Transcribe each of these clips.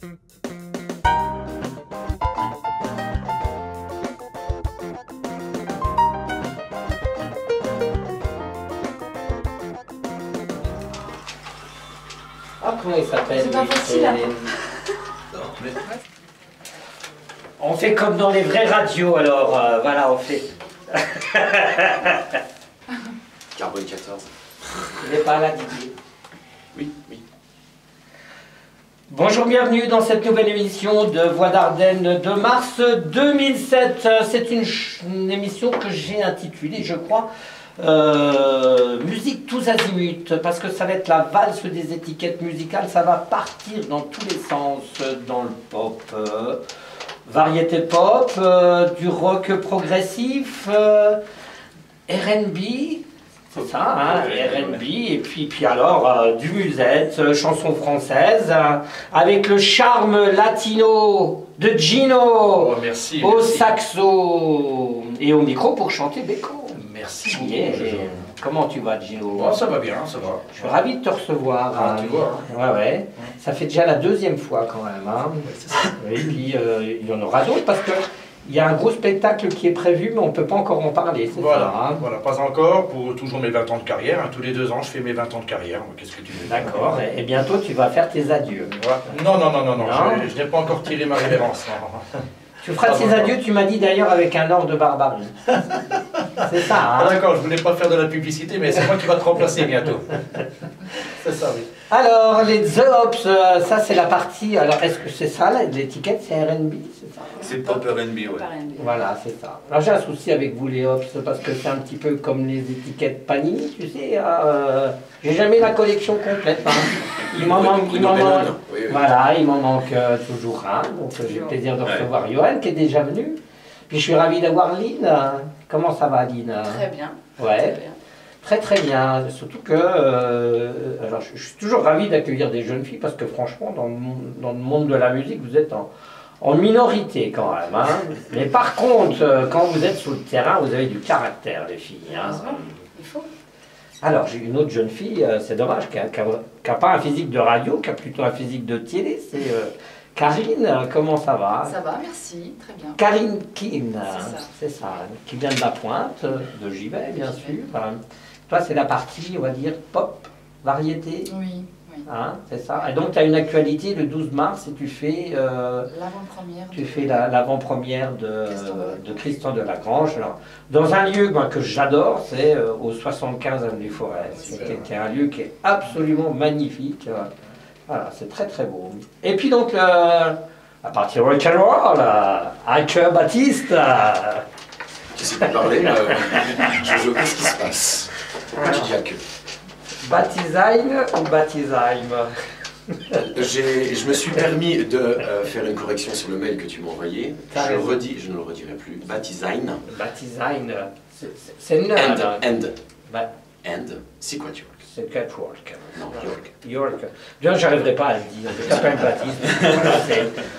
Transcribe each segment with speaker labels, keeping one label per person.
Speaker 1: Ah, comment il s'appelle?
Speaker 2: C'est pas facile.
Speaker 1: On fait comme dans les vraies radios, alors voilà, on fait.
Speaker 3: Carbone 14.
Speaker 1: Il n'est pas là, Didier.
Speaker 3: Oui, oui.
Speaker 1: Bonjour, bienvenue dans cette nouvelle émission de Voix d'Ardennes de mars 2007. C'est une émission que j'ai intitulée, je crois, Musique tous azimuts, parce que ça va être la valse des étiquettes musicales, ça va partir dans tous les sens, dans le pop, variété pop, du rock progressif, R&B. C'est ça, hein, R&B, et puis alors du musette, chanson française, avec le charme latino de Gino,
Speaker 3: Oh, merci,
Speaker 1: au
Speaker 3: merci.
Speaker 1: saxo et au micro pour chanter Beko.
Speaker 3: Merci
Speaker 1: Yeah.
Speaker 3: beaucoup.
Speaker 1: Comment tu vas, Gino?
Speaker 3: Oh, ça va bien, ça va.
Speaker 1: Je suis ravi de te recevoir.
Speaker 3: Ah,
Speaker 1: hein.
Speaker 3: tu vois.
Speaker 1: Ouais, ouais. Ça fait déjà la deuxième fois quand même. Hein. Et puis il y en aura d'autres parce que il y a un gros spectacle qui est prévu, mais on ne peut pas encore en parler.
Speaker 3: Voilà,
Speaker 1: ça, hein.
Speaker 3: voilà, pas encore, pour toujours mes 20 ans de carrière. Hein. Tous les 2 ans, je fais mes 20 ans de carrière. Qu'est-ce que tu veux?
Speaker 1: D'accord. Et bientôt, tu vas faire tes adieux.
Speaker 3: Non, non, non, non, non,
Speaker 1: Non.
Speaker 3: je n'ai pas encore tiré ma révérence. Non.
Speaker 1: Tu feras
Speaker 3: Pas
Speaker 1: tes
Speaker 3: encore.
Speaker 1: adieux, tu m'as dit d'ailleurs, avec un or de barbarie. C'est ça,
Speaker 3: Ah,
Speaker 1: hein?
Speaker 3: d'accord, je voulais pas faire de la publicité, mais c'est moi qui va te remplacer bientôt. C'est ça, oui.
Speaker 1: Alors, les The Hops, ça c'est la partie. Alors, est-ce que c'est ça, l'étiquette, c'est R&B, c'est ça?
Speaker 4: C'est pop R&B, ouais.
Speaker 1: Voilà, c'est ça. Alors, j'ai un souci avec vous, les Hops, parce que c'est un petit peu comme les étiquettes Panini, tu sais. J'ai jamais la collection complète. Hein. Il m'en manque.
Speaker 4: Oui, oui.
Speaker 1: Voilà, il m'en manque toujours un. Donc, j'ai le plaisir de recevoir Johan, qui est déjà venu. Puis, je suis ravi d'avoir Lynn. Comment ça va, Lynn?
Speaker 2: Très bien.
Speaker 1: Ouais.
Speaker 2: Très bien.
Speaker 1: Très très bien, surtout que alors je suis toujours ravi d'accueillir des jeunes filles parce que franchement dans le monde de la musique vous êtes en minorité quand même. Hein. Mais par contre quand vous êtes sur le terrain vous avez du caractère les filles. Hein.
Speaker 2: Heureusement, il faut.
Speaker 1: Alors j'ai une autre jeune fille, c'est dommage, qui a pas un physique de radio, qui a plutôt un physique de télé, c'est Karine, comment ça va?
Speaker 2: Ça va, merci, très bien.
Speaker 1: Karine Kin,
Speaker 2: C'est ça.
Speaker 1: c'est ça, qui vient de la Pointe, de Givet bien sûr. Enfin, toi, c'est la partie, on va dire, pop, variété,
Speaker 2: Oui, oui.
Speaker 1: hein, c'est ça. Et donc, tu as une actualité le 12 mars et tu fais
Speaker 2: L'avant-première.
Speaker 1: l'avant-première de Christian de Lagrange. Alors, dans un lieu que j'adore, c'est au 75 avenue Forêt, qui est un lieu qui est absolument magnifique. Voilà, c'est très très beau. Et puis donc, la partie rock'n'roll, Ike Baptiste.
Speaker 4: Tu sais pas parler, Jojo, qu'est-ce qui se passe? Pourquoi tu dis à que
Speaker 1: Baptisaim ou Baptisaim?
Speaker 4: Je me suis permis de faire une correction sur le mail que tu m'as envoyé.
Speaker 1: T'as
Speaker 4: Je le
Speaker 1: raison.
Speaker 4: redis, je ne le redirai plus. Baptisain.
Speaker 1: Baptisaim, c'est nerd.
Speaker 4: And. C'est quoi, tu vois?
Speaker 1: C'est catwalk.
Speaker 4: Non, York.
Speaker 1: York. Bien, j'arriverai pas à le dire. C'est pas un Baptiste.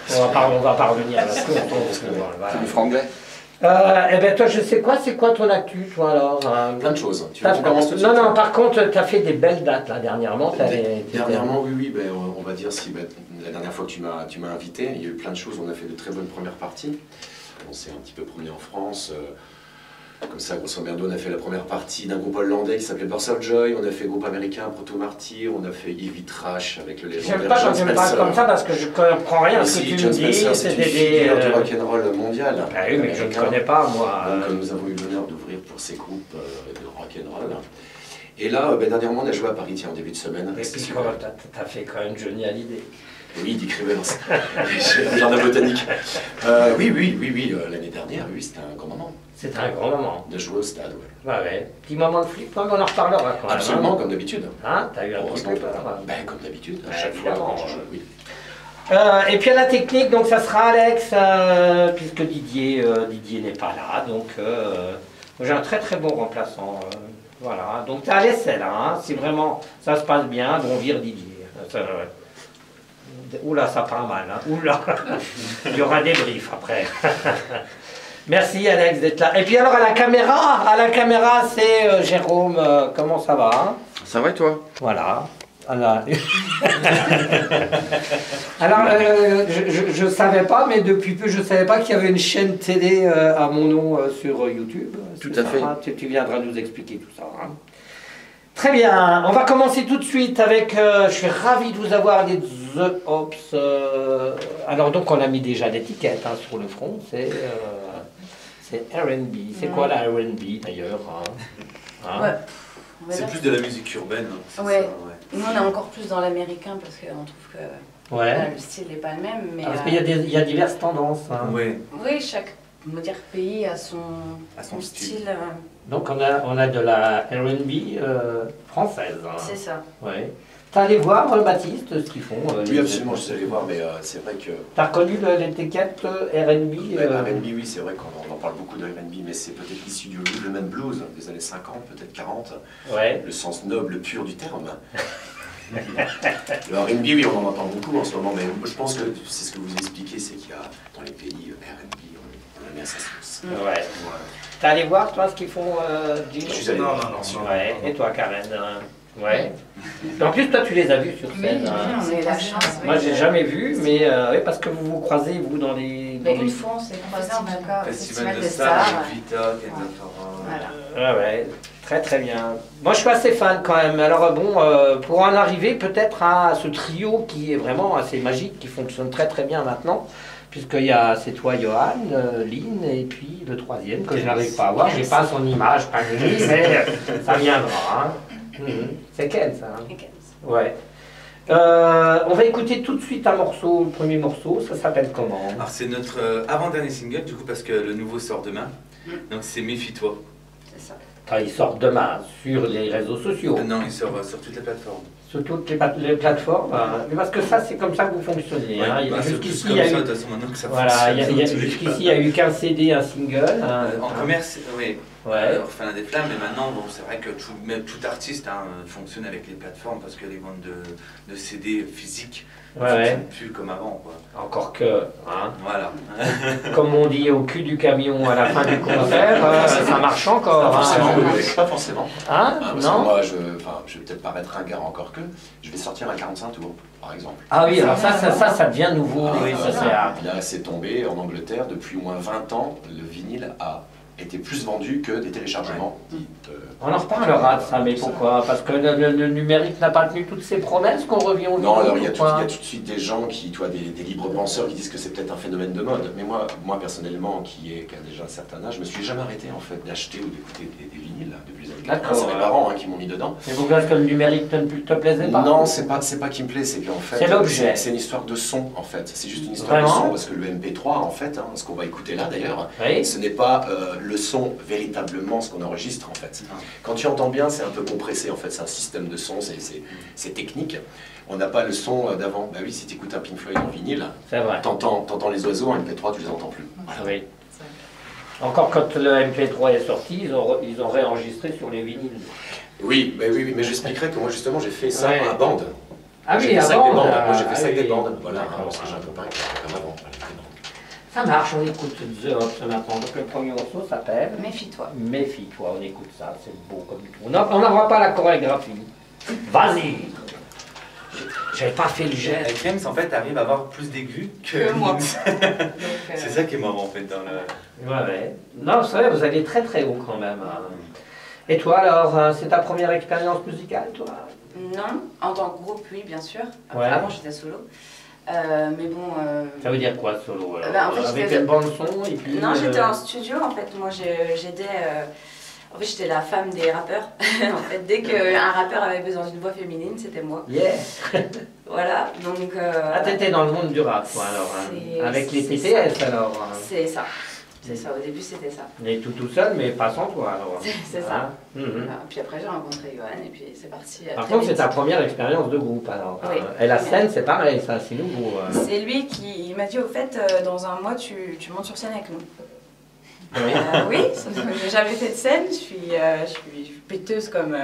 Speaker 1: Voilà, on va parvenir à la
Speaker 4: C'est du franglais.
Speaker 1: Eh ben toi, je sais quoi, c'est quoi ton actu, toi alors?
Speaker 4: Plein de choses. Tu veux qu'on commence tout de suite?
Speaker 1: Non, non, par contre, tu as fait des belles dates là dernièrement.
Speaker 4: Dernièrement, oui, ben, on va dire si ben, la dernière fois que tu m'as invité, il y a eu plein de choses, on a fait de très bonnes premières parties. On s'est un petit peu promené en France. Comme ça, grosso merdo, on a fait la première partie d'un groupe hollandais qui s'appelait Birth of Joy, on a fait groupe américain Proto Martyr, on a fait Ivy Trash avec le légendaire
Speaker 1: J'aime pas
Speaker 4: John
Speaker 1: quand tu me parles
Speaker 4: Spencer.
Speaker 1: comme ça parce que je comprends rien à ce que
Speaker 4: Ici,
Speaker 1: tu me
Speaker 4: John
Speaker 1: dis.
Speaker 4: Spencer, c'est une figure du rock'n'roll mondial.
Speaker 1: Ah oui, mais je ne
Speaker 4: américain.
Speaker 1: connais pas moi.
Speaker 4: Donc, nous avons eu l'honneur d'ouvrir pour ces groupes de rock'n'roll. Et là, ben, dernièrement, on a joué à Paris, tiens, en début de semaine.
Speaker 1: Et
Speaker 4: C'était
Speaker 1: puis
Speaker 4: super.
Speaker 1: t'as fait quand même Johnny Hallyday.
Speaker 4: Oui, Dick Rivers, le jardin botanique. Oui, l'année dernière, oui, c'était un grand moment
Speaker 1: C'était un grand moment.
Speaker 4: de jouer au stade. Ouais.
Speaker 1: Ouais. Petit moment de flip, on en reparlera quand même.
Speaker 4: Absolument, comme d'habitude.
Speaker 1: Hein, t'as eu un petit
Speaker 4: Heureusement,
Speaker 1: peu peur.
Speaker 4: ben, comme d'habitude, à
Speaker 1: Ouais,
Speaker 4: chaque fois
Speaker 1: évidemment.
Speaker 4: quand je joue, oui.
Speaker 1: Et puis à la technique, donc ça sera Alex, puisque Didier n'est pas là, donc j'ai un très très bon remplaçant. Voilà, donc t'as à l'essai là, hein, si vraiment ça se passe bien, on vire Didier. Oula, ça part mal, hein. Oula, il y aura des briefs après. Merci Alex d'être là. Et puis alors à la caméra c'est Jérôme, comment ça va?
Speaker 5: Ça va et toi?
Speaker 1: Voilà. Voilà. Alors, je ne savais pas, mais depuis peu, je ne savais pas qu'il y avait une chaîne télé à mon nom sur YouTube.
Speaker 4: Tout à fait.
Speaker 1: Tu viendras nous expliquer tout ça. Hein. Très bien, on va commencer tout de suite avec, je suis ravi de vous avoir les The Hops. Alors donc on a mis déjà l'étiquette hein, sur le front, c'est R&B. C'est quoi la R&B d'ailleurs hein?
Speaker 5: Ouais.
Speaker 6: C'est plus de la musique urbaine. Hein,
Speaker 5: ouais.
Speaker 6: ça, ouais.
Speaker 5: Nous, on est encore plus dans l'américain parce qu'on trouve que le style n'est pas le même. Mais,
Speaker 1: parce qu'il y a diverses tendances. Hein.
Speaker 6: Ouais.
Speaker 5: Oui, chaque pays a son style.
Speaker 1: Donc on a de la R&B française. Hein.
Speaker 5: C'est ça.
Speaker 1: Ouais. T'as allé voir, Baptiste, ce qu'ils font
Speaker 4: Oui, absolument, je suis allé voir, mais c'est vrai que...
Speaker 1: T'as reconnu l'étiquette R&B
Speaker 4: R&B, oui, c'est vrai qu'on en parle beaucoup de R&B, mais c'est peut-être issu du rhythm and blues des années 50, peut-être 40.
Speaker 1: Ouais.
Speaker 4: Le sens noble, pur du terme. Le R&B, oui, on en entend beaucoup en ce moment, mais je pense que c'est ce que vous expliquez, c'est qu'il y a dans les pays R&B, on aime bien sa sauce.
Speaker 1: Ouais. T'es allé voir, toi, ce qu'ils font, Jim?
Speaker 4: Je suis allé voir.
Speaker 1: Ouais. Et toi, Karen? Ouais. En plus, toi, tu les as vus sur scène.
Speaker 2: Oui,
Speaker 1: hein.
Speaker 5: On a eu la chance.
Speaker 1: Moi, j'ai jamais vu, mais oui, parce que vous vous croisez, vous, dans les...
Speaker 5: Mais une fois, on s'est croisés en tout cas au
Speaker 6: Festival de
Speaker 5: des
Speaker 6: Stars,
Speaker 5: Stars.
Speaker 6: Vita, Kenzatora.
Speaker 5: Voilà.
Speaker 1: Ouais, très très bien. Moi, je suis assez fan quand même. Alors bon, pour en arriver peut-être à ce trio qui est vraiment assez magique, qui fonctionne très très bien maintenant, puisqu'il y a, c'est toi, Johan, Lynn, et puis le troisième que je n'arrive pas à voir. J'ai pas son image, pas lui, mais ça viendra. Hein. C'est Ken, ça. Hein. Ouais. On va écouter tout de suite un morceau, le premier morceau, ça s'appelle comment?
Speaker 6: Alors c'est notre avant-dernier single du coup parce que le nouveau sort demain, donc c'est Méfie-toi.
Speaker 5: C'est ça.
Speaker 1: Quand il sort demain sur les réseaux sociaux,
Speaker 6: Non, il sort sur toutes les plateformes.
Speaker 1: sur toutes les plateformes, mais parce que ça c'est comme ça que vous fonctionnez. Hein. Jusqu'ici, il y a eu...
Speaker 6: de toute façon, maintenant que ça
Speaker 1: Voilà,
Speaker 6: fonctionne dans tous les
Speaker 1: jusqu'ici
Speaker 6: cas.
Speaker 1: il y a eu qu'un CD, un single. Hein.
Speaker 6: En commerce, oui.
Speaker 1: Ouais.
Speaker 6: Orphelin des Flammes, mais maintenant, bon, c'est vrai que même tout artiste hein, fonctionne avec les plateformes parce que les ventes de CD physiques ne
Speaker 1: Ouais,
Speaker 6: fonctionnent plus comme avant. Quoi.
Speaker 1: Encore que, hein,
Speaker 6: Voilà.
Speaker 1: comme on dit au cul du camion à la fin du concert, ça marche encore.
Speaker 4: Pas forcément,
Speaker 1: Hein,
Speaker 4: pas forcément.
Speaker 1: Hein,
Speaker 4: Parce
Speaker 1: non
Speaker 4: que moi, je vais peut-être paraître ringard encore que, je vais sortir un 45 tours, par exemple.
Speaker 1: Ah oui, alors ça devient nouveau. Oui, ça c'est
Speaker 4: Là, c'est tombé en Angleterre, depuis au moins 20 ans, le vinyle a été plus vendu que des téléchargements.
Speaker 1: On en reparlera de ça, mais pourquoi? Parce que le numérique n'a pas tenu toutes ses promesses qu'on revient au
Speaker 4: Non,
Speaker 1: vinyle,
Speaker 4: alors il y a
Speaker 1: ou
Speaker 4: tout
Speaker 1: quoi?
Speaker 4: de suite des gens qui, des libres penseurs qui disent que c'est peut-être un phénomène de mode. Mais moi personnellement, qui a déjà un certain âge, je me suis jamais arrêté en fait d'acheter ou d'écouter des vinyles depuis les années 80. C'est mes parents hein, qui m'ont mis dedans.
Speaker 1: Mais pourquoi est-ce que le numérique te plaisait pas?
Speaker 4: Non, c'est pas qui me plaît, c'est qu'en fait,
Speaker 1: c'est l'objet.
Speaker 4: c'est une histoire de son en fait. C'est juste une histoire
Speaker 1: Vraiment?
Speaker 4: de son parce que le MP3 en fait, hein, ce qu'on va écouter là d'ailleurs,
Speaker 1: Oui.
Speaker 4: ce n'est pas le son véritablement ce qu'on enregistre en fait. Quand tu entends bien, c'est un peu compressé en fait, c'est un système de son, c'est technique. On n'a pas le son d'avant. Bah oui, si tu écoutes un Pink Floyd en vinyle,
Speaker 1: C'est vrai.
Speaker 4: t'entends les oiseaux, en MP3 tu les entends plus.
Speaker 1: Oui. Encore quand le MP3 est sorti, ils ont réenregistré sur les vinyles.
Speaker 4: Oui, mais j'expliquerai que moi justement j'ai fait ça
Speaker 1: Ouais.
Speaker 4: à bande.
Speaker 1: Ah
Speaker 4: J'ai
Speaker 1: oui,
Speaker 4: fait ça avec
Speaker 1: avant,
Speaker 4: des bandes. Moi j'ai fait ça avec
Speaker 1: oui.
Speaker 4: des bandes. Voilà,
Speaker 1: D'accord.
Speaker 4: parce que j'ai un copain qui fait comme avant.
Speaker 1: Ça marche, on écoute The Hops maintenant. Donc le premier morceau s'appelle
Speaker 5: Méfie-toi.
Speaker 1: Méfie-toi, on écoute ça, c'est beau comme tout. On n'aura pas la chorégraphie. Vas-y. J'avais pas fait le geste.
Speaker 6: Avec James, en fait, arrive à avoir plus d'aigus
Speaker 5: Que moi.
Speaker 6: C'est ça qui est marrant en fait dans le.
Speaker 1: Ouais. Non, c'est vrai, vous allez très très haut quand même. Hein. Et toi alors, c'est ta première expérience musicale, toi?
Speaker 5: Non, en tant que groupe, oui, bien sûr.
Speaker 1: Ouais.
Speaker 5: Avant, j'étais solo. Mais bon.
Speaker 1: Ça veut dire quoi solo alors?
Speaker 5: Bah, en fait,
Speaker 1: avec
Speaker 5: j'étais-
Speaker 1: une bande son et puis.
Speaker 5: Non, j'étais en studio en fait. Moi, j'aidais. En fait, j'étais la femme des rappeurs. En fait, dès qu'un rappeur avait besoin d'une voix féminine, c'était moi.
Speaker 1: Yeah.
Speaker 5: Voilà, donc.
Speaker 1: Ah, t'étais dans le monde du rap, toi alors. Hein.
Speaker 5: C'est-
Speaker 1: Avec les
Speaker 5: c'est
Speaker 1: TTS alors. Hein.
Speaker 5: C'est ça. C'est ça. Au début, c'était ça.
Speaker 1: Mais tout seul, mais pas sans toi alors.
Speaker 5: C'est ça.
Speaker 1: Hein. Mhm.
Speaker 5: Voilà. Puis après, j'ai rencontré Johan et puis c'est parti.
Speaker 1: Par
Speaker 5: très
Speaker 1: contre, c'est
Speaker 5: vite.
Speaker 1: ta première expérience de groupe alors.
Speaker 5: Oui.
Speaker 1: Et la scène, c'est pareil, ça, c'est nouveau.
Speaker 5: C'est lui qui il m'a dit au fait, dans un mois, tu montes sur scène avec nous.
Speaker 1: Oui.
Speaker 5: Oui, j'ai jamais fait de scène, je suis péteuse comme.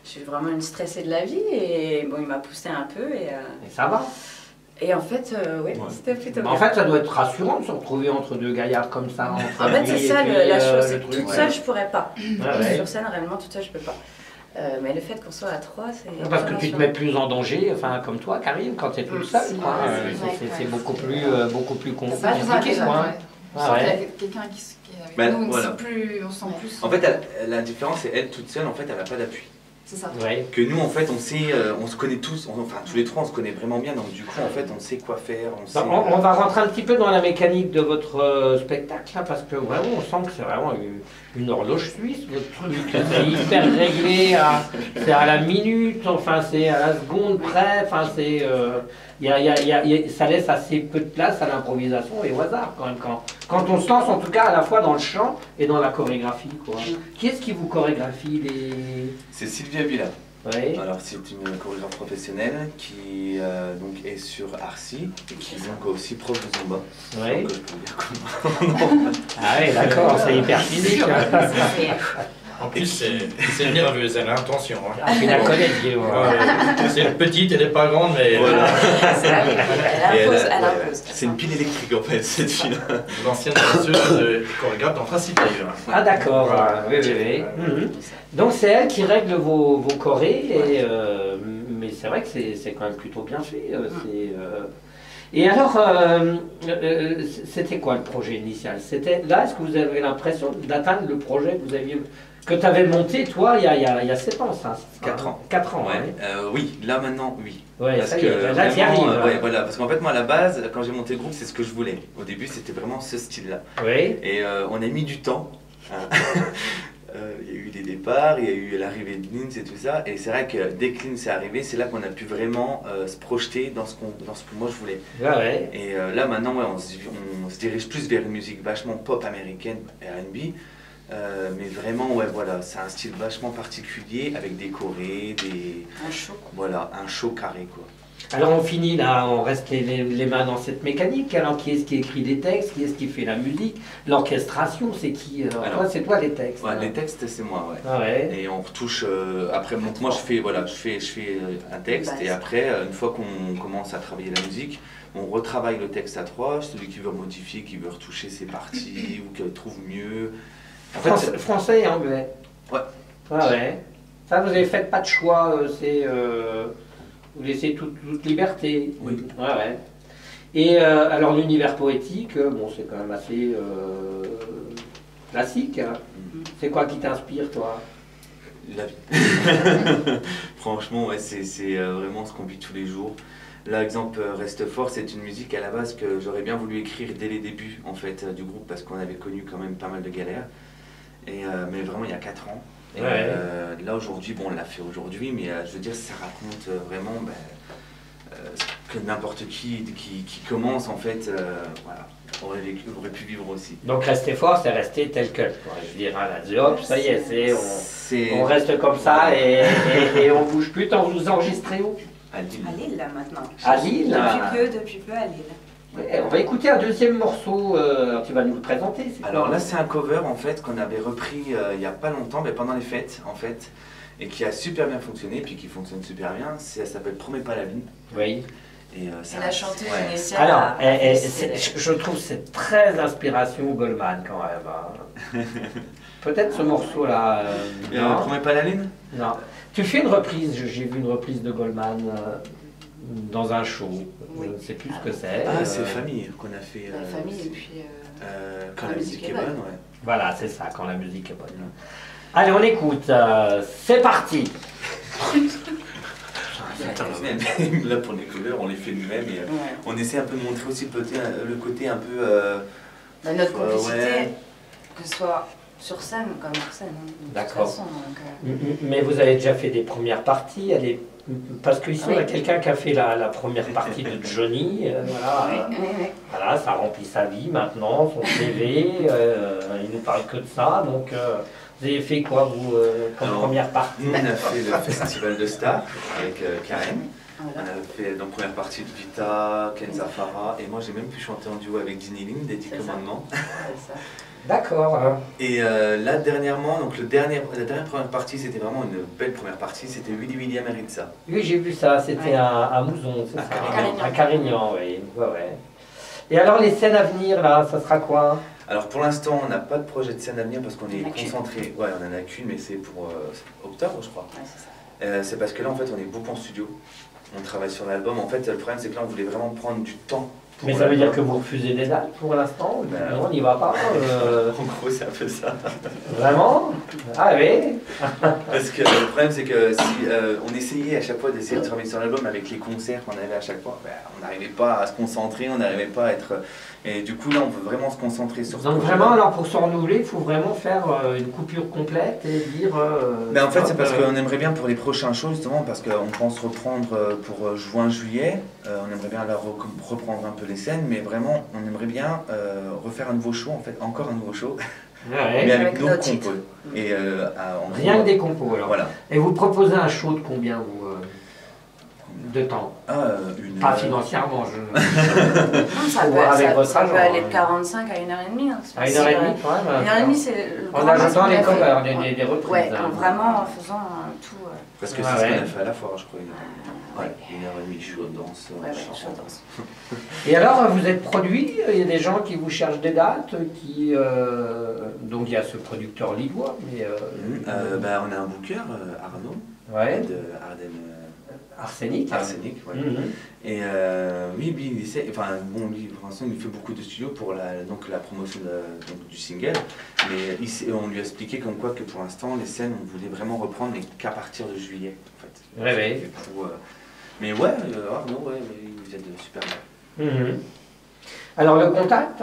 Speaker 5: Je suis vraiment une stressée de la vie et bon, il m'a poussé un peu
Speaker 1: Et ça va.
Speaker 5: et en fait, oui, c'était plutôt bien.
Speaker 1: En fait, ça doit être rassurant de se retrouver entre deux gaillards comme ça. Entre
Speaker 5: En fait, c'est
Speaker 1: lui et
Speaker 5: ça
Speaker 1: puis,
Speaker 5: la chose,
Speaker 1: le
Speaker 5: c'est que
Speaker 1: truc,
Speaker 5: toute
Speaker 1: ouais.
Speaker 5: seule, je pourrais pas.
Speaker 1: Ouais.
Speaker 5: Sur scène, réellement, toute seule, je peux pas. Mais le fait qu'on soit à 3, c'est...
Speaker 1: Parce que tu te mets plus en danger, enfin comme toi, Karine, quand tu es toute seule.
Speaker 2: Ouais,
Speaker 1: Quoi.
Speaker 2: ouais,
Speaker 1: C'est beaucoup plus
Speaker 2: C'est pas
Speaker 1: compliqué.
Speaker 2: ça,
Speaker 1: Quoi.
Speaker 2: ouais. On
Speaker 1: Ah
Speaker 2: sent qu'il y a
Speaker 1: ouais.
Speaker 2: quelqu'un qui est avec
Speaker 6: Ben,
Speaker 2: nous,
Speaker 6: voilà.
Speaker 2: on sent plus.
Speaker 6: En fait, la différence, c'est elle toute seule, en fait, elle n'a pas d'appui.
Speaker 2: C'est ça.
Speaker 1: Ouais.
Speaker 6: Que nous, en fait, on sait, on se connaît tous, enfin tous les trois, on se connaît vraiment bien, donc du coup, en fait, on sait quoi faire. On, sait,
Speaker 1: On va rentrer un petit peu dans la mécanique de votre spectacle, là, parce que vraiment, on sent que c'est vraiment une horloge suisse, votre truc. C'est hyper réglé, c'est à la minute, enfin, c'est à la seconde près, enfin, c'est... ça laisse assez peu de place à l'improvisation et au hasard, quand même, quand on se lance, en tout cas, à la fois dans le chant et dans la chorégraphie, quoi. Qui est-ce qui vous chorégraphie les...
Speaker 6: C'est Sylvia Villa.
Speaker 1: Ouais.
Speaker 6: Alors, c'est une chorégraphe professionnelle qui donc est sur Arcy et qui est donc aussi prof de Zumba.
Speaker 1: Ouais.
Speaker 6: Donc, je peux dire comment.
Speaker 1: Ah ouais, d'accord, c'est hyper physique. Hein.
Speaker 3: En plus, c'est nerveuse, elle a l'intention. Hein.
Speaker 1: Ah, tu la connais, Guillaume.
Speaker 3: C'est petite, elle n'est pas grande, mais
Speaker 6: Voilà.
Speaker 5: Elle
Speaker 6: Et
Speaker 5: impose,
Speaker 6: elle a-
Speaker 5: elle
Speaker 6: ouais,
Speaker 5: impose.
Speaker 6: c'est une pile électrique en fait, cette fille.
Speaker 3: l'ancienne danseuse chorégraphe dans Tracy d'ailleurs.
Speaker 1: Ah d'accord,
Speaker 3: Voilà.
Speaker 1: oui, oui, oui. Mhm. Donc c'est elle qui règle vos chorés, et, mais c'est vrai que c'est quand même plutôt bien fait. Et alors, c'était quoi le projet initial? C'était là, est-ce que vous avez l'impression d'atteindre le projet que tu avais monté, toi, il y a 7 ans, ça?
Speaker 6: 4 ans.
Speaker 1: 4 ans,
Speaker 6: Ouais.
Speaker 1: ouais.
Speaker 6: Oui, là maintenant, oui.
Speaker 1: Ouais,
Speaker 6: Parce
Speaker 1: ça y
Speaker 6: que
Speaker 1: est, là, tu y
Speaker 6: vraiment,
Speaker 1: arrives.
Speaker 6: ouais, voilà, parce qu'en fait, moi, à la base, quand j'ai monté le groupe, c'est ce que je voulais. Au début, c'était vraiment ce style-là.
Speaker 1: Oui.
Speaker 6: Et on a mis du temps. Hein. Il y a eu des départs, il y a eu l'arrivée de Linz et tout ça. Et c'est vrai que dès que Linz est arrivé, c'est là qu'on a pu vraiment se projeter dans ce que moi je voulais.
Speaker 1: Ouais, ouais.
Speaker 6: Et là maintenant, ouais, on se dirige plus vers une musique vachement pop américaine, R&B. Mais vraiment, ouais, voilà, c'est un style vachement particulier avec des chorés,
Speaker 2: Un show.
Speaker 6: voilà, un show carré quoi.
Speaker 1: Alors on finit là, on reste les mains dans cette mécanique. Alors qui est-ce qui écrit les textes? Qui est-ce qui fait la musique? L'orchestration, c'est qui?
Speaker 6: Alors,
Speaker 1: c'est toi les textes.
Speaker 6: Ouais,
Speaker 1: hein.
Speaker 6: les textes, c'est moi, ouais.
Speaker 1: Ah ouais.
Speaker 6: Et on retouche, après, moi je fais un texte, et après, une fois qu'on commence à travailler la musique, on retravaille le texte à 3, celui qui veut modifier, qui veut retoucher ses parties, ou qui trouve mieux. En fait,
Speaker 1: Français et anglais.
Speaker 6: Ouais.
Speaker 1: Ah ouais. Ça, vous avez fait pas de choix, vous laissez toute liberté.
Speaker 6: Oui.
Speaker 1: Ouais, ouais. Et alors l'univers poétique, bon, c'est quand même assez classique. Hein. C'est quoi qui t'inspire, toi?
Speaker 6: la vie. Franchement, ouais, c'est vraiment ce qu'on vit tous les jours. Là, exemple, Reste fort, c'est une musique à la base que j'aurais bien voulu écrire dès les débuts en fait, du groupe, parce qu'on avait connu quand même pas mal de galères. Et, mais vraiment, il y a 4 ans. Et,
Speaker 1: Ouais.
Speaker 6: là, aujourd'hui, bon, on l'a fait aujourd'hui, mais je veux dire, ça raconte vraiment que n'importe qui commence, en fait, voilà, aurait pu vivre aussi.
Speaker 1: Donc rester fort, c'est rester tel que. Je veux dire, hein, la hop, ça y est, on reste comme ça et on bouge plus. Tant vous enregistrez où?
Speaker 6: À Lille.
Speaker 5: À Lille, là, maintenant.
Speaker 1: À Lille.
Speaker 5: Depuis peu, à Lille.
Speaker 1: On va écouter un deuxième morceau. Tu vas nous le présenter. Quoi?
Speaker 6: Alors là, c'est un cover en fait qu'on avait repris il n'y a pas longtemps, mais pendant les fêtes en fait, et qui a super bien fonctionné, puis qui fonctionne super bien. Ça s'appelle Promets pas la lune.
Speaker 1: Oui.
Speaker 6: Et
Speaker 5: C'est la chanteuse
Speaker 6: ouais.
Speaker 5: initiale.
Speaker 1: Alors, je trouve que c'est très inspiration Goldman quand même. Hein. Peut-être ce morceau-là. Non.
Speaker 6: Promets pas la lune.
Speaker 1: Non. Tu fais une reprise, j'ai vu une reprise de Goldman dans un show.
Speaker 5: Oui.
Speaker 1: Je ne sais plus ce que c'est.
Speaker 6: Ah, c'est Famille qu'on a fait.
Speaker 2: La famille et puis.
Speaker 6: Quand la musique est bonne, ouais.
Speaker 1: Voilà, c'est ça, quand la musique est bonne. Allez, on écoute. C'est parti.
Speaker 6: Là pour les covers, on les fait nous-mêmes et on essaie un peu de montrer aussi le côté un peu.
Speaker 5: Notre complicité,
Speaker 6: ouais.
Speaker 5: que ce soit sur scène comme hors scène. Hein, de toute
Speaker 1: D'accord.
Speaker 5: façon, donc,
Speaker 1: Mais vous avez déjà fait des premières parties. Parce qu'ici, on a quelqu'un qui a fait la première partie de Johnny. Voilà.
Speaker 5: oui.
Speaker 1: Voilà, ça remplit sa vie maintenant, son CV. Il ne parle que de ça. Donc, vous avez fait quoi, vous, comme
Speaker 6: Alors,
Speaker 1: première partie?
Speaker 6: Nous, on a fait le Festival de Stars avec Karen.
Speaker 5: Voilà.
Speaker 6: On a fait donc première partie de Vita, Kenza Farah, et moi j'ai même pu chanter en duo avec Dini Lin, des 10
Speaker 5: C'est ça.
Speaker 6: commandements.
Speaker 5: C'est ça.
Speaker 1: D'accord. Hein.
Speaker 6: Et là dernièrement, donc la dernière première partie, c'était vraiment une belle première partie, c'était Willy William Aritza.
Speaker 1: Oui, j'ai vu ça. C'était
Speaker 5: Ouais.
Speaker 1: à Mouzon, c'est
Speaker 6: À
Speaker 1: ça?
Speaker 6: Carignan.
Speaker 1: À Carignan, oui. Ouais, ouais. Et alors, les scènes à venir, là, ça sera quoi?
Speaker 6: Alors pour l'instant, on n'a pas de projet de scène à venir parce qu'on est
Speaker 5: On en a qu'une.
Speaker 6: concentré. Ouais, on en a qu'une, mais c'est pour octobre, je crois.
Speaker 5: Ouais, c'est ça.
Speaker 6: C'est parce que là, en fait, on est beaucoup en studio. On travaille sur l'album. En fait, le problème, c'est que là, on voulait vraiment prendre du temps.
Speaker 1: Mais ça veut dire que vous refusez des dates pour l'instant?
Speaker 6: Ben,
Speaker 1: Non, on n'y va pas.
Speaker 6: En gros, c'est un peu ça.
Speaker 1: Vraiment? Ah oui?
Speaker 6: Parce que le problème, c'est que si on essayait à chaque fois d'essayer de travailler sur l'album avec les concerts qu'on avait à chaque fois, ben, on n'arrivait pas à se concentrer, on n'arrivait pas à être. Et du coup, là, on veut vraiment se concentrer sur ce
Speaker 1: Donc
Speaker 6: projet-là.
Speaker 1: vraiment, alors pour se renouveler, il faut vraiment faire une coupure complète et dire...
Speaker 6: Ben, en fait, c'est parce qu'on aimerait bien pour les prochains shows, justement, parce qu'on pense reprendre pour juin-juillet. On aimerait bien là, reprendre un peu les scènes, mais vraiment, on aimerait bien refaire un nouveau show, en fait, encore un nouveau show,
Speaker 1: Ouais.
Speaker 6: mais avec
Speaker 5: Avec
Speaker 6: nos
Speaker 5: nos
Speaker 6: compos.
Speaker 5: titres.
Speaker 6: Et, en
Speaker 1: Rien
Speaker 6: gros,
Speaker 1: que des compos alors.
Speaker 6: Voilà.
Speaker 1: Et vous proposez un show de combien vous de temps?
Speaker 6: Une
Speaker 1: Pas financièrement, je...
Speaker 5: Non, ça
Speaker 1: Faut
Speaker 5: peut,
Speaker 1: voir avec
Speaker 5: ça,
Speaker 1: votre
Speaker 5: ça peut
Speaker 1: agent,
Speaker 5: aller
Speaker 1: hein.
Speaker 5: de 45 à 1h30. Hein. C'est
Speaker 1: À 1h30
Speaker 5: facile,
Speaker 1: quand même.
Speaker 5: 1h30, c'est le
Speaker 1: En
Speaker 5: grand
Speaker 1: ajoutant
Speaker 5: maximum
Speaker 1: les
Speaker 5: qu'on a fait.
Speaker 1: covers, des reprises.
Speaker 5: Ouais,
Speaker 1: hein.
Speaker 5: vraiment en faisant tout.
Speaker 6: Parce que
Speaker 1: Ah
Speaker 6: c'est ce
Speaker 1: ouais.
Speaker 6: qu'on a fait à la foire, je crois. Ouais, 1h30, show, danse,
Speaker 5: Ouais,
Speaker 6: chant.
Speaker 5: show, danse.
Speaker 1: Et alors, vous êtes produit, il y a des gens qui vous cherchent des dates, qui... donc il y a ce producteur lillois, mais...
Speaker 6: Ben, on a un booker, Arnaud,
Speaker 1: ouais,
Speaker 6: de Ardennes.
Speaker 1: Arsenic.
Speaker 6: Arsenic, ouais.
Speaker 1: Mhm.
Speaker 6: Et oui, lui, il essaie, enfin bon, lui, pour l'instant, il fait beaucoup de studios pour donc, la promotion donc, du single, mais on lui a expliqué comme quoi que pour l'instant, les scènes, on voulait vraiment reprendre, mais qu'à partir de juillet, en fait.
Speaker 1: Ouais, ouais.
Speaker 6: Du coup, mais ouais, Arnaud, ouais, mais vous êtes super bien.
Speaker 1: Mhm. Alors le contact,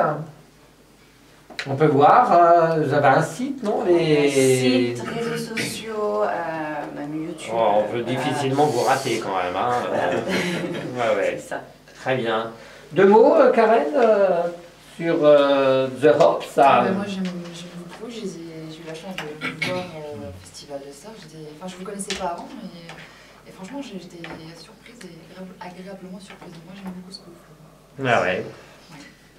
Speaker 1: on peut voir, vous avez un site, non?
Speaker 5: Site, réseaux sociaux, même YouTube.
Speaker 1: Oh, on peut difficilement vous rater quand même. Hein. Ouais, ouais.
Speaker 5: C'est ça.
Speaker 1: Très bien. Deux mots, Karen, sur The Hops.
Speaker 2: Moi j'aime beaucoup, j'ai eu la chance de vous voir au Festival de Star. Enfin, je ne vous connaissais pas avant, et franchement j'étais surprise et agréablement surprise. Moi j'aime beaucoup ce que vous faites.
Speaker 1: Ah ouais.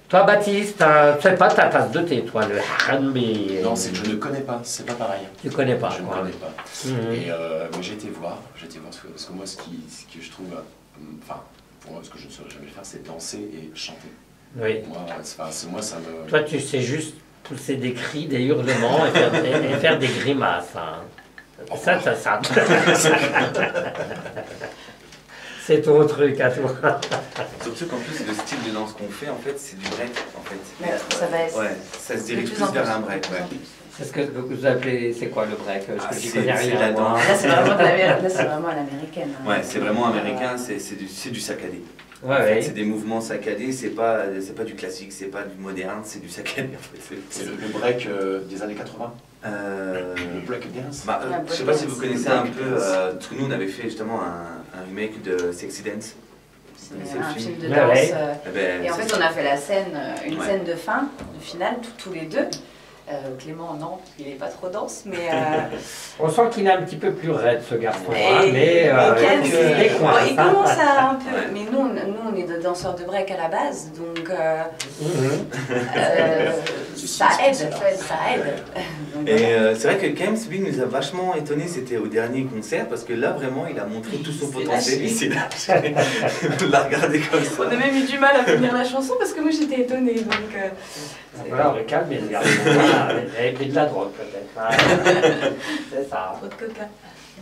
Speaker 1: Toi, Baptiste, c'est pas ta tasse de thé, toi, le R&B.
Speaker 4: Non, c'est que je ne connais pas, c'est pas pareil.
Speaker 1: Tu connais pas,
Speaker 4: Je ne
Speaker 1: quoi.
Speaker 4: connais pas.
Speaker 1: Mhm.
Speaker 4: Et mais j'ai été voir parce que moi, ce que je trouve, enfin, pour moi, ce que je ne saurais jamais faire, c'est danser et chanter.
Speaker 1: Oui.
Speaker 4: Moi, ça me.
Speaker 1: Toi, tu sais juste pousser des cris, des hurlements et faire des grimaces. Hein. Ça. C'est ton truc à toi.
Speaker 6: Surtout qu'en plus, le style de danse qu'on fait, en fait, c'est du break, en fait.
Speaker 5: Mais ça va être
Speaker 6: Ouais, ça se dirige
Speaker 5: de
Speaker 6: plus
Speaker 5: plus en
Speaker 6: vers
Speaker 5: plus.
Speaker 6: un break, ouais.
Speaker 1: C'est ce que vous appelez, c'est quoi le break? Parce
Speaker 6: Ah,
Speaker 1: que j'y
Speaker 6: c'est-
Speaker 1: connais
Speaker 6: c'est
Speaker 1: rien.
Speaker 6: la
Speaker 1: moi.
Speaker 6: danse.
Speaker 5: Là, c'est vraiment à l'américaine. Hein.
Speaker 6: Ouais, c'est vraiment américain, c'est du saccadé.
Speaker 1: Ouais,
Speaker 6: En fait,
Speaker 1: ouais.
Speaker 6: c'est des mouvements saccadés, c'est pas du classique, c'est pas du moderne, c'est du saccadé en fait.
Speaker 4: C'est le break des années 80. Le break dance.
Speaker 6: Bah,
Speaker 5: Ouais,
Speaker 6: je sais pas si vous
Speaker 5: break
Speaker 6: connaissez
Speaker 4: dance.
Speaker 6: un peu, parce que nous on avait fait justement un remake de Sexy Dance. Vous connaissez
Speaker 5: Un
Speaker 6: le
Speaker 5: film de
Speaker 1: Ouais,
Speaker 5: danse.
Speaker 1: ouais.
Speaker 6: Eh ben,
Speaker 5: Et en
Speaker 6: c'est
Speaker 5: fait,
Speaker 6: ça.
Speaker 5: on a fait la scène, une
Speaker 6: Ouais.
Speaker 5: scène de fin, de finale, tous les deux. Clément, non, il est pas trop dense, mais.
Speaker 1: On sent qu'il est un petit peu plus raide, ce garçon.
Speaker 5: Et-
Speaker 1: Hein, mais
Speaker 5: Ken,
Speaker 1: il
Speaker 5: c'est-
Speaker 1: décoince,
Speaker 5: bon, il
Speaker 1: hein.
Speaker 5: commence à un peu.
Speaker 6: Ouais.
Speaker 5: Mais nous, on est des danseurs de break à la base, donc
Speaker 1: Mhm.
Speaker 5: ça aide, ça aide. Donc,
Speaker 6: Et
Speaker 5: voilà.
Speaker 6: c'est vrai que Kems, lui, nous a vachement étonné, c'était au dernier concert, parce que là, vraiment, il a montré tout son
Speaker 5: Il s'est
Speaker 6: potentiel,
Speaker 5: lâché.
Speaker 6: il s'est lâché. On l'a regardé comme ça.
Speaker 5: On a même eu du mal à finir la chanson parce que moi j'étais étonnée. Donc,
Speaker 1: Voilà, on le calme et le garçon. Voilà, il a pris de la drogue, peut-être. Hein. C'est ça.
Speaker 5: trop de coca.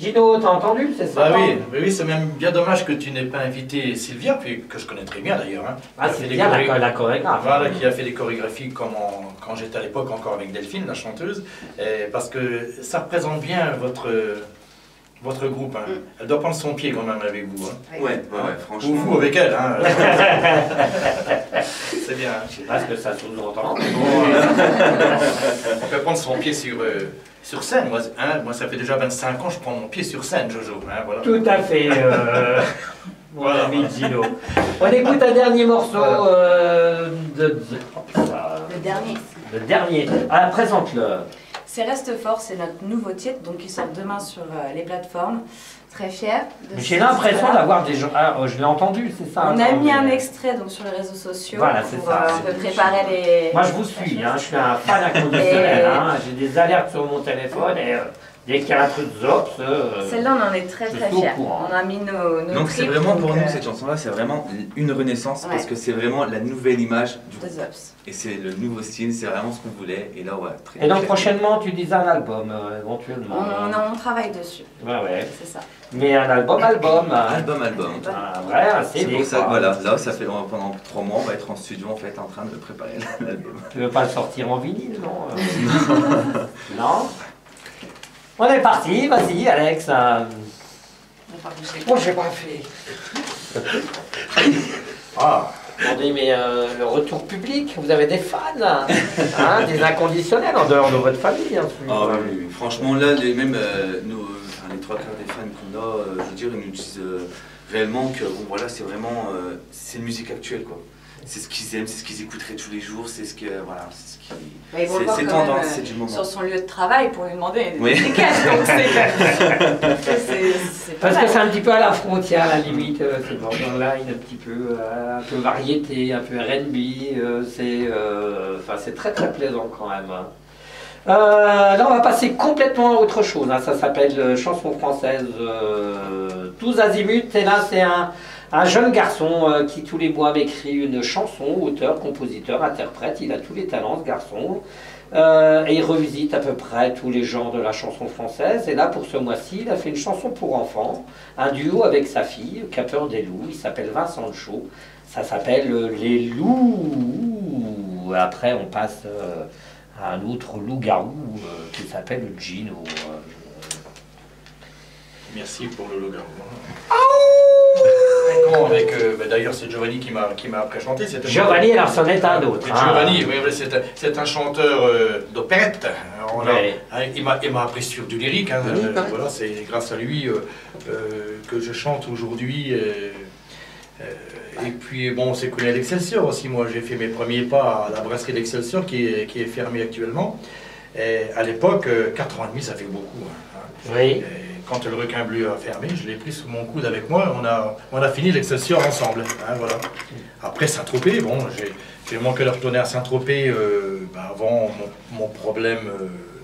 Speaker 1: Gino, t'as entendu? C'est ça?
Speaker 3: Bah oui, mais oui, c'est même bien dommage que tu n'aies pas invité Sylvia, puis que je connais très bien d'ailleurs. Hein,
Speaker 1: Ah,
Speaker 3: qui a
Speaker 1: c'est
Speaker 3: fait des
Speaker 1: bien
Speaker 3: choré-
Speaker 1: la chorégraphe.
Speaker 3: Voilà, qui a fait des chorégraphies comme quand j'étais à l'époque encore avec Delphine, la chanteuse, et parce que ça représente bien votre groupe. Hein. Elle doit prendre son pied quand même avec vous. Hein.
Speaker 6: Ouais, franchement.
Speaker 3: Ou vous avec elle. Hein. C'est bien.
Speaker 1: Je sais pas ce que ça sous-entend.
Speaker 3: On peut prendre son pied sur scène. Moi, ça fait déjà 25 ans que je prends mon pied sur scène, Jojo. Hein, voilà.
Speaker 1: Tout à fait, mon
Speaker 3: Voilà.
Speaker 1: ami Gino. On écoute un dernier morceau de...
Speaker 5: Le dernier.
Speaker 1: Le dernier. Ah, présente-le.
Speaker 5: C'est Reste Fort, c'est notre nouveau titre, donc il sort demain sur les plateformes. Très fier.
Speaker 1: J'ai l'impression d'avoir des gens... Ah, je l'ai entendu, c'est ça.
Speaker 5: On a mis un
Speaker 1: mais-
Speaker 5: extrait donc, sur les réseaux sociaux
Speaker 1: Voilà, c'est
Speaker 5: pour
Speaker 1: ça.
Speaker 5: un peu préparer les.
Speaker 1: Moi, je vous suis, hein, je suis un fan inconditionnel.
Speaker 5: Et-
Speaker 1: Hein, j'ai des alertes sur mon téléphone et Dès qu'il y a un truc Zops,
Speaker 5: Celle-là, on en est très
Speaker 1: je
Speaker 5: très
Speaker 1: suis au
Speaker 5: fiers.
Speaker 1: courant.
Speaker 5: On a mis nos
Speaker 6: Donc c'est
Speaker 5: tripes,
Speaker 6: vraiment pour
Speaker 5: donc,
Speaker 6: nous, cette chanson-là, c'est vraiment une renaissance parce
Speaker 5: Ouais.
Speaker 6: que c'est vraiment la nouvelle image du
Speaker 5: de
Speaker 6: groupe.
Speaker 5: Zops.
Speaker 6: Et c'est le nouveau style, c'est vraiment ce qu'on voulait. Et là, ouais, très
Speaker 1: Et donc
Speaker 6: fier.
Speaker 1: prochainement, tu disais un album, éventuellement.
Speaker 5: On travaille dessus,
Speaker 1: Ouais, ouais.
Speaker 5: c'est ça.
Speaker 1: Mais un album.
Speaker 6: Album.
Speaker 1: Un vrai, un
Speaker 6: C'est
Speaker 1: CD.
Speaker 6: pour ça que
Speaker 1: quoi.
Speaker 6: voilà, là, ça fait pendant 3 mois, on va être en studio en fait, en train de préparer l'album.
Speaker 1: Tu veux pas le sortir en vinyle, non Non. On est parti, vas-y Alex. Moi j'ai pas fait.
Speaker 3: Ah,
Speaker 1: Attendez, mais le retour public, vous avez des fans, hein, des inconditionnels en dehors de votre famille. Hein,
Speaker 6: Ah oui, oui, oui. Franchement, là, même les 3 quarts des fans qu'on a, je veux dire, ils nous disent réellement que bon, voilà, c'est vraiment c'est une musique actuelle, quoi. C'est ce qu'ils aiment, c'est ce qu'ils écouteraient tous les jours, c'est ce que voilà, c'est ce qui.
Speaker 5: Bah, ils vont le voir
Speaker 6: C'est
Speaker 5: quand même,
Speaker 6: tendance, c'est du moment.
Speaker 5: sur son lieu de travail pour lui demander une
Speaker 6: Oui.
Speaker 5: étiquette, donc c'est pas
Speaker 1: Parce que
Speaker 5: mal.
Speaker 1: c'est un petit peu à la frontière, à la limite, c'est borderline, un peu variété, un peu R&B, c'est très très plaisant quand même. Hein. Là, on va passer complètement à autre chose. Hein. Ça s'appelle chanson française tous azimuts. Et là, c'est un jeune garçon qui tous les mois m'écrit une chanson, auteur, compositeur, interprète. Il a tous les talents, ce garçon. Et il revisite à peu près tous les genres de la chanson française. Et là, pour ce mois-ci, il a fait une chanson pour enfants, un duo avec sa fille, qui a peur des loups. Il s'appelle Vincent Chaud. Ça s'appelle Les Loups. Après, on passe à un autre loup-garou qui s'appelle Gino.
Speaker 3: merci pour le logo. D'ailleurs, c'est Giovanni qui m'a après chanté.
Speaker 1: Giovanni, alors c'en est un autre. hein.
Speaker 3: Giovanni, oui, c'est un chanteur d'opérette.
Speaker 1: Ouais.
Speaker 3: Il m'a appris sur du lyrique. Hein, voilà, c'est grâce à lui que je chante aujourd'hui. Et puis, bon, on s'est connu à l'Excelsior aussi. Moi, j'ai fait mes premiers pas à la brasserie d'Excelsior qui est fermée actuellement. Et à l'époque, 4 ans et demi, ça fait beaucoup. Hein.
Speaker 1: Oui.
Speaker 3: Et quand le requin bleu a fermé, je l'ai pris sous mon coude avec moi. On a fini l'Excelsior ensemble. Hein, voilà. Après Saint-Tropez, bon, j'ai manqué de retourner à Saint-Tropez avant mon problème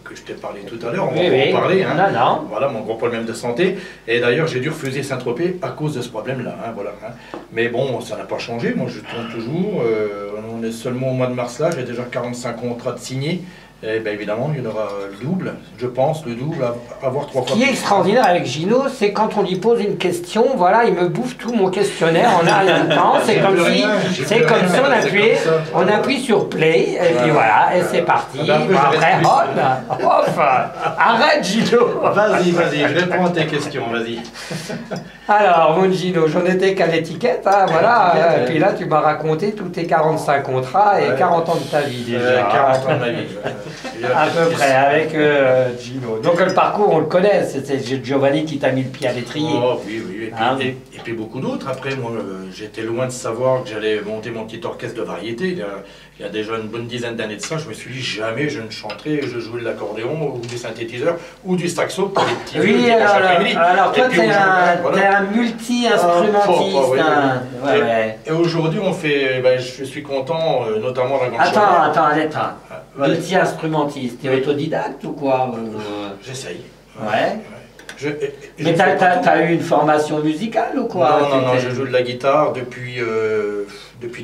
Speaker 3: que je t'ai parlé tout à l'heure. On va en parler. Hein.
Speaker 1: Non.
Speaker 3: Voilà, mon gros problème de santé. Et d'ailleurs, j'ai dû refuser Saint-Tropez à cause de ce problème-là. Hein, voilà, hein. Mais bon, ça n'a pas changé. Moi, je tourne toujours. On est seulement au mois de mars là. J'ai déjà 45 contrats de signés. Et bien évidemment, il y en aura le double, je pense, le double, à voir 3 fois.
Speaker 1: Ce qui est extraordinaire avec Gino, c'est quand on lui pose une question, voilà, il me bouffe tout mon questionnaire en un rien de temps. C'est comme si on appuie sur play, et puis voilà, et c'est parti. Après, hop, arrête Gino.
Speaker 3: Vas-y, je réponds à tes questions, vas-y.
Speaker 1: Alors, mon Gino, j'en étais qu'à l'étiquette, hein, voilà. Et puis là, tu m'as raconté tous tes 45 contrats et 40 ans de ta vie déjà.
Speaker 3: 40 ans de ma vie.
Speaker 1: À peu près, avec Gino. Donc le parcours, on le connaît, c'est Giovanni qui t'a mis le pied à l'étrier.
Speaker 3: Oh, oui, et puis,
Speaker 1: Hein?
Speaker 3: et puis beaucoup d'autres. Après, moi, j'étais loin de savoir que j'allais monter mon petit orchestre de variété. Il y a déjà une bonne dizaine d'années de ça, je me suis dit jamais je ne chanterai, je jouais de l'accordéon ou du synthétiseur ou du saxo pour les petits.
Speaker 1: Oui, alors toi, t'es un multi-instrumentiste. Hein.
Speaker 3: Et aujourd'hui, on fait, je suis content, notamment à la grande
Speaker 1: Attends. Multi-instrumentiste, t'es autodidacte ou quoi
Speaker 3: J'essaye.
Speaker 1: Ouais. Mais t'as eu une formation musicale ou quoi?
Speaker 3: Non, je joue de la guitare depuis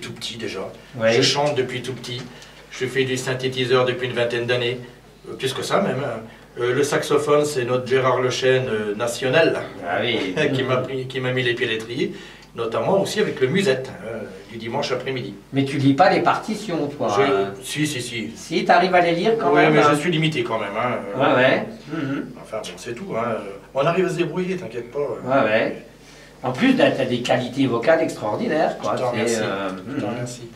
Speaker 3: tout petit déjà.
Speaker 1: Oui.
Speaker 3: Je chante depuis tout petit. Je fais du synthétiseur depuis une vingtaine d'années, plus que ça même. Le saxophone, c'est notre Gérard Lechêne national qui m'a mis les pieds à l'étrier, notamment aussi avec le musette du dimanche après-midi.
Speaker 1: Mais tu lis pas les partitions, toi?
Speaker 3: Si.
Speaker 1: Si, t'arrives à les lire quand même?
Speaker 3: Oui, mais je suis limité quand même. Enfin, bon, c'est tout. Hein. On arrive à se débrouiller, t'inquiète pas.
Speaker 1: Ouais. En plus, t'as des qualités vocales extraordinaires, quoi.
Speaker 3: Je t'en remercie.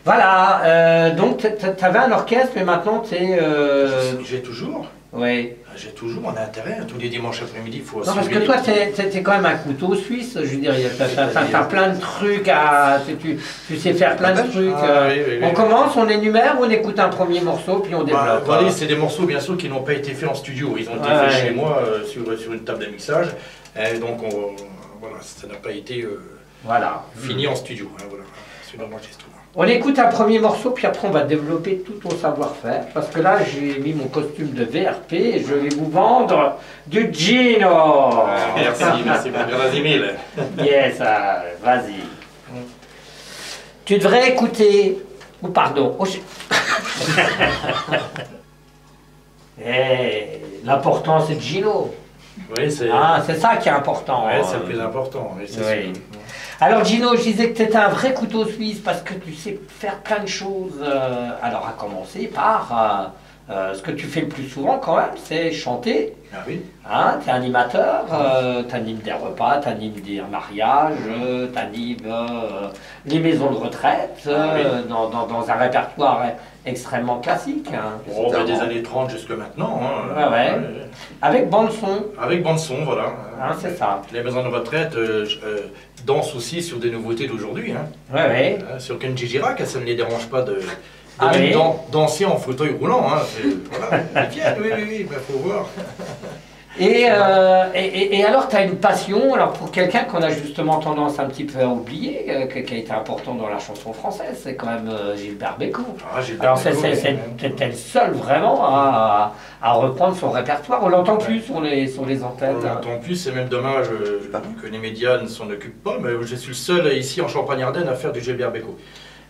Speaker 1: Voilà, donc t'avais un orchestre, mais maintenant t'es...
Speaker 3: J'ai toujours.
Speaker 1: Oui.
Speaker 3: J'ai toujours mon intérêt. Tous les dimanches après-midi, il faut...
Speaker 1: Non, parce que toi, t'es quand même un couteau suisse, je veux dire, t'as plein de trucs à... Tu sais faire plein de trucs.
Speaker 3: Oui.
Speaker 1: On commence, on énumère, on écoute un premier morceau, puis on développe.
Speaker 3: Voilà, c'est des morceaux, bien sûr, qui n'ont pas été faits en studio. Ils ont été faits chez moi, sur une table de mixage. Et donc, voilà, ça n'a pas été
Speaker 1: Voilà.
Speaker 3: Fini en studio, hein, voilà. C'est l'enregistrement.
Speaker 1: On écoute un premier morceau, puis après on va développer tout ton savoir-faire. Parce que là, j'ai mis mon costume de VRP et je vais vous vendre du Gino.
Speaker 3: Merci, grazie mille.
Speaker 1: Yes, vas-y. Tu devrais écouter... Oh, pardon. Oh, l'important, c'est Gino.
Speaker 3: Oui, c'est
Speaker 1: ça qui est important.
Speaker 3: ouais, c'est le plus important. Oui, c'est
Speaker 1: Oui.
Speaker 3: sûr.
Speaker 1: Alors Gino, je disais que tu étais un vrai couteau suisse parce que tu sais faire plein de choses. Alors à commencer par ce que tu fais le plus souvent quand même, c'est chanter.
Speaker 3: Ah oui.
Speaker 1: Hein, tu es animateur, tu animes des repas, tu animes des mariages, tu animes les maisons de retraite dans un répertoire extrêmement classique. Hein,
Speaker 3: Oh, des années 30 jusque maintenant. Hein,
Speaker 1: ouais. Avec bande-son.
Speaker 3: Avec bande-son, voilà.
Speaker 1: Hein, c'est ça.
Speaker 3: Les maisons de retraite dansent aussi sur des nouveautés d'aujourd'hui. Hein.
Speaker 1: Ouais.
Speaker 3: Sur Kenji Girac, ça ne les dérange pas de
Speaker 1: Ah
Speaker 3: même
Speaker 1: oui.
Speaker 3: danser en fauteuil roulant. Hein. Voilà. Ils viennent, oui, il faut voir.
Speaker 1: Et alors, tu as une passion alors pour quelqu'un qu'on a justement tendance un petit peu à oublier, qui a été important dans la chanson française, c'est quand même Gilbert Bécaud.
Speaker 3: Ah, Gilbert
Speaker 1: Alors,
Speaker 3: Bécaud,
Speaker 1: c'était le seul vraiment à reprendre son répertoire. On l'entend plus sur les antennes.
Speaker 3: On l'entend plus, c'est même dommage que les médias ne s'en occupent pas, mais je suis le seul ici en Champagne-Ardenne à faire du Gilbert Bécaud.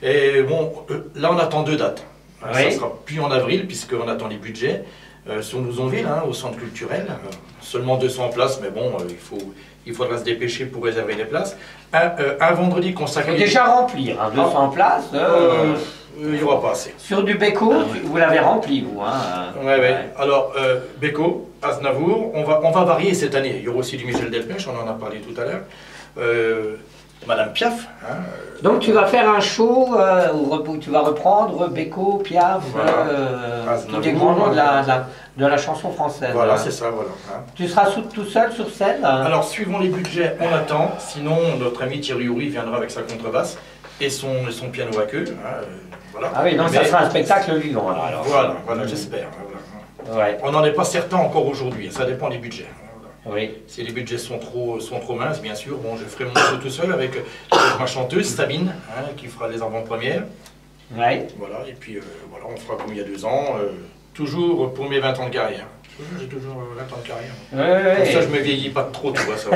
Speaker 3: Et bon, là on attend 2 dates.
Speaker 1: Oui.
Speaker 3: Ça sera plus en avril, puisqu'on attend les budgets. Sur Nouzonville, hein, au centre culturel, seulement 200 places, mais bon, il faudra se dépêcher pour réserver les places. Un vendredi
Speaker 1: Il
Speaker 3: consacré...
Speaker 1: faut déjà remplir, hein, 200 places.
Speaker 3: Il n'y aura pas assez.
Speaker 1: Sur du Bécaud, vous l'avez rempli, vous. Hein,
Speaker 3: Ouais. Alors, Bécaud, Aznavour, on va varier cette année. Il y aura aussi du Michel Delpech, on en a parlé tout à l'heure. Madame Piaf. Hein,
Speaker 1: Donc tu vas faire un show où tu vas reprendre Bécaud, Piaf, tous les grands noms de la chanson française.
Speaker 3: voilà,
Speaker 1: hein.
Speaker 3: c'est ça, voilà. Hein.
Speaker 1: Tu seras tout seul sur scène hein.
Speaker 3: Alors, suivant les budgets, on attend. Sinon, notre ami Thierry Houry viendra avec sa contrebasse et son piano à queue. Hein, voilà.
Speaker 1: Ah oui, donc ça sera un spectacle vivant alors.
Speaker 3: Voilà, j'espère. Voilà.
Speaker 1: Ouais,
Speaker 3: On n'en est pas certain encore aujourd'hui, ça dépend des budgets. Voilà.
Speaker 1: oui.
Speaker 3: Si les budgets sont trop minces, bien sûr, bon, je ferai mon show tout seul avec ma chanteuse Sabine, hein, qui fera les avant-premières.
Speaker 1: Ouais.
Speaker 3: Voilà, et puis voilà, on fera comme il y a 2 ans, toujours pour mes 20 ans de carrière. J'ai toujours 20 ans de carrière. Comme ça, je me vieillis pas trop, tu vois ça.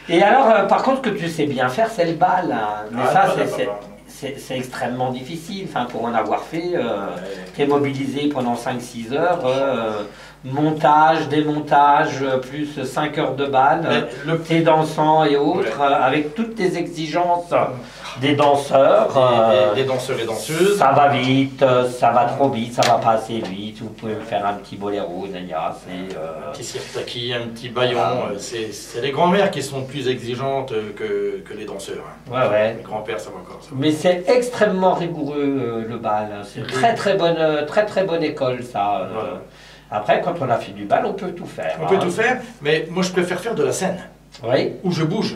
Speaker 1: Et alors, par contre, ce que tu sais bien faire, c'est le bal. Hein. Mais ça,
Speaker 3: voilà.
Speaker 1: c'est extrêmement difficile. Enfin, pour en avoir fait, tu es mobilisé pendant 5-6 heures. Montage, démontage, plus 5 heures de bal, tes dansants et autres, avec toutes tes exigences des danseurs.
Speaker 3: Des danseurs et danseuses.
Speaker 1: Ça va vite, ça va trop vite, ça va pas assez vite. Vous pouvez me faire un petit boléro, Naya.
Speaker 3: Un petit sirtaki, un petit baillon. C'est les grands-mères qui sont plus exigeantes que les danseurs. Hein.
Speaker 1: Ouais.
Speaker 3: Les grands-pères, ça va encore. Ça.
Speaker 1: Mais c'est extrêmement rigoureux très très bonne école ça.
Speaker 3: Voilà.
Speaker 1: Après, quand on a fait du bal, on peut tout faire.
Speaker 3: On peut tout faire, mais moi je préfère faire de la scène,
Speaker 1: Oui.
Speaker 3: où je bouge.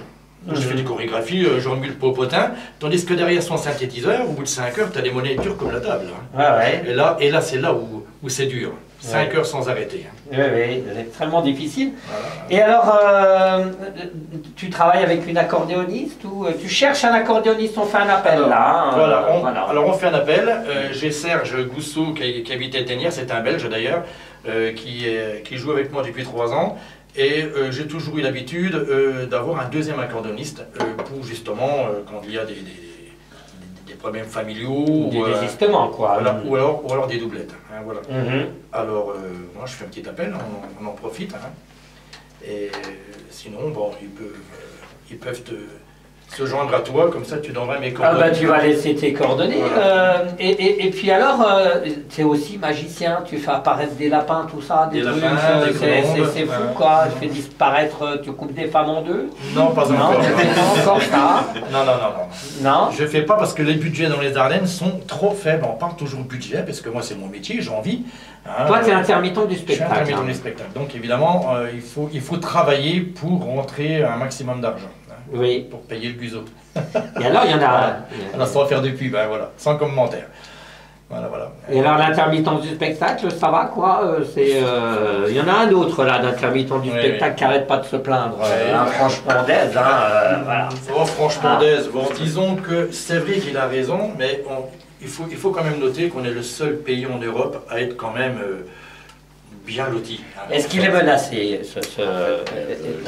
Speaker 3: Je fais des chorégraphies, je remue le popotin, tandis que derrière son synthétiseur, au bout de 5 heures, tu as des monnaies dures comme la table. Hein.
Speaker 1: Ouais.
Speaker 3: Et là c'est là où c'est dur. 5 heures sans arrêter. Hein.
Speaker 1: Oui, c'est extrêmement difficile.
Speaker 3: Voilà.
Speaker 1: Et alors, tu travailles avec une accordéoniste ou tu cherches un accordéoniste? On fait un appel
Speaker 3: Alors,
Speaker 1: là. Hein,
Speaker 3: voilà, alors on fait un appel. J'ai Serge Gousseau qui habite Éteignères, c'est un Belge d'ailleurs, qui joue avec moi depuis 3 ans. Et j'ai toujours eu l'habitude d'avoir un deuxième accordéoniste pour justement, quand il y a des problèmes familiaux.
Speaker 1: Des désistements, quoi.
Speaker 3: Voilà, ou alors des doublettes. Hein, voilà.
Speaker 1: Mhm.
Speaker 3: Alors, moi je fais un petit appel, on en profite. Hein. Et sinon, bon, ils peuvent se joindre à toi, comme ça tu donneras mes coordonnées.
Speaker 1: Ah bah tu vas laisser tes coordonnées.
Speaker 3: Voilà.
Speaker 1: Et puis alors, tu es aussi magicien, tu fais apparaître des lapins, tout ça, des trucs,
Speaker 3: lapins, des colombes,
Speaker 1: c'est fou quoi, tu fais disparaître, tu coupes des femmes en deux.
Speaker 3: Non, pas
Speaker 1: Non,
Speaker 3: encore.
Speaker 1: tu fais pas encore ça.
Speaker 3: Non.
Speaker 1: Non.
Speaker 3: Je fais pas parce que les budgets dans les Ardennes sont trop faibles. On parle toujours budget, parce que moi c'est mon métier, j'ai envie. Hein,
Speaker 1: Toi, tu es intermittent du
Speaker 3: je suis
Speaker 1: spectacle.
Speaker 3: intermittent
Speaker 1: hein.
Speaker 3: du spectacle. Donc évidemment, il faut travailler pour rentrer un maximum d'argent. Hein,
Speaker 1: Oui.
Speaker 3: pour payer le guzo.
Speaker 1: Et alors, il y en a.
Speaker 3: Alors, sans faire de pub, hein, voilà, sans commentaire. Voilà, voilà.
Speaker 1: Et alors l'intermittence du spectacle, ça va quoi? Il y en a un autre là, d'intermittent du
Speaker 3: Oui,
Speaker 1: spectacle qui n'arrête pas de se plaindre. Franchement d'aise, voilà.
Speaker 3: Oh, franchement, d'aise. Bon, disons que c'est vrai qu'il a raison, mais il faut quand même noter qu'on est le seul pays en Europe à être quand même bien loti.
Speaker 1: Est-ce qu'il est menacé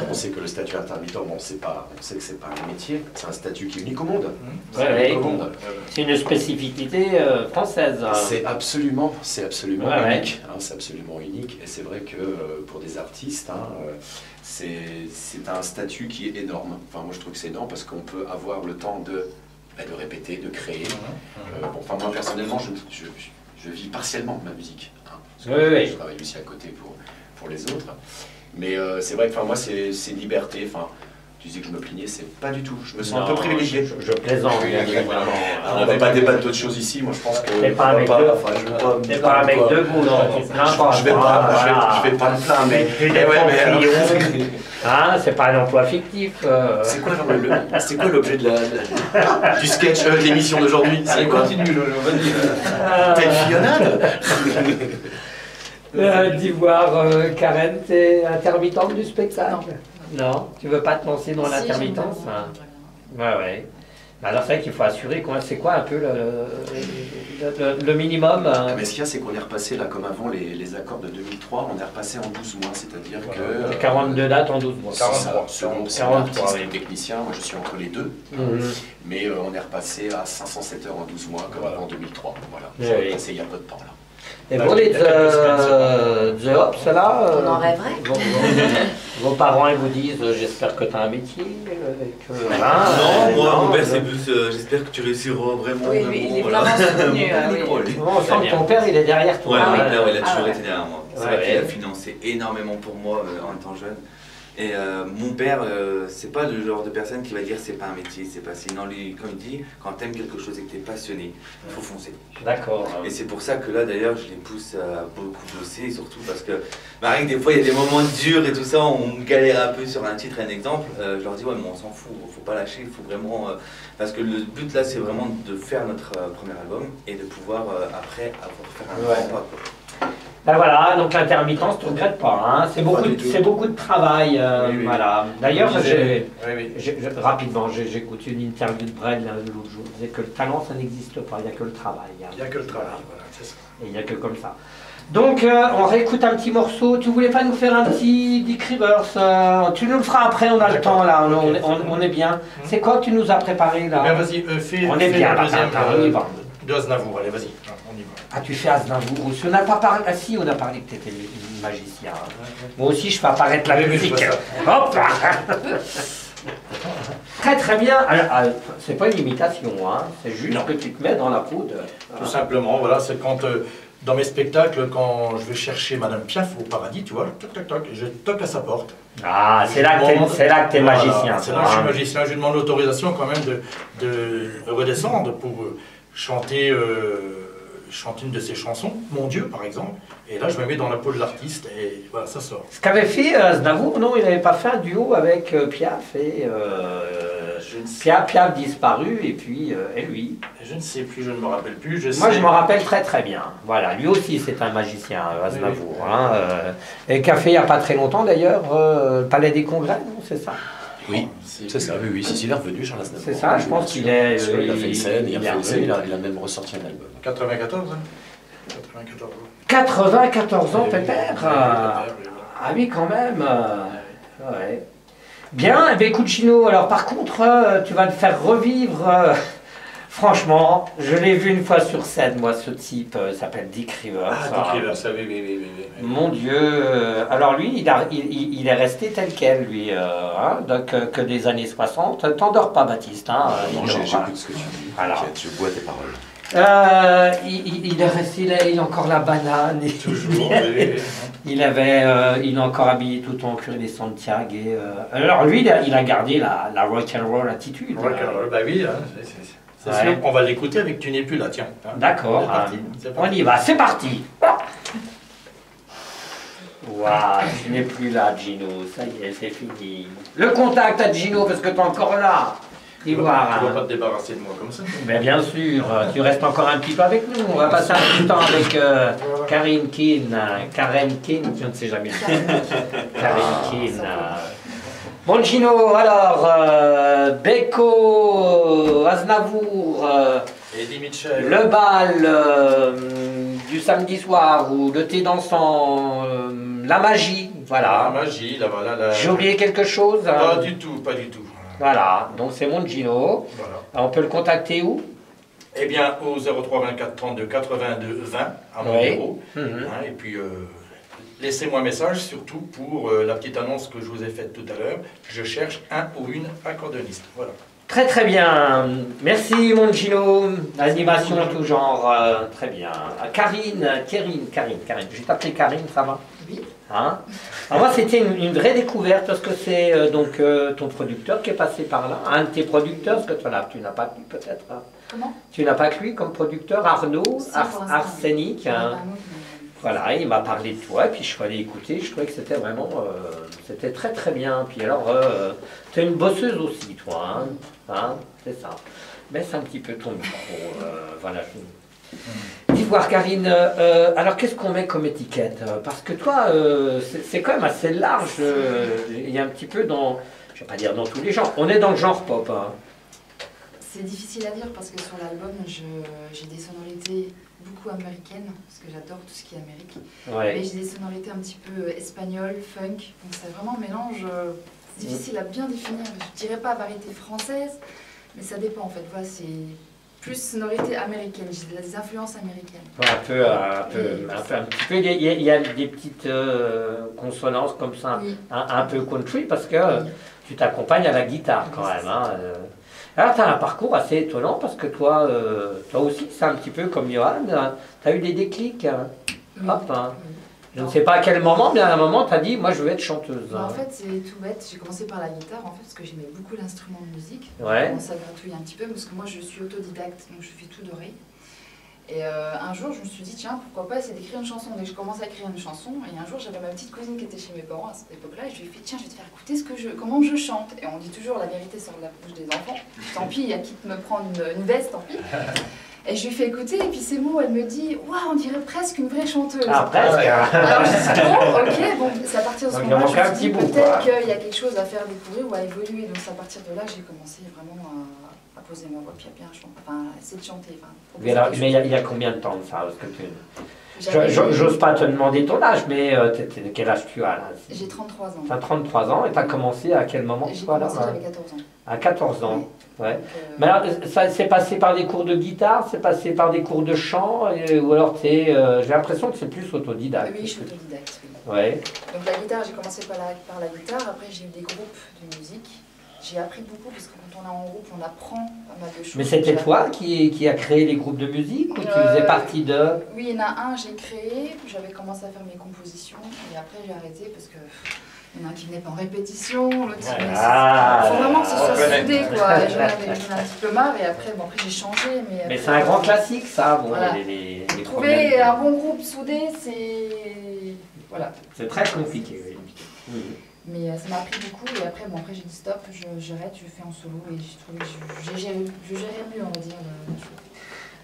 Speaker 4: On sait que le statut intermittent, bon, on sait que c'est pas un métier, c'est un statut qui est unique au monde.
Speaker 1: Ouais,
Speaker 4: unique au monde.
Speaker 1: C'est une spécificité française.
Speaker 4: C'est absolument
Speaker 1: Ouais,
Speaker 4: unique. Hein, c'est absolument unique. Et c'est vrai que pour des artistes, c'est un statut qui est énorme. Enfin, moi, je trouve que c'est énorme parce qu'on peut avoir le temps de répéter, de créer. Bon, enfin, moi, personnellement, je vis partiellement ma musique. Hein, parce que je travaille aussi à côté pour les autres. Mais c'est vrai que moi, c'est une liberté. Enfin, tu disais que je me plaignais, c'est pas du tout. Je me sens un peu privilégié.
Speaker 1: Je plaisante.
Speaker 4: Voilà. Alors, on va pas débattre d'autres choses ici. Moi, je pense que.
Speaker 1: T'es pas un mec debout, non. Tu te plains pas.
Speaker 4: Je vais pas me plaindre, mais.
Speaker 1: Tu défends Hein, c'est pas un emploi fictif.
Speaker 4: C'est quoi l'objet du sketch, de l'émission d'aujourd'hui?
Speaker 3: Allez, continue, vas-y.
Speaker 4: T'as une fillonnade?
Speaker 1: D'Ivoire, Karen, t'es intermittente du spectacle? Non. Tu veux pas te lancer dans l'intermittence? Ouais. Alors c'est vrai qu'il faut assurer, c'est quoi un peu le minimum?
Speaker 4: Mais ce qu'il y a, c'est qu'on est repassé là, comme avant les accords de 2003, on est repassé en 12 mois, c'est-à-dire que...
Speaker 1: 42 dates en 12 mois.
Speaker 4: 43, selon l'artiste et le technicien, moi je suis entre les deux, mais on est repassé à 507 heures en 12 mois, comme avant en 2003, voilà. C'est repassé il y a peu de temps là.
Speaker 1: Et pour les The Hops, là,
Speaker 5: On en rêverait.
Speaker 1: vos parents ils vous disent j'espère que tu as un métier.
Speaker 6: Non, moi mon père c'est plus j'espère que tu réussiras vraiment.
Speaker 5: Oui, lui, il est vraiment soutenu.
Speaker 1: On sent que ton père il est derrière toi.
Speaker 6: Ouais, il a toujours été derrière moi. C'est vrai qu'il a financé énormément pour moi en étant jeune. Et mon père, c'est pas le genre de personne qui va dire c'est pas un métier, c'est pas si. Non, lui, comme il dit, quand t'aimes quelque chose et que t'es passionné, il faut foncer.
Speaker 1: D'accord.
Speaker 6: Et c'est pour ça que là d'ailleurs je les pousse à beaucoup bosser, surtout parce que Marie, des fois il y a des moments durs et tout ça, on galère un peu sur un titre, un exemple. Je leur dis ouais mais on s'en fout, faut pas lâcher, il faut vraiment. Parce que le but là c'est vraiment de faire notre premier album et de pouvoir après faire un grand pas.
Speaker 1: Ben voilà, donc l'intermittence, tu ne regrettes pas, hein. C'est beaucoup de travail. Voilà. D'ailleurs, rapidement, j'ai écouté une interview de Brel l'autre jour. Il disait que le talent, ça n'existe pas, il n'y a que le travail.
Speaker 3: Il n'y a que le travail, voilà, c'est ça.
Speaker 1: Et il n'y a que comme ça. Donc, on réécoute un petit morceau. Tu voulais pas nous faire un petit Dick Rivers? Tu nous le feras après, on a le temps là, on est bien. C'est quoi que tu nous as préparé là?
Speaker 3: Vas-y, fais
Speaker 1: on est bien,
Speaker 3: le deuxième
Speaker 1: de
Speaker 3: Aznavour, allez, vas-y, on y va.
Speaker 1: Ah, tu fais Aznavour. Si on n'a pas parlé, ah si, on a parlé que tu étais magicien. Moi aussi, je fais apparaître la musique. Hop là. Très très bien. C'est pas une imitation, hein. C'est juste que tu te mets dans la peau de...
Speaker 3: Tout simplement, voilà, c'est quand dans mes spectacles, quand je vais chercher Madame Piaf au paradis, tu vois, toc toc toc, je toque à sa porte.
Speaker 1: Ah, c'est là que t'es magicien.
Speaker 3: C'est là que je suis magicien. Je lui demande l'autorisation quand même de redescendre pour chanter une de ses chansons, Mon Dieu par exemple, et là je me mets dans la peau de l'artiste et voilà, ça sort.
Speaker 1: Ce qu'avait fait Aznavour, non, il n'avait pas fait un duo avec Piaf et Piaf disparu et puis et lui.
Speaker 3: Je ne sais plus, je ne me rappelle plus.
Speaker 1: Moi je me rappelle très très bien. Voilà, lui aussi c'est un magicien, Aznavour. Oui. Hein, et qui a fait il n'y a pas très longtemps d'ailleurs, Palais des Congrès, non, c'est ça?
Speaker 4: Oui, c'est ça, oui, si il est revenu, Charles Aznavour.
Speaker 1: C'est ça, je pense qu'il est...
Speaker 4: il a fait une scène, il a même ressorti un album.
Speaker 3: 94, hein.
Speaker 1: 94 ans, Pépère. Ah oui, quand même. Ouais. Bien, eh bien, écoute Gino, alors par contre, tu vas te faire revivre... Franchement, je l'ai vu une fois sur scène, moi, ce type, s'appelle Dick Rivers.
Speaker 3: Ah, Dick Rivers, oui.
Speaker 1: Mon Dieu, alors lui, il est resté tel quel, lui, hein, donc que des années 60. T'endors pas, Baptiste, hein?
Speaker 4: Non, j'écoute ce que tu dis,
Speaker 1: alors,
Speaker 4: je bois tes paroles.
Speaker 1: Il est resté, il a encore la banane.
Speaker 3: Toujours,
Speaker 1: il a encore habillé tout en curé des Santiago. Alors lui, il a gardé la rock and roll attitude.
Speaker 3: Rock and roll, bah oui, hein, c'est sûr. On va l'écouter avec Tu n'es plus là, tiens. Hein.
Speaker 1: D'accord, on y va, c'est parti. Waouh, tu n'es plus là, Gino, ça y est, c'est fini. Le contact à Gino, parce que tu es encore là.
Speaker 3: Tu ne vas pas te débarrasser de moi comme ça.
Speaker 1: Mais bien sûr, tu restes encore un petit peu avec nous. On va passer un petit temps avec Karen Keane, je ne sais jamais. Karen Keane. Bon Gino, alors, Beko, Aznavour,
Speaker 3: Eddie Mitchell.
Speaker 1: le bal du samedi soir ou le thé dansant, la magie, voilà.
Speaker 3: La magie, là, voilà.
Speaker 1: J'ai oublié quelque chose?
Speaker 3: Pas du tout, pas du tout.
Speaker 1: Voilà, donc c'est mon Gino.
Speaker 3: Voilà.
Speaker 1: On peut le contacter où?
Speaker 3: Eh bien, au 03 24 32 82 20 à mon
Speaker 1: Oui.
Speaker 3: bureau. Hein, et puis, laissez-moi un message, surtout pour la petite annonce que je vous ai faite tout à l'heure. Je cherche un ou une accordéoniste. Voilà.
Speaker 1: Très très bien. Merci mon Gino. Animation tout genre. Très bien. Karine. Je vais t'appeler Karine, ça va?
Speaker 2: Oui.
Speaker 1: Hein? Alors moi c'était une vraie découverte parce que c'est donc ton producteur qui est passé par là. Un de tes producteurs, parce que tu n'as pas que lui peut-être. Hein.
Speaker 2: Comment?
Speaker 1: Tu n'as pas que lui comme producteur, Arnaud,
Speaker 2: Si, pour l'instant,
Speaker 1: Arsenic.
Speaker 2: oui.
Speaker 1: Hein.
Speaker 2: Arnaud, mais-
Speaker 1: Voilà, il m'a parlé de toi, et puis je suis allé écouter, je trouvais que c'était vraiment, c'était très très bien. Puis alors, tu es une bosseuse aussi, toi, hein, c'est ça. Baisse un petit peu ton micro, voilà. Dis voir Karine, alors qu'est-ce qu'on met comme étiquette? Parce que toi, c'est quand même assez large, il y a un petit peu dans, je vais pas dire dans tous les genres, on est dans le genre pop. Hein.
Speaker 2: C'est difficile à dire parce que sur l'album, j'ai des sonorités beaucoup américaines, parce que j'adore tout ce qui est Amérique.
Speaker 1: Ouais.
Speaker 2: Mais j'ai des sonorités un petit peu espagnoles, funk, donc c'est vraiment un mélange difficile à bien définir. Je dirais pas variété française, mais ça dépend en fait. Voilà, c'est plus sonorité américaine, j'ai des influences américaines.
Speaker 1: Ouais, un petit peu, il y a des petites consonances comme ça,
Speaker 2: Oui.
Speaker 1: un peu country, parce que tu t'accompagnes à la guitare quand
Speaker 2: Oui,
Speaker 1: même.
Speaker 2: c'est
Speaker 1: Hein. Alors, tu as un parcours assez étonnant, parce que toi aussi, c'est un petit peu comme Johan, tu as eu des déclics. Hein.
Speaker 2: Oui.
Speaker 1: Hop, hein.
Speaker 2: Oui.
Speaker 1: Je ne sais pas à quel moment, mais à un moment, tu as dit, moi, je veux être chanteuse.
Speaker 2: Bah,
Speaker 1: Hein.
Speaker 2: en fait, c'est tout bête. J'ai commencé par la guitare en fait, parce que j'aimais beaucoup l'instrument de musique.
Speaker 1: Ouais.
Speaker 2: J'ai commencé à gratouiller un petit peu parce que moi je suis autodidacte, donc je fais tout d'oreille. Et un jour, je me suis dit, tiens, pourquoi pas essayer d'écrire une chanson. Donc je commence à écrire une chanson. Et un jour, j'avais ma petite cousine qui était chez mes parents à cette époque-là. Et je lui ai fait, tiens, je vais te faire écouter comment je chante. Et on dit toujours, la vérité sort de la bouche des enfants. Tant pis, il y a qui me prendre une veste, tant pis. Et je lui fais écouter, et puis ces mots, elle me dit, waouh, on dirait presque une vraie chanteuse.
Speaker 1: Ah, presque.
Speaker 2: Alors je dis, bon, ok, bon, c'est à partir de ce
Speaker 1: Donc, il
Speaker 2: moment-là,
Speaker 1: manque
Speaker 2: je me
Speaker 1: un
Speaker 2: suis dit,
Speaker 1: petit bout,
Speaker 2: peut-être
Speaker 1: quoi.
Speaker 2: qu'il y a quelque chose à faire découvrir ou à évoluer. Donc c'est à partir de là, j'ai commencé vraiment à poser ma voix, puis à bien chanter, enfin, à essayer de chanter. Enfin,
Speaker 1: Mais alors,
Speaker 2: proposer
Speaker 1: il
Speaker 2: quelque
Speaker 1: y a combien de temps de ça? Parce que
Speaker 2: chose.
Speaker 1: j'ose pas te demander ton âge, mais quel âge tu as là?
Speaker 2: J'ai 33 ans.
Speaker 1: Tu as 33 ans, et tu as commencé à quel moment?
Speaker 2: J'ai
Speaker 1: toi, alors,
Speaker 2: commencé, j'avais 14 ans.
Speaker 1: À 14 ans, ouais.
Speaker 2: Donc,
Speaker 1: Mais alors, ça c'est passé par des cours de guitare, c'est passé par des cours de chant, ou alors j'ai l'impression que c'est plus autodidacte.
Speaker 2: oui, je suis autodidacte. Oui.
Speaker 1: Ouais.
Speaker 2: Donc la guitare, j'ai commencé par la guitare, après j'ai eu des groupes de musique. J'ai appris beaucoup parce que quand on est en groupe, on apprend pas mal de choses.
Speaker 1: Mais c'était
Speaker 2: J'ai
Speaker 1: toi qui a créé les groupes de musique, ou tu faisais partie de...
Speaker 2: Oui, il y en a un, j'ai créé, j'avais commencé à faire mes compositions, et après j'ai arrêté parce que il y en a un qui venait pas en répétition, l'autre il venait...
Speaker 1: Ah,
Speaker 2: faut vraiment que ce soit
Speaker 3: reconnaît.
Speaker 2: soudé, quoi. J'en avais un petit peu marre, et après j'ai changé.
Speaker 1: Mais c'est un grand classique, ça. Bon,
Speaker 2: Voilà.
Speaker 1: les
Speaker 2: Trouver
Speaker 1: problèmes.
Speaker 2: un bon groupe soudé, c'est... Voilà.
Speaker 1: C'est très compliqué, oui. Oui.
Speaker 2: Mais ça m'a appris beaucoup, et après, après j'ai dit stop, j'arrête, je fais en solo, et j'ai trouvé que je gérais mieux, on va dire, la chose.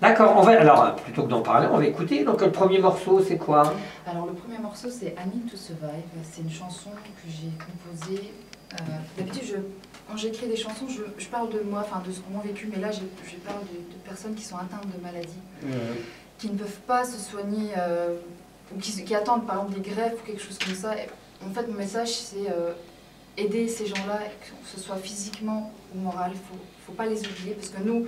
Speaker 1: D'accord, alors, plutôt que d'en parler, on va écouter. Donc, le premier morceau, c'est quoi?
Speaker 2: Alors le premier morceau c'est I Need to Survive, c'est une chanson que j'ai composée. D'habitude quand j'écris des chansons je parle de moi, enfin de mon vécu, mais là je parle de personnes qui sont atteintes de maladies, qui ne peuvent pas se soigner, ou qui attendent par exemple des greffes ou quelque chose comme ça. Et, en fait mon message c'est aider ces gens-là, que ce soit physiquement ou moral, faut pas les oublier parce que nous,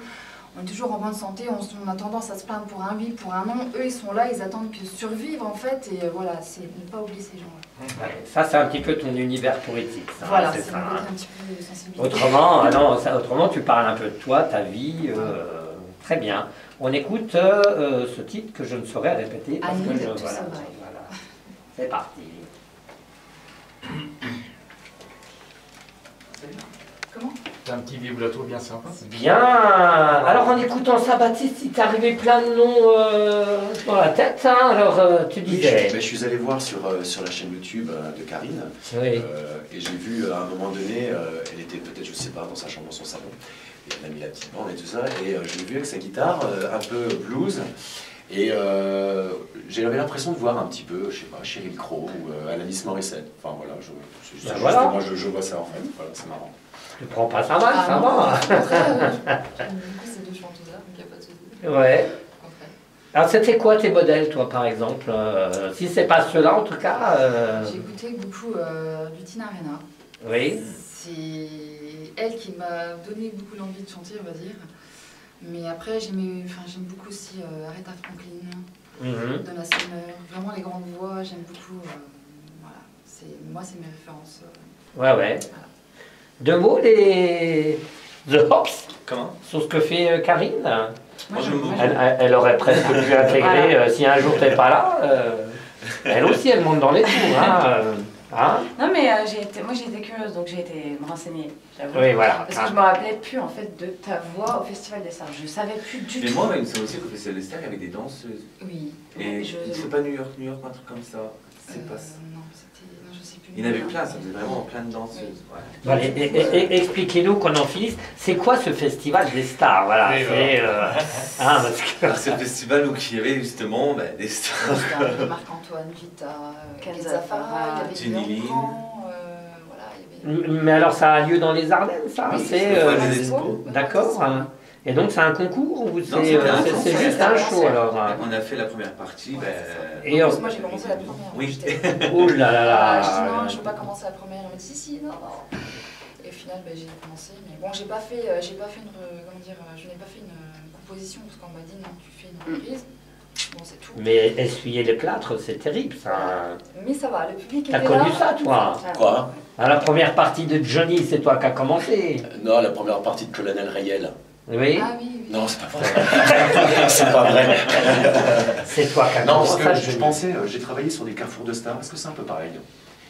Speaker 2: on est toujours en bonne santé, on a tendance à se plaindre pour un oui, pour un non. Eux, ils sont là, ils attendent que survivre en fait, et voilà, c'est ne pas oublier ces gens-là.
Speaker 1: Ouais, ça, c'est un petit peu ton univers poétique. Ça,
Speaker 2: Voilà,
Speaker 1: c'est
Speaker 2: c'est
Speaker 1: ça.
Speaker 2: mon côté
Speaker 1: Hein.
Speaker 2: un petit peu de sensibilité.
Speaker 1: Autrement, tu parles un peu de toi, ta vie. Très bien. On écoute ce titre que je ne saurais répéter parce
Speaker 2: I
Speaker 1: que
Speaker 2: Need
Speaker 1: je.
Speaker 2: to
Speaker 1: Voilà.
Speaker 2: Survive.
Speaker 1: C'est parti.
Speaker 2: Comment?
Speaker 3: C'est un petit vibrato bien sympa.
Speaker 1: Bien. Alors en écoutant ça, Baptiste, il t'est arrivé plein de noms dans la tête. Hein. Alors tu
Speaker 4: Oui,
Speaker 1: disais.
Speaker 4: je suis allé voir sur la chaîne YouTube de Karine.
Speaker 1: Oui.
Speaker 4: Et j'ai vu à un moment donné, elle était peut-être, je ne sais bar, dans sa chambre, dans son salon. Et on a mis la petite bande et tout ça. Et je l'ai vu avec sa guitare, un peu blues. Et j'avais l'impression de voir un petit peu, je sais pas, Sheryl Crow ou Alanis Morissette. Enfin voilà, moi je vois ça en fait. Voilà, c'est marrant.
Speaker 1: Tu prends pas ça mal, ça va.
Speaker 2: J'aime beaucoup ces deux chanteuses-là, donc il n'y a pas de souci.
Speaker 1: Ouais.
Speaker 2: Au contraire.
Speaker 1: Alors c'était quoi tes modèles, toi, par exemple? Si c'est pas ceux-là, en tout cas.
Speaker 2: J'ai écouté beaucoup du Tina Arena.
Speaker 1: Oui.
Speaker 2: C'est elle qui m'a donné beaucoup l'envie de chanter, on va dire. Mais après, j'aime beaucoup aussi Aretha Franklin, Donna Summer, vraiment les grandes voix, j'aime beaucoup. Voilà. Moi, c'est mes références.
Speaker 1: Ouais, ouais.
Speaker 2: Voilà.
Speaker 1: Deux mots, les The Hops,
Speaker 6: Comment?
Speaker 1: sur ce que fait Karine.
Speaker 6: Moi,
Speaker 1: Elle aurait presque pu intégrer, si un jour t'es pas là, elle aussi, elle monte dans les tours. Hein.
Speaker 5: Non mais moi j'ai été curieuse, donc j'ai été me renseigner, j'avoue.
Speaker 1: Oui, voilà.
Speaker 5: Parce que je me rappelais plus en fait de ta voix au Festival des Stars. Je savais plus du
Speaker 6: Mais
Speaker 5: tout.
Speaker 6: moi, il me semble aussi qu'au Festival des Stars, il y avait des danseuses.
Speaker 5: Oui.
Speaker 6: Et c'est pas New York, un truc comme ça. C'est pas ça.
Speaker 2: Non, je sais plus.
Speaker 6: Il y en avait plein, ça faisait vraiment plein de danseuses. Ouais.
Speaker 1: Bon, allez, expliquez-nous qu'on en finisse. C'est quoi ce festival des stars? Voilà.
Speaker 3: Oui,
Speaker 1: C'est, parce que...
Speaker 6: Alors, c'est le festival où il y avait justement des stars.
Speaker 2: C'était Marc-Antoine, Vita, Kenza Farah, il y avait
Speaker 6: Ginny
Speaker 2: des grands, voilà, il y avait...
Speaker 1: Mais alors ça a lieu dans les Ardennes, ça?
Speaker 2: Oui,
Speaker 1: C'est,
Speaker 6: des expos.
Speaker 1: d'accord. Et donc c'est un concours ou
Speaker 6: Non,
Speaker 1: c'est juste un show alors?
Speaker 6: On a fait la première partie.
Speaker 1: Et
Speaker 2: En plus, moi j'ai commencé la première.
Speaker 6: Oui.
Speaker 1: Oh là là là.
Speaker 2: J'ai dit non, je ne veux pas commencer la première. Elle m'a dit si, non. Et au final, j'ai commencé. Mais bon, je n'ai pas fait une composition parce qu'on m'a dit non, tu fais une reprise. Bon, c'est tout.
Speaker 1: Mais essuyer les plâtres, c'est terrible ça.
Speaker 2: Mais ça va, le public
Speaker 1: T'as
Speaker 2: était là.
Speaker 1: connu ça, toi?
Speaker 4: Quoi?
Speaker 1: À la première partie de Johnny, c'est toi qui as commencé.
Speaker 4: Non, la première partie de Colonel Rayel.
Speaker 1: Oui.
Speaker 2: Ah oui, oui.
Speaker 4: Non, c'est pas vrai. C'est pas vrai.
Speaker 1: C'est toi qui as
Speaker 4: Non, parce
Speaker 1: commencé.
Speaker 4: que
Speaker 1: ça,
Speaker 4: je pensais, j'ai travaillé sur des carrefours de stars, est-ce que c'est un peu pareil?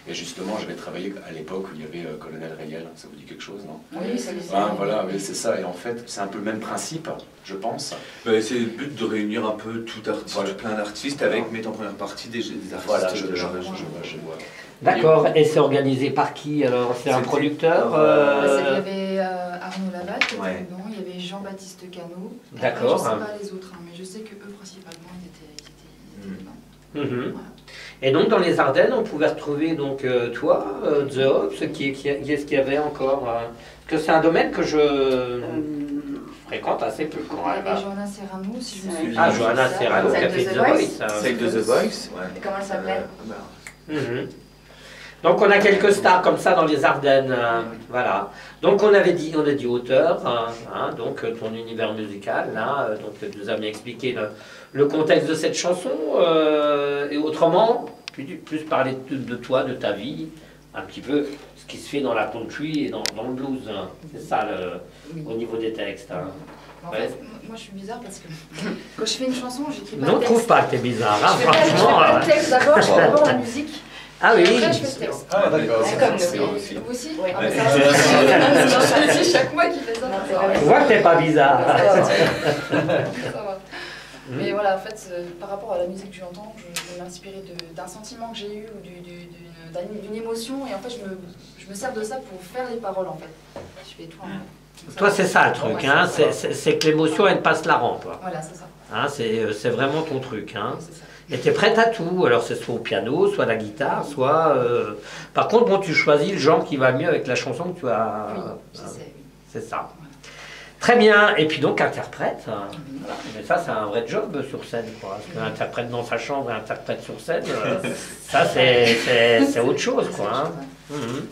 Speaker 4: Et justement, j'avais travaillé à l'époque où il y avait Colonel Rayel, ça vous dit quelque chose, non?
Speaker 2: Oui, ça
Speaker 4: Voilà, oui, c'est ça, et en fait, c'est un peu le même principe, je pense.
Speaker 6: C'est le but de réunir un peu tout artiste,
Speaker 4: Voilà.
Speaker 6: plein d'artistes avec, mettre en première partie des artistes
Speaker 4: Voilà,
Speaker 6: de
Speaker 4: je
Speaker 6: la
Speaker 4: vois,
Speaker 6: région.
Speaker 4: je vois.
Speaker 1: D'accord, et c'est organisé par qui alors? C'est un
Speaker 6: C'était-
Speaker 1: producteur
Speaker 2: Il y avait Arnaud Laval qui était
Speaker 6: Ouais.
Speaker 2: dedans, il y avait Jean-Baptiste Cano.
Speaker 1: D'accord.
Speaker 2: Je ne sais pas les autres, mais je sais que eux principalement ils étaient dedans.
Speaker 1: Mhm.
Speaker 2: Voilà.
Speaker 1: Et donc dans les Ardennes, on pouvait retrouver donc toi, The Hops, qui est-ce qu'il y avait encore? Parce que c'est un domaine que je fréquente assez peu quand
Speaker 2: Il y
Speaker 1: même.
Speaker 2: avait Johanna Serrano, si je me souviens.
Speaker 1: Ah, Johanna Serrano, qui a
Speaker 5: Celle
Speaker 1: fait
Speaker 5: de
Speaker 1: The
Speaker 5: The
Speaker 1: Voice.
Speaker 5: Voice.
Speaker 6: Celle de The Voice, ouais.
Speaker 5: Et comment elle s'appelait
Speaker 1: Mhm. Donc on a quelques stars comme ça dans les Ardennes, voilà. Donc on a dit auteur, donc ton univers musical, là, donc tu nous as bien expliqué le contexte de cette chanson, et autrement, plus parler de toi, de ta vie, un petit peu ce qui se fait dans la country et dans le blues, hein. C'est ça
Speaker 2: Oui.
Speaker 1: au niveau des textes. Hein.
Speaker 2: En
Speaker 1: Ouais.
Speaker 2: fait, moi je suis bizarre parce que quand je fais une chanson, j'écris pas
Speaker 1: Non,
Speaker 2: le
Speaker 1: trouve
Speaker 2: texte.
Speaker 1: pas que t'es bizarre, hein,
Speaker 2: Je fais pas
Speaker 1: franchement.
Speaker 2: le texte d'abord, je fais d'abord la musique.
Speaker 1: Ah oui,
Speaker 2: Après, je fais le texte.
Speaker 3: Ah, d'accord.
Speaker 5: C'est comme
Speaker 6: C'est
Speaker 5: nous.
Speaker 6: aussi.
Speaker 2: Vous aussi
Speaker 5: Oui.
Speaker 2: Ah, mais ça, c'est chaque mois qui fait ça.
Speaker 5: Non, c'est vrai.
Speaker 1: tu vois que t'es pas bizarre.
Speaker 2: Ça va. Mais voilà, en fait, par rapport à la musique que j'entends, je vais m'inspirer d'un sentiment que j'ai eu ou d'une émotion. Et en fait, je me sers de ça pour faire les paroles, en fait. Je fais tout en fait.
Speaker 1: Toi, c'est ça le truc,
Speaker 2: Ouais,
Speaker 1: hein,
Speaker 2: c'est
Speaker 1: c'est que l'émotion, elle passe la rampe.
Speaker 2: Voilà, c'est ça.
Speaker 1: Hein, c'est vraiment ton truc. Hein.
Speaker 2: Oui, c'est ça.
Speaker 1: Et tu es prête à tout, alors c'est soit au piano, soit à la guitare, soit... Par contre, bon, tu choisis le genre qui va mieux avec la chanson que tu as...
Speaker 2: Oui, je sais, oui.
Speaker 1: C'est ça. Très bien, et puis donc interprète,
Speaker 2: Oui.
Speaker 1: mais ça c'est un vrai job sur scène, quoi. Parce qu'un interprète dans sa chambre et un interprète sur scène, ça c'est autre chose, quoi. Hein. Mhm.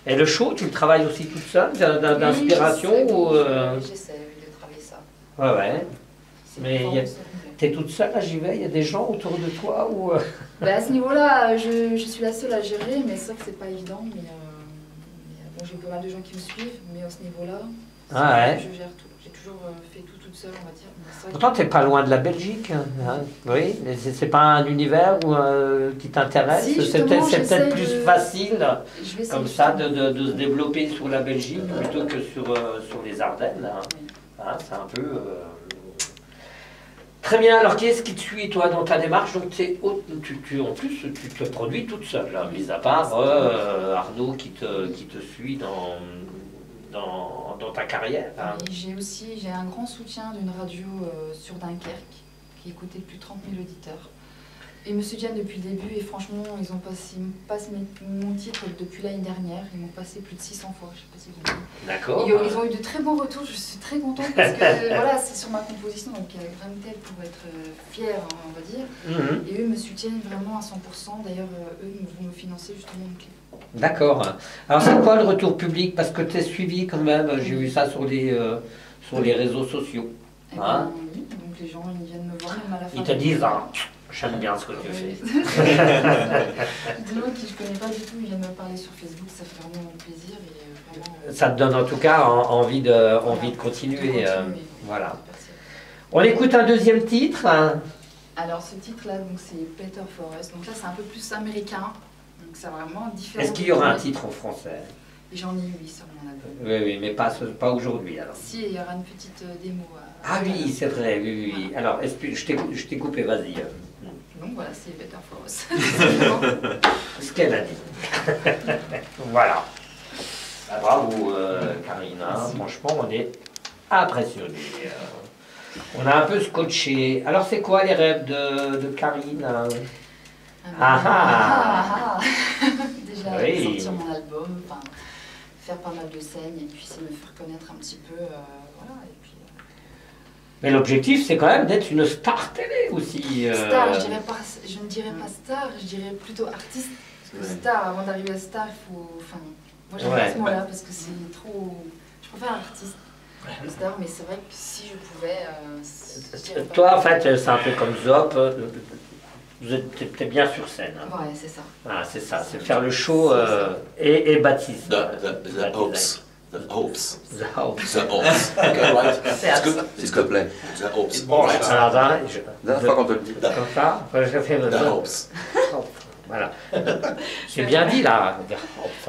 Speaker 1: Et le show, tu le travailles aussi toute seule, d'inspiration
Speaker 2: Oui,
Speaker 1: ou...
Speaker 2: j'essaie de travailler ça.
Speaker 1: Ouais, ouais.
Speaker 2: C'est
Speaker 1: Mais
Speaker 2: une
Speaker 1: il y a-
Speaker 2: forme de-
Speaker 1: T'es toute seule à Givet, il y a des gens autour de toi ou...
Speaker 2: Bah, à ce niveau-là, je suis la seule à gérer, mais c'est vrai que c'est pas évident. Mais bon, j'ai pas mal de gens qui me suivent, mais à ce niveau-là,
Speaker 1: Ah ouais.
Speaker 2: je gère tout. J'ai toujours fait tout toute seule, on va dire. Mais c'est vrai que-
Speaker 1: Pourtant, t'es pas loin de la Belgique, hein. Oui, mais c'est pas un univers qui t'intéresse.
Speaker 2: Si,
Speaker 1: C'est
Speaker 2: justement,
Speaker 1: peut-être
Speaker 2: j'essaie
Speaker 1: plus
Speaker 2: de-
Speaker 1: facile,
Speaker 2: je vais essayer
Speaker 1: comme ça,
Speaker 2: justement.
Speaker 1: de se développer sur la Belgique plutôt que sur les Ardennes. Hein.
Speaker 2: Oui.
Speaker 1: Hein, c'est un peu... Très bien, alors qui est-ce qui te suit, toi, dans ta démarche? Donc, en plus, tu te produis toute seule, hein, mis à part Arnaud qui te suit dans ta carrière. Hein.
Speaker 2: Et j'ai un grand soutien d'une radio sur Dunkerque qui écoutait plus de 30 000 auditeurs. Ils me soutiennent depuis le début et franchement, ils passent mon titre depuis l'année dernière. Ils m'ont passé plus de 600 fois, je sais pas si vous voulez.
Speaker 1: D'accord.
Speaker 2: Ils ont eu de très bons retours, je suis très contente parce que voilà, c'est sur ma composition, donc Gramtel pour être fière, on va dire. Et eux me soutiennent vraiment à 100%. D'ailleurs, eux vont me financer justement mon clip.
Speaker 1: D'accord. Alors c'est quoi le retour public? Parce que tu es suivi quand même, j'ai vu ça sur les réseaux sociaux.
Speaker 2: Et
Speaker 1: Hein?
Speaker 2: oui, donc les gens ils viennent me voir même à la fin.
Speaker 1: Ils te disent, ah, j'aime bien ce que tu fais.
Speaker 2: Des gens qui je connais pas du tout, ils viennent me parler sur Facebook, ça fait vraiment plaisir. Et vraiment,
Speaker 1: Ça te donne en tout cas envie de continuer. Voilà. On écoute un deuxième titre. Hein.
Speaker 2: Alors ce titre-là, donc c'est Peter Forest. Donc là, c'est un peu plus américain. Donc c'est vraiment différent.
Speaker 1: Est-ce qu'il y aura un titre en français?
Speaker 2: J'en ai 8 sur mon album.
Speaker 1: Oui, mais pas aujourd'hui alors.
Speaker 2: Si, il y aura une petite démo.
Speaker 1: Ah oui, c'est vrai, oui. Alors, je t'ai coupé, vas-y.
Speaker 2: Donc voilà, c'est Peter Forest.
Speaker 1: Ce qu'elle a dit. Voilà. Bravo, Karine. Hein. Franchement, on est impressionnés. On a un peu scotché. Alors, c'est quoi les rêves de Karine?
Speaker 2: Déjà,
Speaker 1: Oui.
Speaker 2: sortir mon album, faire pas mal de scènes et puis essayer de me faire connaître un petit peu. Voilà, et puis,
Speaker 1: Mais l'objectif, c'est quand même d'être une star télé aussi.
Speaker 2: Star, je ne dirais pas star, je dirais plutôt artiste. Parce que star, avant d'arriver à star, il faut. Enfin, moi, j'aime pas ce mot-là parce que c'est trop. Je préfère artiste. Star, mais c'est vrai que si je pouvais.
Speaker 1: Toi, en fait, c'est un peu comme Zop. T'es bien sur scène. Hein.
Speaker 2: Ouais, c'est ça.
Speaker 1: Ah, c'est ça, c'est faire le show et Baptiste.
Speaker 4: The hopes. The hopes.
Speaker 1: The Hope.
Speaker 4: The hopes. Okay, right?
Speaker 7: S'il te plaît.
Speaker 4: The hopes.
Speaker 1: Bon,
Speaker 4: Right.
Speaker 1: alors, là,
Speaker 7: La dernière fois qu'on te le dit.
Speaker 1: comme ça, après, je fais le
Speaker 4: The hopes.
Speaker 1: Voilà. J'ai bien dit là.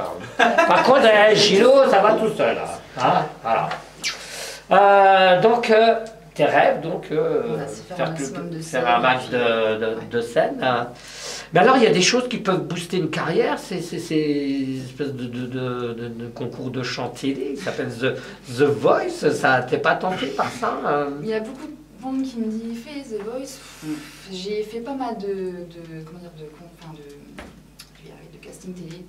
Speaker 1: Par contre, Gilo, ça va tout seul. Là. Hein, voilà. Donc, tes rêves, donc,
Speaker 2: c'est faire un maximum de
Speaker 1: faire un max de scènes. Hein. Mais alors, il y a des choses qui peuvent booster une carrière, c'est une espèce de concours de chant télé qui s'appelle The Voice. Ça, t'es pas tenté par ça?
Speaker 2: Il y a beaucoup de monde qui me dit fais The Voice. J'ai fait pas mal de casting télé.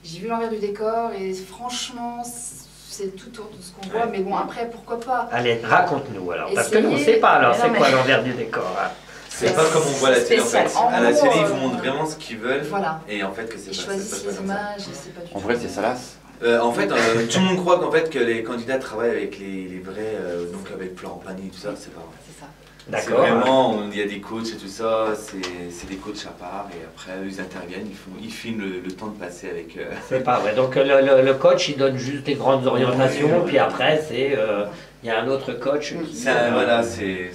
Speaker 2: J'ai vu l'envers du décor et franchement, c'est tout autour de ce qu'on voit. Mais bon, après, pourquoi pas?
Speaker 1: Allez, raconte-nous alors, parce que nous, on ne sait pas alors, c'est quoi l'envers du décor? Hein.
Speaker 6: C'est pas comme on voit la télé en fait.
Speaker 2: spécial.
Speaker 6: À la
Speaker 2: En
Speaker 6: télé,
Speaker 2: gros,
Speaker 6: ils vous montrent vraiment ce qu'ils veulent.
Speaker 2: Voilà.
Speaker 6: Et en fait, que c'est
Speaker 2: Ils
Speaker 6: pas
Speaker 2: choisissent les
Speaker 6: comme ça.
Speaker 2: images et c'est pas du tout.
Speaker 7: En vrai, c'est salace.
Speaker 6: En fait, tout le monde croit qu'en fait que les candidats travaillent avec les vrais, donc avec Florent Pagny et tout ça, c'est pas vrai.
Speaker 2: C'est ça.
Speaker 6: C'est
Speaker 1: D'accord.
Speaker 6: vraiment, il y a des coachs et tout ça, c'est des coachs à part et après eux, ils interviennent, ils filment le temps de passer avec.
Speaker 1: C'est pas vrai. Donc le coach, il donne juste des grandes orientations, puis après, il y a un autre coach qui...
Speaker 6: Voilà, c'est.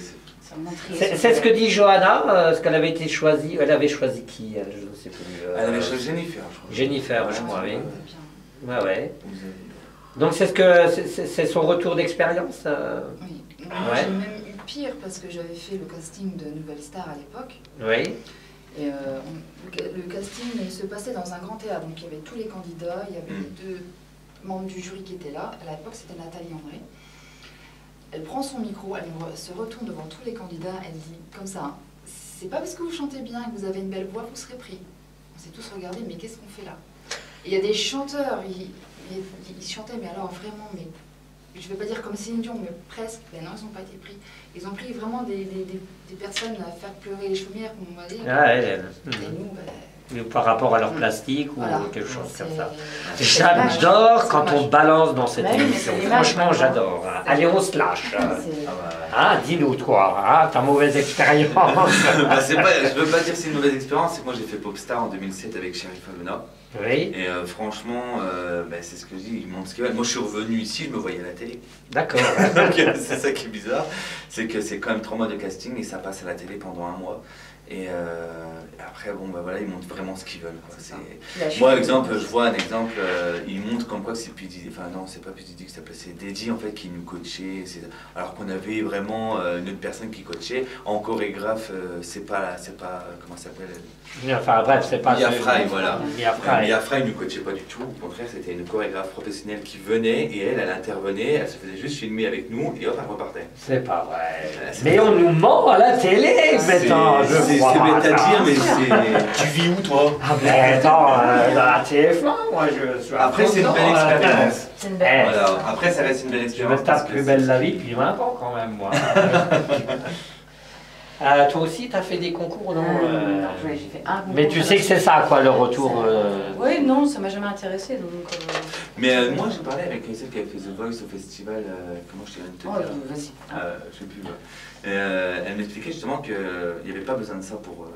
Speaker 1: C'est ce que dit Johanna, ce qu'elle avait été choisie. Elle avait choisi qui? Je ne sais plus.
Speaker 6: Elle avait choisi Jennifer, je crois.
Speaker 1: Jennifer, je crois, oui.
Speaker 2: Bien.
Speaker 1: Ouais, ouais.
Speaker 6: Vous avez-
Speaker 1: Donc c'est son retour d'expérience.
Speaker 2: Oui. Moi,
Speaker 1: Ouais.
Speaker 2: j'ai même eu pire parce que j'avais fait le casting de Nouvelle Star à l'époque.
Speaker 1: Oui.
Speaker 2: Et le casting se passait dans un grand théâtre. Donc il y avait tous les candidats, il y avait les deux membres du jury qui étaient là. À l'époque, c'était Nathalie André. Elle prend son micro, elle se retourne devant tous les candidats, elle dit comme ça, hein, c'est pas parce que vous chantez bien, que vous avez une belle voix, vous serez pris. On s'est tous regardé, mais qu'est-ce qu'on fait là? Et il y a des chanteurs, ils chantaient, mais alors vraiment, mais je vais pas dire comme Céline Dion, mais presque, ben non, ils n'ont pas été pris. Ils ont pris vraiment des personnes à faire pleurer les chaumières, comme on va dire.
Speaker 1: Ah,
Speaker 2: Et nous,
Speaker 1: par rapport à leur plastique ou
Speaker 2: voilà.
Speaker 1: quelque chose comme ça.
Speaker 2: C'est
Speaker 1: J'adore quand
Speaker 2: dommage.
Speaker 1: on balance dans cette
Speaker 2: Bah oui, mais
Speaker 1: émission.
Speaker 2: c'est l'image,
Speaker 1: Franchement,
Speaker 2: maintenant.
Speaker 1: j'adore. Allez, on se lâche.
Speaker 2: C'est-
Speaker 1: Ah, dis-nous, toi, hein, ta mauvaise expérience.
Speaker 6: Bah, je veux pas dire que c'est une mauvaise expérience, c'est que moi j'ai fait Popstar en 2007 avec Sherif Aluna.
Speaker 1: Oui,
Speaker 6: Et franchement, c'est ce que je dis, ils montrent ce qu'ils veulent. Moi je suis revenu ici, je me voyais à la télé.
Speaker 1: d'accord.
Speaker 6: Donc c'est ça qui est bizarre, c'est que c'est quand même 3 mois de casting et ça passe à la télé pendant 1 mois. Et après, bon, bah voilà, ils montrent vraiment ce qu'ils veulent. Quoi.
Speaker 5: C'est ça.
Speaker 6: Moi, exemple, je vois un exemple, ils montrent comme quoi que c'est P. Enfin, non, c'est pas P. Diddy qui s'appelait, c'est Daddy en fait qui nous coachait. Alors qu'on avait vraiment une autre personne qui coachait. En chorégraphe, c'est pas comment ça s'appelle
Speaker 1: Enfin bref, c'est pas...
Speaker 6: Mia Fry, voilà.
Speaker 1: Mia Fry.
Speaker 6: Mia Fry ne coachait pas du tout. Au contraire, c'était une chorégraphe professionnelle qui venait et elle intervenait, elle se faisait juste filmer avec nous et hop, elle repartait.
Speaker 1: C'est pas vrai. Mais on nous ment à la télé maintenant, je
Speaker 6: C'est
Speaker 1: crois.
Speaker 6: bête à dire, mais c'est...
Speaker 3: Tu vis où, toi?
Speaker 1: Ah ben attends, dans la TF1, moi je suis...
Speaker 6: Après, c'est une belle expérience.
Speaker 5: C'est une belle.
Speaker 1: Eh,
Speaker 6: Voilà. Après, ça reste une belle
Speaker 1: je
Speaker 6: expérience.
Speaker 1: me
Speaker 6: parce
Speaker 1: tape
Speaker 6: que
Speaker 1: plus belle la vie depuis 20 ans quand même, moi. Toi aussi, tu as fait des concours, non
Speaker 5: Non, j'ai fait un concours.
Speaker 1: Mais tu sais que c'est ça, quoi, le retour...
Speaker 5: Oui, non, ça m'a jamais intéressé, donc...
Speaker 6: Mais moi, j'ai parlé avec celle qui a fait The Voice au festival, comment je dirais de te
Speaker 5: Oh,
Speaker 6: dire
Speaker 5: vas-y.
Speaker 6: je sais plus. Elle m'expliquait justement qu'il n'y avait pas besoin de ça pour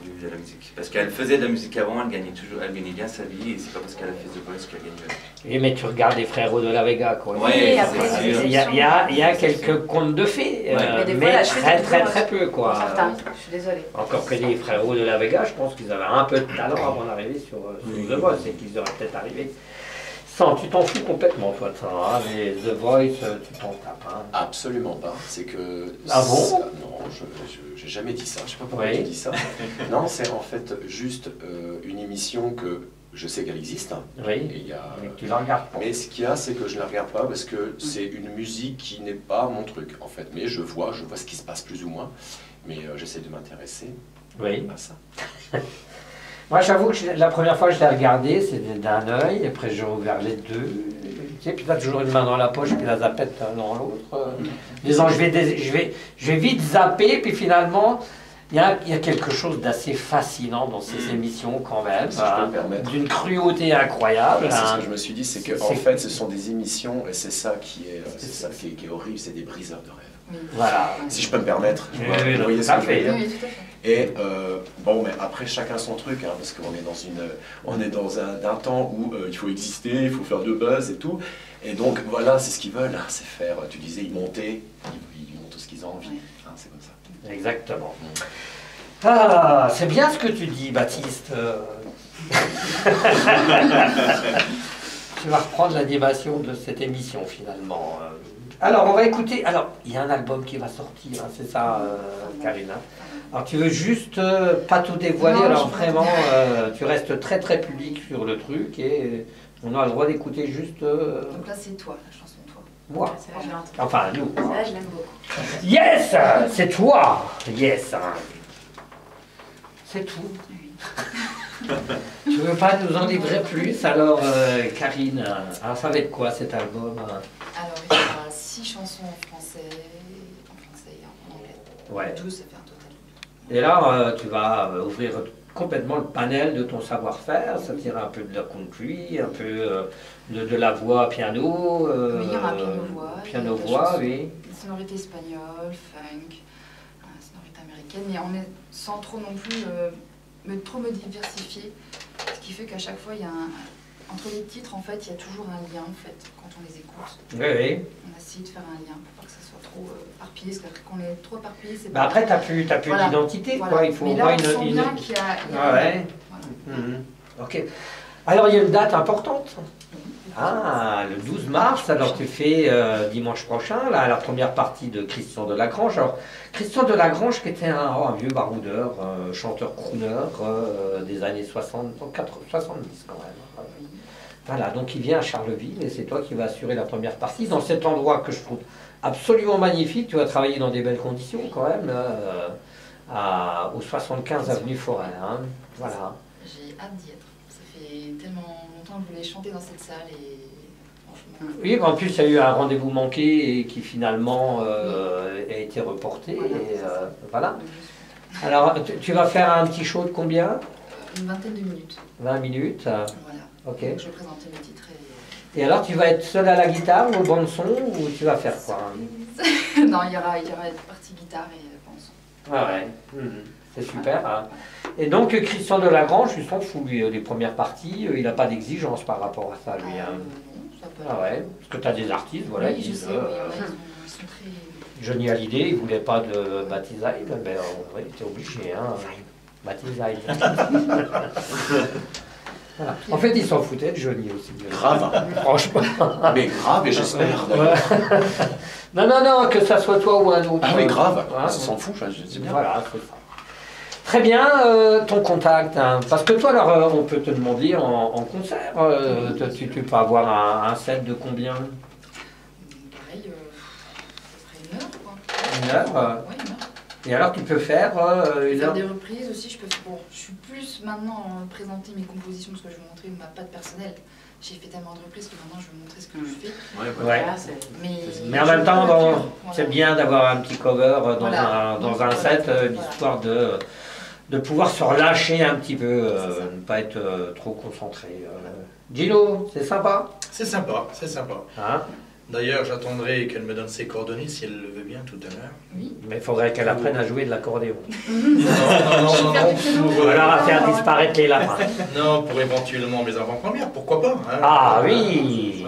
Speaker 6: vivre de la musique. Parce qu'elle faisait de la musique avant, elle gagnait bien sa vie, et c'est pas parce qu'elle a fait The Voice qu'elle gagne bien.
Speaker 1: Oui, mais tu regardes les frérots de la Vega, quoi.
Speaker 6: Ouais,
Speaker 5: après,
Speaker 6: c'est sûr.
Speaker 1: Il y a quelques contes de fées,
Speaker 5: Mais des fois,
Speaker 1: mais
Speaker 5: la chute
Speaker 1: très
Speaker 5: est
Speaker 1: très
Speaker 5: drôle.
Speaker 1: très peu, quoi.
Speaker 5: Certains, je suis désolée.
Speaker 1: Encore que les frérots de la Vega, je pense qu'ils avaient un peu de talent avant d'arriver sur The Voice, et qu'ils auraient peut-être arrivé sans. Tu t'en fous complètement, toi, de ça, hein. Les The Voice, tu t'en tapes, hein.
Speaker 4: Absolument pas. C'est que.
Speaker 1: Ah bon?
Speaker 4: Non, je j'ai jamais dit ça. Je sais pas pourquoi
Speaker 1: Oui.
Speaker 4: j'ai dit ça. Non, c'est en fait juste une émission que je sais qu'elle existe.
Speaker 1: Oui,
Speaker 4: Et il y a...
Speaker 1: mais que tu la regardes pas.
Speaker 4: Mais ce qu'il y a, c'est que je ne la regarde pas parce que c'est une musique qui n'est pas mon truc, en fait. Mais je vois ce qui se passe plus ou moins. Mais j'essaie de m'intéresser
Speaker 1: Oui.
Speaker 4: à ça.
Speaker 1: Moi, j'avoue que la première fois que je l'ai regardé, c'était d'un œil, après j'ai ouvert les deux. Tu sais, puis t'as toujours une main dans la poche, puis la zappette dans l'autre. Disons, je vais vite zapper, puis finalement, il y a quelque chose d'assez fascinant dans ces émissions quand même.
Speaker 4: Si je peux me permettre.
Speaker 1: D'une cruauté incroyable.
Speaker 4: C'est ce
Speaker 1: hein.
Speaker 4: que je me suis dit, c'est qu'en fait, ce sont des émissions, et c'est ça qui est horrible, c'est des briseurs de rêve.
Speaker 2: Oui.
Speaker 1: Voilà.
Speaker 4: Si je peux me permettre,
Speaker 1: Oui,
Speaker 4: vous
Speaker 1: oui,
Speaker 4: voyez
Speaker 1: tout
Speaker 4: ce
Speaker 1: à
Speaker 4: que je veux
Speaker 1: fait.
Speaker 4: dire.
Speaker 2: Oui, tout à fait.
Speaker 4: Et bon, mais après chacun son truc, hein, parce qu'on est dans un temps où il faut exister, il faut faire de buzz et tout. Et donc voilà, c'est ce qu'ils veulent, hein, c'est faire. Tu disais, ils montent ce qu'ils ont envie.
Speaker 2: Oui.
Speaker 4: Hein, c'est comme ça.
Speaker 1: Exactement. Ah, c'est bien ce que tu dis, Baptiste. Tu vas reprendre l'animation de cette émission finalement. Alors, on va écouter. Alors, il y a un album qui va sortir, hein, c'est ça, Karina. Alors, tu veux juste pas tout dévoiler,
Speaker 2: Non,
Speaker 1: alors
Speaker 2: je veux
Speaker 1: vraiment, tu restes très très public sur le truc et on a le droit d'écouter juste
Speaker 2: Donc là, c'est toi, la chanson Toi.
Speaker 1: moi.
Speaker 5: Ça, je l'ai entendu.
Speaker 1: Enfin, nous.
Speaker 5: Ça, je l'aime beaucoup.
Speaker 1: Yes, c'est toi. Yes. C'est tout. Tu veux pas nous en livrer plus alors, Karine? Alors, ça va être quoi cet album?
Speaker 2: Alors, il y aura 6 chansons en français et en anglais.
Speaker 1: Ouais.
Speaker 2: 12, ça fait un total.
Speaker 1: Et là, tu vas ouvrir complètement le panel de ton savoir-faire. Ça tire un peu de la country, un peu de la voix piano.
Speaker 2: Oui, il y aura piano-voix.
Speaker 1: Piano-voix, oui.
Speaker 2: Des sonorités espagnoles, funk, sonorités américaines, mais sans trop non plus trop me diversifier. Ce qui fait qu'à chaque fois, il y a entre les titres, en fait, il y a toujours un lien, en fait, quand on les écoute.
Speaker 1: Oui, oui.
Speaker 2: On essaie de faire un lien pour pas que ça soit trop éparpillé, parce qu'après qu'on est trop éparpillé, c'est
Speaker 1: Bah après, t'as plus
Speaker 2: Voilà.
Speaker 1: d'identité,
Speaker 2: Voilà.
Speaker 1: quoi. Il faut
Speaker 2: Mais là,
Speaker 1: voir
Speaker 2: on sent bien qu'il y a...
Speaker 1: Ah ouais.
Speaker 2: Voilà.
Speaker 1: Mhm. Ok. Alors, il y a une date importante. Ah, le 12 mars, alors tu fais dimanche prochain, là, la première partie de Christian Delagrange. Alors, Christian Delagrange qui était un vieux baroudeur, chanteur crooner des années 70 quand même. Voilà, donc il vient à Charleville et c'est toi qui vas assurer la première partie dans cet endroit que je trouve absolument magnifique. Tu vas travailler dans des belles conditions quand même, au 75 avenue Forêt. Hein. Voilà.
Speaker 2: J'ai hâte d'y être. Ça fait tellement longtemps que je voulais chanter dans cette salle et franchement...
Speaker 1: Oui, en plus il y a eu un rendez-vous manqué et qui finalement a été reporté.
Speaker 2: Voilà,
Speaker 1: Et,
Speaker 2: c'est ça.
Speaker 1: voilà.
Speaker 2: Donc, je suis contente.
Speaker 1: Alors tu vas faire un petit show de combien?
Speaker 2: Une vingtaine de minutes.
Speaker 1: 20 minutes.
Speaker 2: Voilà.
Speaker 1: Ok.
Speaker 2: Donc, je vais présenter mes titres et...
Speaker 1: Et alors tu vas être seul à la guitare ou au bande son ou tu vas faire quoi?
Speaker 2: Non, il y aura une partie guitare et pense.
Speaker 1: Ah ouais. C'est super. Hein. Et donc Christian Delagrange, il s'en fout lui, les premières parties, il n'a pas d'exigence par rapport à ça lui. Hein.
Speaker 2: Non, ça peut
Speaker 1: Ah ouais, parce que tu as des artistes, voilà,
Speaker 2: oui,
Speaker 1: ils
Speaker 2: je
Speaker 1: disent,
Speaker 2: sais, oui, ils sont très...
Speaker 1: Johnny Hallyday, il voulait pas de baptisaille, ben oui, il était obligé, hein. Baptisaille. Voilà. En fait, il s'en foutait de Johnny aussi.
Speaker 4: Grave.
Speaker 1: Franchement.
Speaker 4: Mais grave, et j'espère d'ailleurs.
Speaker 1: Ouais. Non, que ça soit toi ou un autre.
Speaker 4: Ah oui, grave.
Speaker 1: Voilà.
Speaker 4: Ça s'en fout, c'est bien.
Speaker 1: Voilà, c'est ça. Très bien, ton contact, hein. Parce que toi, alors, on peut te demander en concert, tu peux avoir un set de combien?
Speaker 2: Pareil, ça serait 1 heure, quoi.
Speaker 1: 1 heure
Speaker 2: Ouais, 1 heure.
Speaker 1: Et alors, tu peux faire 1
Speaker 2: Faire
Speaker 1: heure?
Speaker 2: des reprises aussi, bon, je suis plus maintenant présenter mes compositions parce que je veux montrer ma patte personnelle. J'ai fait tellement de reprises que maintenant je veux montrer ce que je fais.
Speaker 1: Ouais.
Speaker 5: Voilà,
Speaker 1: Mais en même temps, bon,
Speaker 2: Voilà.
Speaker 1: c'est bien d'avoir un petit cover dans
Speaker 2: Voilà.
Speaker 1: un set,
Speaker 2: Voilà.
Speaker 1: l'histoire de pouvoir se relâcher un petit peu, ne pas être trop concentré. Gino, c'est sympa,
Speaker 3: C'est sympa, c'est sympa.
Speaker 1: hein?
Speaker 3: D'ailleurs, j'attendrai qu'elle me donne ses coordonnées si elle le veut bien tout à l'heure.
Speaker 2: Oui.
Speaker 1: Mais il faudrait qu'elle apprenne à jouer de l'accordéon.
Speaker 3: Non,
Speaker 1: Ou alors à faire disparaître les lapins.
Speaker 3: Non, pour éventuellement mes avant-premières, pourquoi pas hein.
Speaker 1: Ah oui,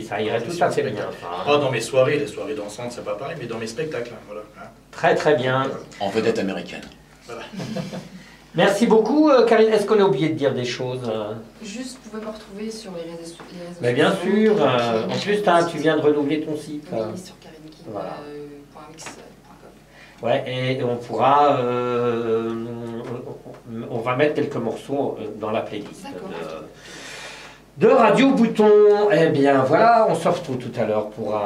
Speaker 1: ça irait tout à fait bien. Ça, hein.
Speaker 3: Pas dans mes soirées, les soirées dansantes, c'est pas pareil, mais dans mes spectacles, hein, voilà. Hein.
Speaker 1: Très très bien.
Speaker 4: En vedette américaine.
Speaker 1: Merci beaucoup, Karine. Est-ce qu'on a oublié de dire des choses
Speaker 2: Juste, vous pouvez me retrouver sur les réseaux sociaux.
Speaker 1: Mais bien sûr. En plus, tu viens de renouveler ton site.
Speaker 2: Oui, sur karineking.mix.com.
Speaker 1: Ouais, et on pourra, on va mettre quelques morceaux dans la playlist
Speaker 2: D'accord.
Speaker 1: de Radio Bouton. Eh bien voilà, on se retrouve tout à l'heure pour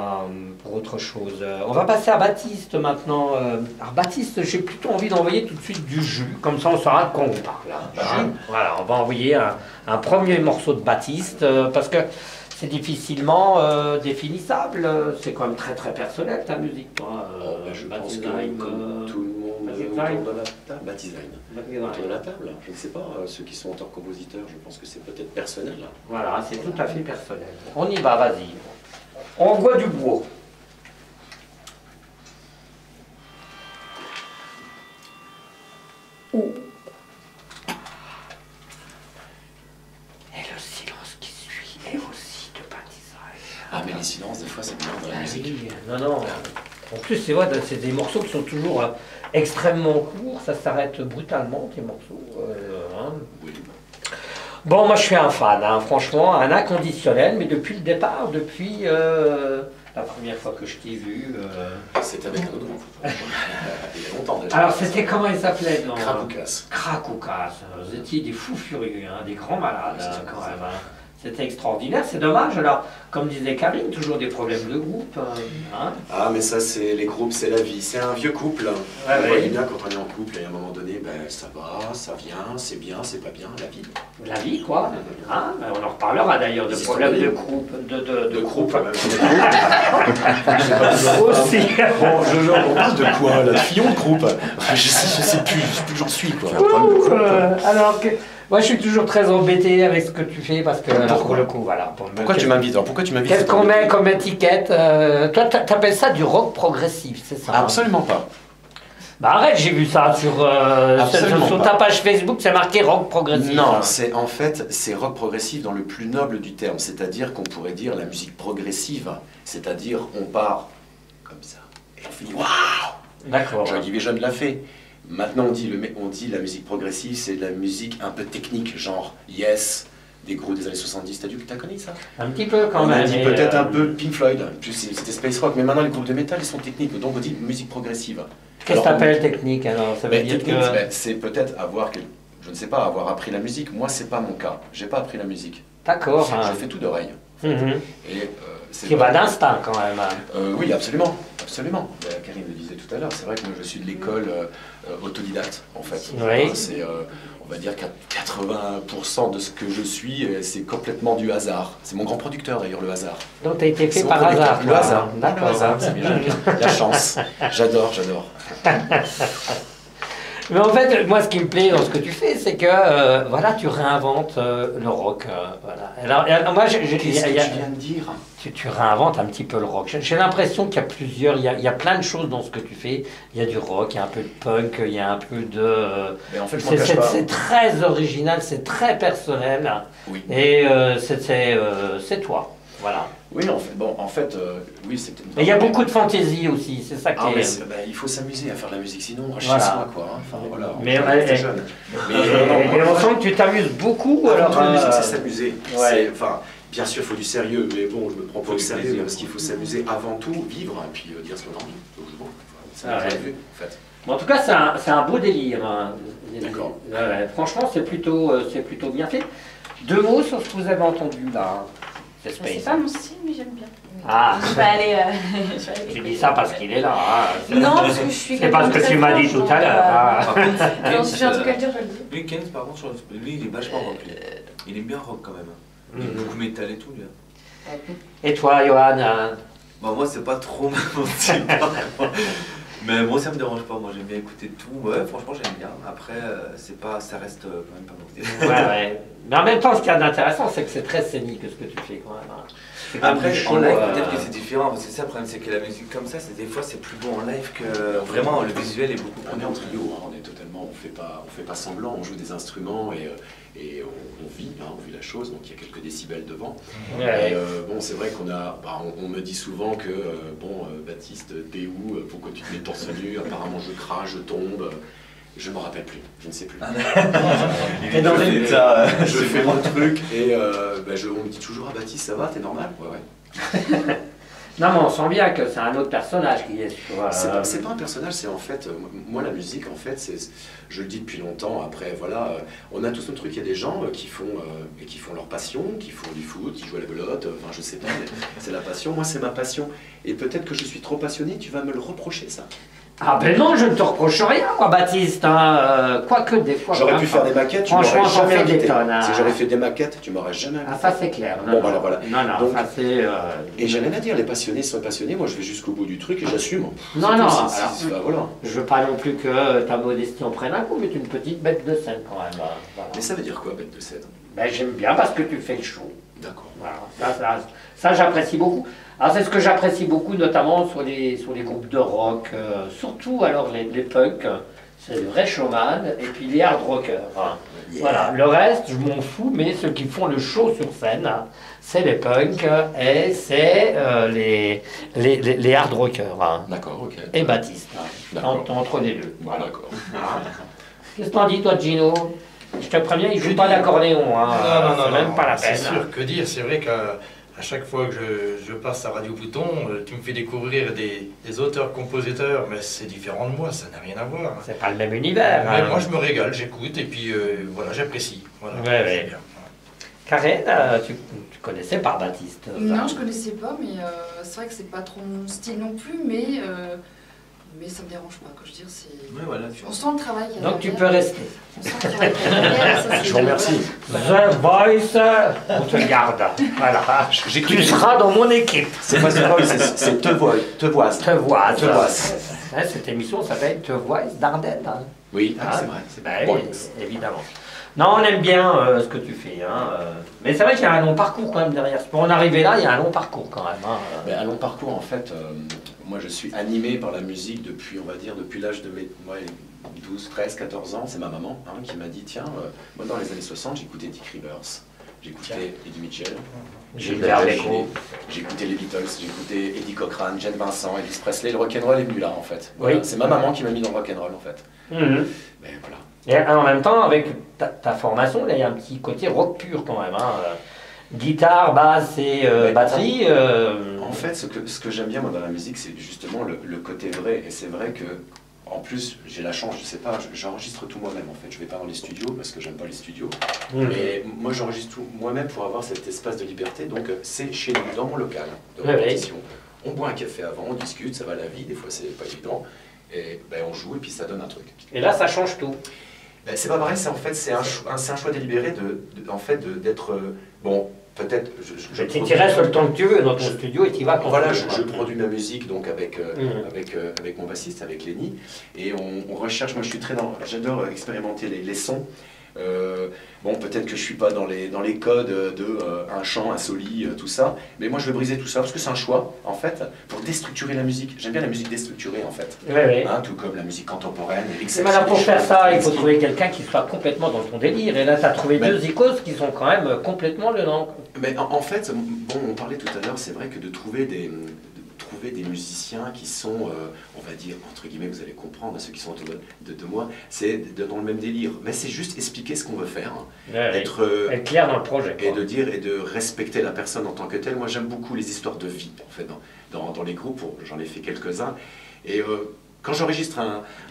Speaker 1: autre chose. On va passer à Baptiste maintenant. Alors Baptiste, j'ai plutôt envie d'envoyer tout de suite du jus, comme ça on saura de quoi on parle. Hein. Voilà, on va envoyer un premier morceau de Baptiste, parce que c'est difficilement définissable. C'est quand même très très personnel ta musique, toi.
Speaker 4: Je pense
Speaker 1: Baptiste
Speaker 4: que
Speaker 1: Line,
Speaker 4: comme tout le monde
Speaker 1: Baptiste
Speaker 4: autour
Speaker 1: Line.
Speaker 4: de la table, Baptiste Line.
Speaker 1: Baptiste
Speaker 4: Autour de
Speaker 1: Line.
Speaker 4: la table, je ne sais pas, ceux qui sont auteurs-compositeurs, je pense que c'est peut-être personnel.
Speaker 1: Voilà, c'est tout à fait personnel. On y va, vas-y. On envoie du bois. Oh. Et le silence qui suit est aussi de Baptiste Line.
Speaker 4: Ah, mais les silences, des fois, c'est bien dans la musique.
Speaker 1: Oui, non. En plus, c'est vrai, c'est des morceaux qui sont toujours extrêmement courts. Ça s'arrête brutalement, tes morceaux. Hein.
Speaker 4: Oui.
Speaker 1: Bon, moi je suis un fan, hein, franchement, un inconditionnel, mais depuis le départ, depuis la première fois que je t'ai vu.
Speaker 4: C'est avec un autre groupe. Il y a longtemps déjà.
Speaker 1: Alors c'était comment il s'appelait dans
Speaker 4: Crapoucas.
Speaker 1: Cracoucas. Vous étiez des fous furieux, hein, des grands malades
Speaker 4: C'est ça,
Speaker 1: quand
Speaker 4: c'est
Speaker 1: même. Hein. C'était extraordinaire, c'est dommage. Alors, comme disait Karine, toujours des problèmes de groupe. Hein.
Speaker 4: Ah, mais ça, c'est les groupes, c'est la vie. C'est un vieux couple.
Speaker 1: Ouais,
Speaker 4: Vous
Speaker 1: ouais.
Speaker 4: voyez bien, quand on est en couple, et à un moment donné, ben, ça va, ça vient, c'est bien, c'est pas bien, la vie.
Speaker 1: La vie, quoi. Hein, ben, on en reparlera d'ailleurs de
Speaker 4: Les
Speaker 1: problèmes de
Speaker 4: histoires
Speaker 1: groupe.
Speaker 4: De groupe, même.
Speaker 1: Aussi.
Speaker 4: Bon, on parle de quoi, là? De Fillon de groupe? Je sais plus où j'en suis, quoi. Un problème de groupe.
Speaker 1: Alors que moi je suis toujours très embêté avec ce que tu fais parce que alors, pour le coup voilà.
Speaker 4: Pourquoi tu m'invites? Alors, pourquoi tu m'invites?
Speaker 1: Qu'est-ce qu'on met comme étiquette toi t'appelles ça du rock progressif, c'est ça?
Speaker 4: Absolument pas.
Speaker 1: Bah arrête, j'ai vu ça sur
Speaker 4: Absolument
Speaker 1: ta
Speaker 4: pas.
Speaker 1: page Facebook, c'est marqué rock progressif.
Speaker 4: Non, c'est en fait, c'est rock progressif dans le plus noble du terme, c'est-à-dire qu'on pourrait dire la musique progressive, c'est-à-dire on part comme ça et on finit waouh.
Speaker 1: D'accord.
Speaker 4: Joy Division l'a fait. Maintenant on dit la musique progressive, c'est de la musique un peu technique, genre Yes, des groupes des années 70. T'as connu ça?
Speaker 1: Un petit peu quand
Speaker 4: On
Speaker 1: même.
Speaker 4: a dit
Speaker 1: mais,
Speaker 4: peut-être un peu Pink Floyd, plus c'était space rock, mais maintenant les groupes de métal ils sont techniques, donc on dit musique progressive.
Speaker 1: Qu'est-ce que
Speaker 4: Alors,
Speaker 1: t'appelles technique alors? Ça veut
Speaker 4: Ben,
Speaker 1: dire
Speaker 4: technique,
Speaker 1: que.
Speaker 4: ben, c'est peut-être je ne sais pas, avoir appris la musique. Moi, c'est pas mon cas. J'ai pas appris la musique.
Speaker 1: D'accord. Hein.
Speaker 4: J'ai fait tout d'oreille.
Speaker 1: Mhm.
Speaker 4: Et c'est
Speaker 1: Qui va d'instinct quand même. Hein.
Speaker 4: oui, absolument, absolument. Ben, Karine le disait tout à l'heure. C'est vrai que moi, je suis de l'école autodidacte, en fait.
Speaker 1: Oui.
Speaker 4: Enfin, c'est, on va dire 80% de ce que je suis, c'est complètement du hasard. C'est mon grand producteur d'ailleurs, le hasard.
Speaker 1: Donc t'as été fait
Speaker 4: C'est
Speaker 1: par
Speaker 4: mon producteur.
Speaker 1: hasard.
Speaker 4: Le
Speaker 1: quoi.
Speaker 4: hasard.
Speaker 1: D'accord.
Speaker 4: Le hasard, c'est bien. La chance. J'adore.
Speaker 1: Mais en fait, moi, ce qui me plaît dans ce que tu fais, c'est que voilà, tu réinventes le rock. Voilà. Alors, moi,
Speaker 4: Qu'est-ce que tu viens de dire?
Speaker 1: tu réinventes un petit peu le rock. J'ai l'impression qu'il y a plusieurs, il y a plein de choses dans ce que tu fais. Il y a du rock, il y a un peu de punk, il y a un peu de.
Speaker 4: Mais en fait, je m'en cache pas.
Speaker 1: C'est très original, c'est très personnel.
Speaker 4: Oui.
Speaker 1: Et c'est toi. Voilà.
Speaker 4: Oui, en fait, oui, c'est peut-être.
Speaker 1: Et il y a beaucoup de fantaisie aussi, c'est ça qui
Speaker 4: Ah, mais
Speaker 1: est...
Speaker 4: il faut s'amuser à faire de la musique, sinon on reste
Speaker 1: Voilà.
Speaker 4: chez soi, quoi. Hein. Enfin, voilà,
Speaker 1: Mais
Speaker 4: on
Speaker 1: ouais,
Speaker 4: était jeune. Mais
Speaker 1: Et on sent que tu t'amuses beaucoup, alors...
Speaker 4: la musique, c'est s'amuser.
Speaker 1: Ouais.
Speaker 4: Enfin, bien sûr, il faut du sérieux, mais bon, je me prends pas
Speaker 6: Faut
Speaker 4: au
Speaker 6: du
Speaker 4: sérieux,
Speaker 6: plaisir.
Speaker 4: parce qu'il faut s'amuser avant tout, vivre, et puis dire ce qu'on a envie. Donc, bon, ça
Speaker 1: Ah,
Speaker 4: j'ai
Speaker 1: ouais.
Speaker 4: vu, en fait.
Speaker 1: Bon, en tout cas, c'est un beau délire. Hein.
Speaker 4: D'accord.
Speaker 1: Ouais, franchement, c'est plutôt bien fait. 2 mots sur ce que vous avez entendu là. C'est
Speaker 5: C'est
Speaker 1: Space.
Speaker 5: pas mon style, mais j'aime bien.
Speaker 1: Ah,
Speaker 5: Je vais aller. Je vais aller
Speaker 1: tu dis
Speaker 5: découvrir.
Speaker 1: ça parce qu'il est là. Hein.
Speaker 5: Non, parce que je suis.
Speaker 1: C'est parce que tu m'as dit tout à l'heure. Ah.
Speaker 6: Par contre,
Speaker 5: Non, si j'ai un truc à dire, je le dis.
Speaker 6: lui, Kenz, par contre, lui, il est vachement rock. Il est bien rock quand même. Il est beaucoup métal et tout, lui.
Speaker 1: Et toi, Johan
Speaker 6: Bon, moi, c'est pas trop mon style, par contre. Mais moi, ça me dérange pas. Moi, j'aime bien écouter tout. Ouais, franchement, j'aime bien. Après, ça reste quand même pas mon style.
Speaker 1: ouais. Mais en même temps, ce qu'il y a d'intéressant, c'est que c'est très scénique ce que tu fais quand même. Hein. C'est comme
Speaker 6: Après,
Speaker 1: du show,
Speaker 6: en live, peut-être que c'est différent. C'est ça le problème, c'est que la musique comme ça, des fois, c'est plus beau en live que vraiment le visuel est beaucoup plus
Speaker 4: On est en
Speaker 6: beau.
Speaker 4: trio, hein, on est totalement, on fait pas semblant, on joue des instruments et on vit, hein, on vit la chose, donc il y a quelques décibels devant.
Speaker 1: Ouais.
Speaker 4: Et, bon, c'est vrai qu'on a, on me dit souvent que Baptiste, t'es où, pourquoi tu te mets torse nu, apparemment je crache, je tombe. Je me rappelle plus, je ne sais plus.
Speaker 1: T'es dans les-
Speaker 4: Je fais mon truc et on me dit toujours ah Baptiste ça va, t'es normal? Ouais.
Speaker 1: Non, mais on sent bien que c'est un autre personnage qui est sur...
Speaker 4: C'est pas un personnage, c'est en fait, moi la musique en fait, je le dis depuis longtemps, après voilà, on a tous nos trucs, il y a des gens qui font leur passion, qui font du foot, qui jouent à la belote, enfin je sais pas, mais c'est la passion, moi c'est ma passion, et peut-être que je suis trop passionné, tu vas me le reprocher ça.
Speaker 1: Ah ben non, je ne te reproche rien, moi, Baptiste. Hein. Quoique des fois...
Speaker 4: J'aurais pu faire des maquettes, tu m'aurais
Speaker 1: Franchement, t'en
Speaker 4: jamais
Speaker 1: fais des
Speaker 4: invité.
Speaker 1: tonnes, hein.
Speaker 4: Si j'aurais fait des maquettes, tu m'aurais jamais invité.
Speaker 1: Ah, ça c'est clair.
Speaker 4: Bon, voilà, voilà.
Speaker 1: Non, non,
Speaker 4: Donc-
Speaker 1: ça c'est...
Speaker 4: Et j'ai rien à dire, les passionnés sont passionnés, moi je vais jusqu'au bout du truc et j'assume.
Speaker 1: Non,
Speaker 4: C'est
Speaker 1: non,
Speaker 4: tout,
Speaker 1: alors-
Speaker 4: bah, voilà.
Speaker 1: Je veux pas non plus que ta modestie en prenne un coup, mais tu es une petite bête de scène quand même. Voilà.
Speaker 4: Mais ça veut dire quoi, bête de scène?
Speaker 1: Ben, j'aime bien parce que tu fais le show.
Speaker 4: D'accord.
Speaker 1: Voilà. Ça, j'apprécie beaucoup. Alors c'est ce que j'apprécie beaucoup, notamment sur les groupes de rock, surtout alors les punks, c'est le vrai showman, et puis les hard rockers. Hein.
Speaker 4: Yeah.
Speaker 1: Voilà, le reste, je m'en fous, mais ceux qui font le show sur scène, hein, c'est les punks et c'est les hard rockers. Hein.
Speaker 4: D'accord, ok.
Speaker 1: Et Baptiste, hein,
Speaker 4: D'accord.
Speaker 1: entre les deux.
Speaker 4: Voilà, d'accord.
Speaker 1: Qu'est-ce que t'en dis toi, Gino? Je te préviens, il joue pas d'accordéon, hein. C'est même pas la peine.
Speaker 3: C'est sûr, que dire. C'est vrai qu'à chaque fois que je passe à Radio Bouton, tu me fais découvrir des auteurs-compositeurs, mais c'est différent de moi, ça n'a rien à voir.
Speaker 1: C'est pas le même univers.
Speaker 3: Mais
Speaker 1: hein.
Speaker 3: moi, je me régale, j'écoute, et puis voilà, j'apprécie. Voilà,
Speaker 1: Ouais,
Speaker 3: c'est
Speaker 1: ouais.
Speaker 3: bien.
Speaker 1: Karen, tu connaissais pas Baptiste?
Speaker 2: Non, je connaissais pas, mais c'est vrai que c'est pas trop mon style non plus, mais ça me dérange pas. Quand je veux dire, c'est.
Speaker 6: Ouais, voilà.
Speaker 2: On sent le travail qu'il y a
Speaker 1: Donc tu peux
Speaker 2: derrière.
Speaker 1: rester.
Speaker 2: On sent le travail qu'il y a derrière, ça, c'est-
Speaker 4: Je vous remercie.
Speaker 1: The Voice, on te garde. Voilà. Tu seras dans mon équipe.
Speaker 4: C'est pas c'est te vois.
Speaker 1: Te vois.
Speaker 4: Te vois.
Speaker 1: Hein, cette émission s'appelle Te vois d'Ardenne. Hein.
Speaker 4: Oui,
Speaker 1: Ah,
Speaker 4: c'est vrai. C'est
Speaker 1: Ben
Speaker 4: bon.
Speaker 1: oui, évidemment. Non, on aime bien ce que tu fais. Hein, mais c'est vrai qu'il y a un long parcours quand même derrière. Pour en arriver là, il y a un long parcours quand même. Hein.
Speaker 4: Ben, un long parcours, en fait, moi je suis animé par la musique depuis, on va dire, depuis l'âge de mes 12, 13, 14 ans. C'est ma maman hein, qui m'a dit, tiens, moi dans les années 60, j'écoutais Dick Rivers, j'écoutais Eddie Mitchell,
Speaker 1: Gilbert Bécaud.
Speaker 4: j'écoutais les Beatles, j'écoutais Eddie Cochran, Jane Vincent, Elvis Presley. Le rock'n'roll est venu là, en fait. Voilà.
Speaker 1: Oui.
Speaker 4: C'est ma maman qui m'a mis dans le rock'n'roll, en fait.
Speaker 1: Mhm.
Speaker 4: Ben voilà.
Speaker 1: Et en même temps, avec ta formation, là, il y a un petit côté rock pur quand même. Hein. Guitare, basse et batterie.
Speaker 4: En fait, ce que j'aime bien moi dans la musique, c'est justement le côté vrai. Et c'est vrai que, en plus, j'ai la chance, je sais pas, j'enregistre tout moi-même en fait. Je vais pas dans les studios parce que j'aime pas les studios.
Speaker 1: Mhm.
Speaker 4: Mais moi, j'enregistre tout moi-même pour avoir cet espace de liberté. Donc, c'est chez nous, dans mon local de
Speaker 1: Oui,
Speaker 4: répétition. On boit un café avant, on discute, ça va la vie. Des fois, c'est pas évident. Et ben, on joue et puis ça donne un truc.
Speaker 1: Et là, ça change tout.
Speaker 4: Ben, c'est pas pareil, c'est en fait c'est un choix délibéré d'être bon. Peut-être, je
Speaker 1: Tu restes le temps que tu veux dans ton studio et tu vas quand
Speaker 4: voilà,
Speaker 1: tu veux.
Speaker 4: je produis ma musique donc avec
Speaker 1: Mhm.
Speaker 4: avec mon bassiste, avec Lenny, et on recherche. Moi, je suis j'adore expérimenter les sons. Bon, peut-être que je suis pas dans les codes de un chant, un soli, tout ça, mais moi je vais briser tout ça parce que c'est un choix en fait pour déstructurer la musique. J'aime bien la musique déstructurée en fait,
Speaker 1: Oui, oui.
Speaker 4: hein, tout comme la musique contemporaine.
Speaker 1: Mais alors pour faire ça, il faut trouver quelqu'un qui soit complètement dans ton délire. Et là, tu as trouvé
Speaker 4: Mais-
Speaker 1: deux icônes qui sont quand même complètement dedans.
Speaker 4: Mais en fait, bon, on parlait tout à l'heure, c'est vrai que de trouver des musiciens qui sont, on va dire, entre guillemets, vous allez comprendre, ceux qui sont autour de moi, c'est dans le même délire. Mais c'est juste expliquer ce qu'on veut faire,
Speaker 1: être clair dans le projet.
Speaker 4: Et de dire et de respecter la personne en tant que telle. Moi, j'aime beaucoup les histoires de vie, en fait, dans les groupes, j'en ai fait quelques-uns. Et quand j'enregistre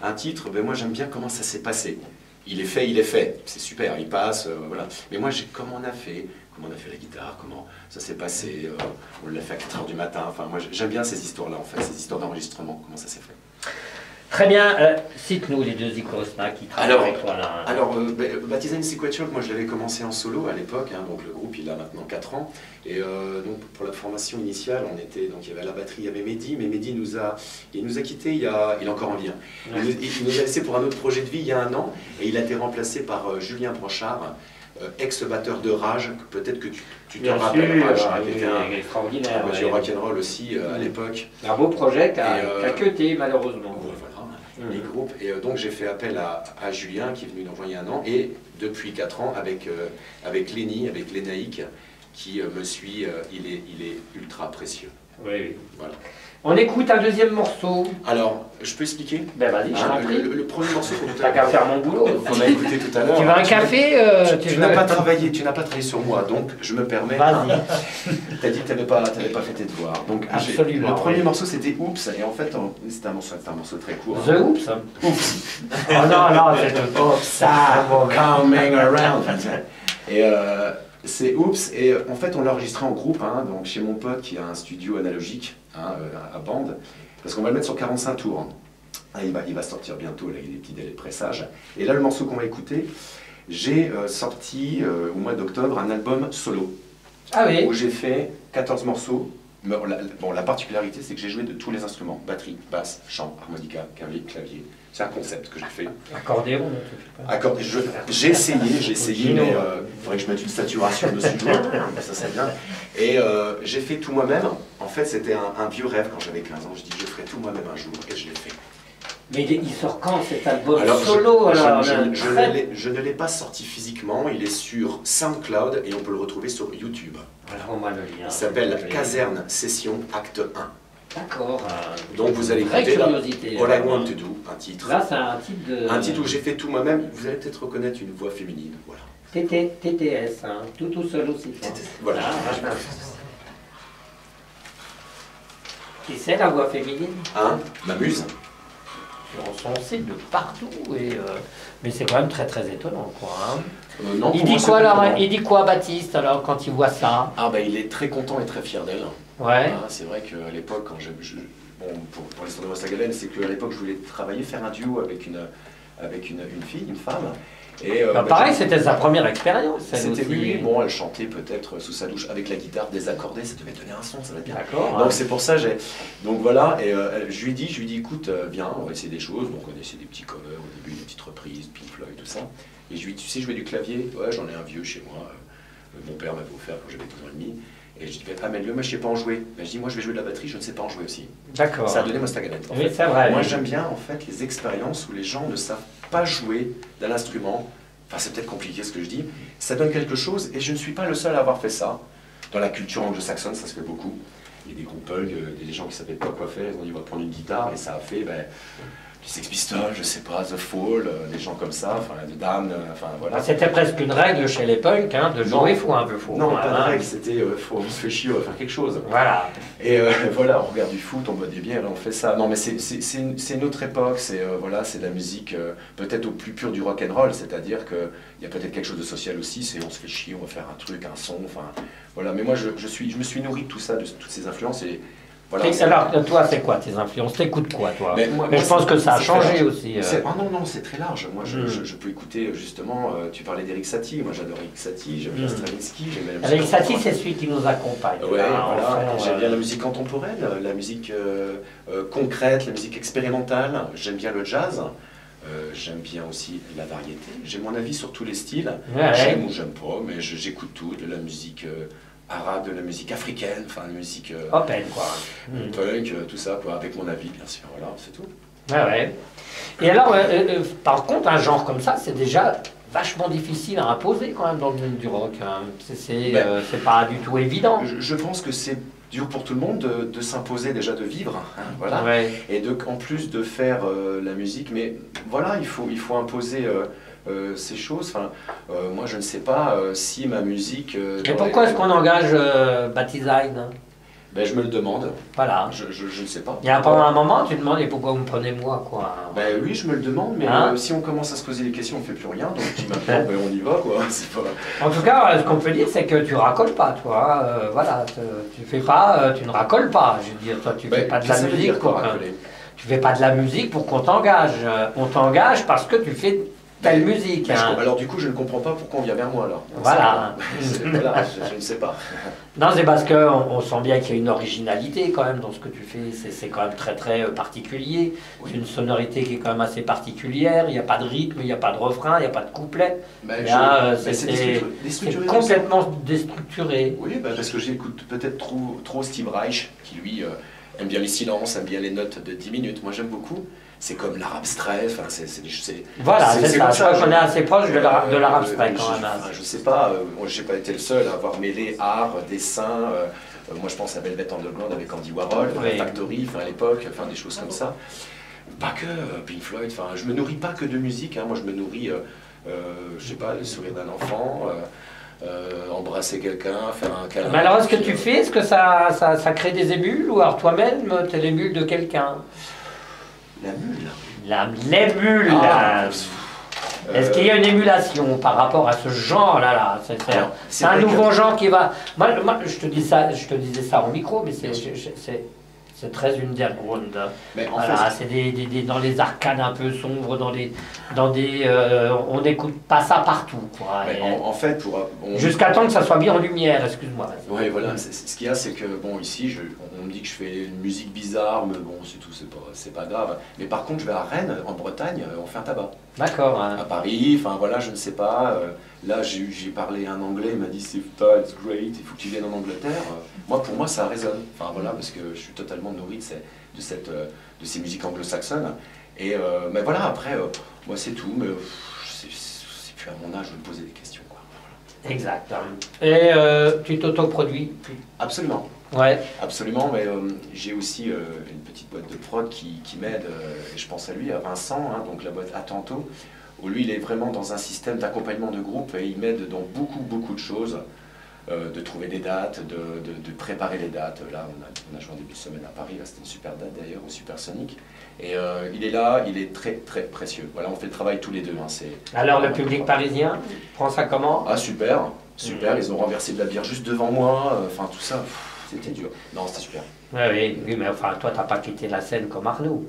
Speaker 4: un titre, ben, moi, j'aime bien comment ça s'est passé. Il est fait, c'est super, il passe, voilà. Mais moi, comment on a fait la guitare, comment ça s'est passé, on l'a fait à 4 h du matin, enfin moi j'aime bien ces histoires-là en fait, ces histoires d'enregistrement, comment ça s'est fait.
Speaker 1: Très bien, cite-nous les deux icônes qui travaillent avec toi là.
Speaker 4: Alors, Baptisé in Sequential, moi je l'avais commencé en solo à l'époque, donc le groupe il a maintenant 4 ans, et donc pour la formation initiale, donc il y avait à la batterie, il y avait Mehdi, mais Mehdi nous a quittés, il est encore en vie. Il nous a laissé pour un autre projet de vie il y a 1 an, et il a été remplacé par Julien Brochard, ex-batteur de Rage, peut-être que tu te rappelles, Rage, qui était un
Speaker 1: extraordinaire.
Speaker 4: Du rock'n'roll aussi à l'époque.
Speaker 1: Un beau projet qui a queuté malheureusement.
Speaker 4: Voilà, les groupes. Et donc j'ai fait appel à Julien qui est venu nous rejoindre il y a 1 an, et depuis 4 ans avec Lenny, avec Lénaïque, qui me suit, il est ultra précieux.
Speaker 1: Oui.
Speaker 4: Voilà.
Speaker 1: On écoute un deuxième morceau.
Speaker 4: Alors, je peux expliquer?
Speaker 1: Ben vas-y, je t'en prie.
Speaker 4: Le premier morceau que
Speaker 1: t'as qu'à faire mon boulot.
Speaker 4: On a écouté tout à l'heure.
Speaker 1: Tu veux un café?
Speaker 4: Tu n'as pas travaillé sur moi, donc je me permets.
Speaker 1: Vas-y.
Speaker 4: T'as dit que t'avais pas fait tes devoirs. Donc,
Speaker 1: absolument.
Speaker 4: Le premier morceau c'était Oops, et en fait c'était un morceau très court.
Speaker 1: The Oops.
Speaker 4: Oops.
Speaker 1: Oh non, c'est le Oops. Ça,
Speaker 4: coming around. Et c'est Oops, et en fait on l'a enregistré en groupe, donc chez mon pote qui a un studio analogique à bande, parce qu'on va le mettre sur 45 tours. Il va sortir bientôt, là, il y a des petits délais de pressage. Et là, le morceau qu'on va écouter, j'ai sorti au mois d'octobre un album solo.
Speaker 1: Ah oui.
Speaker 4: Où j'ai fait 14 morceaux. Bon, la particularité, c'est que j'ai joué de tous les instruments, batterie, basse, chant, harmonica, clavier. C'est un concept que j'ai fait.
Speaker 1: Accordéon,
Speaker 4: j'ai essayé, mais il faudrait que je mette une saturation dessus, ça serait bien. Et j'ai fait tout moi-même. En fait, c'était un vieux rêve quand j'avais 15 ans. Je dis, je ferai tout moi-même un jour, et je l'ai fait.
Speaker 1: Mais il sort quand cet album
Speaker 4: solo? Je ne l'ai pas sorti physiquement, il est sur SoundCloud et on peut le retrouver sur YouTube.
Speaker 1: Voilà,
Speaker 4: il s'appelle Caserne Session Acte 1.
Speaker 1: D'accord.
Speaker 4: Donc vous allez écouter là, All I Want to Do, un titre.
Speaker 1: Là, c'est un titre de...
Speaker 4: Un titre où j'ai fait tout moi-même. Vous allez peut-être reconnaître une voix féminine. Voilà.
Speaker 1: TTS, tout seul aussi.
Speaker 4: Voilà.
Speaker 1: Qui c'est la voix féminine?
Speaker 4: Ma muse.
Speaker 1: On sait de partout, mais c'est quand même très très étonnant, quoi.
Speaker 4: Non,
Speaker 1: il dit quoi alors? Il dit quoi, Baptiste, alors quand il voit ça?
Speaker 4: Il est très content et très fier d'elle.
Speaker 1: Ouais.
Speaker 4: C'est vrai qu'à l'époque, quand pour l'histoire de Mostagaden, c'est qu'à l'époque, je voulais travailler, faire un duo avec une fille, une femme. Et,
Speaker 1: pareil, c'était sa première expérience.
Speaker 4: C'était oui, bon, elle chantait peut-être sous sa douche avec la guitare désaccordée, ça devait donner un son, ça va bien.
Speaker 1: D'accord.
Speaker 4: Donc c'est pour ça, donc voilà, et je lui dis, écoute, viens, on va essayer des choses. Donc on a essayé des petits covers au début, des petites reprises, Pink Floyd, tout ça. Et je lui dis, tu sais jouer du clavier? Ouais, j'en ai un vieux chez moi. Mon père m'avait offert quand j'avais 12 ans et demi. Et je dis, amène-le, moi je sais pas en jouer. Je dis, moi je vais jouer de la batterie, je ne sais pas en jouer aussi.
Speaker 1: D'accord.
Speaker 4: Ça a donné Mostagaden.
Speaker 1: Oui, c'est vrai.
Speaker 4: Moi j'aime bien en fait les expériences où les gens ne savent pas jouer d'un instrument. Enfin, c'est peut-être compliqué ce que je dis. Ça donne quelque chose, et je ne suis pas le seul à avoir fait ça. Dans la culture anglo-saxonne, ça se fait beaucoup. Il y a des groupes punk, des gens qui ne savaient pas quoi faire, ils ont dit, on va prendre une guitare, et ça a fait du Sex Pistols, je sais pas, The Fall, des gens comme ça, enfin, The Damned, enfin voilà.
Speaker 1: C'était presque une règle chez les punks, de jouer fou un peu fou.
Speaker 4: Non, pas de règle, c'était, on se fait chier, on va faire quelque chose.
Speaker 1: Voilà.
Speaker 4: Et voilà, on regarde du foot, on boit des bières, on fait ça. Non, mais c'est une autre époque, c'est de la musique peut-être au plus pur du rock'n'roll, c'est-à-dire qu'il y a peut-être quelque chose de social aussi, c'est on se fait chier, on va faire un truc, un son, enfin voilà. Mais moi, je me suis nourri de tout ça, de toutes ces influences. Et voilà,
Speaker 1: alors, toi, c'est quoi tes influences? T'écoutes quoi, toi? Mais je pense que ça a changé aussi.
Speaker 4: Non, c'est très large. Moi, je peux écouter, justement, tu parlais d'Eric Satie. Moi, j'adore Eric Satie, j'aime bien Stravinsky, j'aime bien la musique.
Speaker 1: Eric Satie, c'est celui qui nous accompagne.
Speaker 4: Ouais, voilà. J'aime bien la musique contemporaine, la musique concrète, la musique expérimentale. J'aime bien le jazz. J'aime bien aussi la variété. J'ai mon avis sur tous les styles. J'aime ou j'aime pas, mais j'écoute tout, de la musique arabe, de la musique africaine, enfin la musique
Speaker 1: open, quoi.
Speaker 4: Punk, tout ça, quoi, avec mon avis, bien sûr, voilà, c'est tout.
Speaker 1: Ouais. Et alors, par contre, un genre comme ça, c'est déjà vachement difficile à imposer quand même dans le monde du rock. Hein. C'est pas du tout évident.
Speaker 4: Je pense que c'est dur pour tout le monde de s'imposer déjà, de vivre, hein, voilà,
Speaker 1: Ouais.
Speaker 4: et en plus de faire la musique. Mais voilà, il faut imposer ces choses. Enfin, moi, je ne sais pas si ma musique...
Speaker 1: Et pourquoi est-ce qu'on engage Baptisign, hein?
Speaker 4: Ben, je me le demande.
Speaker 1: Voilà.
Speaker 4: Je ne sais pas.
Speaker 1: Il y a pendant un moment, tu te demandes, et pourquoi vous me prenez moi, quoi?
Speaker 4: Ben oui, je me le demande, mais
Speaker 1: Hein
Speaker 4: si on commence à se poser des questions, on ne fait plus rien. Donc je dis maintenant, ben, on y va, quoi. C'est pas...
Speaker 1: En tout cas, ce qu'on peut dire, c'est que tu racoles pas, toi. Voilà, tu fais pas, tu ne racoles pas. Je veux dire, toi, tu fais pas de la
Speaker 4: ça veut
Speaker 1: musique
Speaker 4: dire quoi,
Speaker 1: pour,
Speaker 4: racoler?
Speaker 1: tu fais pas de la musique pour qu'on t'engage. On t'engage parce que tu fais telle musique.
Speaker 4: Mais
Speaker 1: Hein.
Speaker 4: alors du coup, je ne comprends pas pourquoi on vient vers moi, alors.
Speaker 1: Voilà.
Speaker 4: Voilà, je ne sais pas.
Speaker 1: Non, c'est parce qu'on sent bien qu'il y a une originalité quand même dans ce que tu fais. C'est quand même très très particulier.
Speaker 4: Oui.
Speaker 1: C'est une sonorité qui est quand même assez particulière. Il n'y a pas de rythme, il n'y a pas de refrain, il n'y a pas de couplet.
Speaker 4: Ben,
Speaker 1: Là,
Speaker 4: ben, c'est
Speaker 1: c'est
Speaker 4: déstructuré.
Speaker 1: complètement déstructuré.
Speaker 4: Oui, ben, parce que j'écoute peut-être trop Steve Reich, qui lui aime bien les silences, aime bien les notes de 10 minutes. Moi, j'aime beaucoup. C'est comme l'arabe strait, enfin,
Speaker 1: Voilà, c'est ça.
Speaker 4: comme
Speaker 1: Je crois
Speaker 4: je-
Speaker 1: qu'on est assez proche de l'arabe strait quand même.
Speaker 4: Enfin, je sais pas, moi, j'ai pas été le seul à avoir mêlé art, dessin. Moi, je pense à Velvet Underground avec Andy Warhol,
Speaker 1: Oui.
Speaker 4: Factory, enfin, à l'époque, enfin, des choses comme ça. Pas que Pink Floyd, enfin, je me nourris pas que de musique, hein. Moi, je me nourris, je sais pas, le sourire d'un enfant, embrasser quelqu'un, faire un câlin.
Speaker 1: Mais alors, ce que tu fais, est-ce que ça crée des émules ou alors toi-même, tu es l'émule de quelqu'un?
Speaker 4: La mule.
Speaker 1: L'émule Est-ce qu'il y a une émulation par rapport à ce genre-là
Speaker 4: Alors,
Speaker 1: C'est un
Speaker 4: vrai
Speaker 1: nouveau
Speaker 4: que-
Speaker 1: genre qui va... Moi, je te disais ça en micro, mais c'est très Underground.
Speaker 4: Mais en
Speaker 1: Voilà,
Speaker 4: fait,
Speaker 1: c'est dans les arcanes un peu sombres, on n'écoute pas ça partout, quoi.
Speaker 4: mais
Speaker 1: Et-
Speaker 4: en fait,
Speaker 1: Jusqu'à temps que ça soit mis en lumière, excuse-moi.
Speaker 4: Oui, voilà, ce qu'il y a, c'est que, bon, ici, on me dit que je fais une musique bizarre, mais bon, c'est tout, c'est pas grave. Mais par contre, je vais à Rennes, en Bretagne, on fait un tabac.
Speaker 1: D'accord. Hein.
Speaker 4: À Paris, enfin voilà, je ne sais pas. Là, j'ai parlé un anglais, il m'a dit c'est it's great, il faut que tu viennes en Angleterre. Pour moi, ça résonne. Enfin voilà, parce que je suis totalement nourri de ces musiques anglo-saxonnes. Et mais voilà, après, moi c'est tout, mais c'est plus à mon âge de me poser des questions, quoi. Voilà.
Speaker 1: Exact. Et tu t'autoproduis?
Speaker 4: Absolument.
Speaker 1: Ouais.
Speaker 4: Absolument, mais j'ai aussi une petite boîte de prod qui m'aide, et je pense à lui, à Vincent, hein, donc la boîte À Tantôt, où lui il est vraiment dans un système d'accompagnement de groupe et il m'aide dans beaucoup de choses, de trouver des dates, de préparer les dates. Là on a joué en début de semaine à Paris, là c'était une super date d'ailleurs, au Supersonic, et il est là, il est très précieux. Voilà, on fait le travail tous les deux. Hein,
Speaker 1: Alors le public parisien prend ça comment?
Speaker 4: Ah super, ils ont renversé de la bière juste devant moi, enfin tout ça. C'était dur. Non, c'était super.
Speaker 1: Oui, mais enfin, toi, t'as pas quitté la scène comme Arnaud.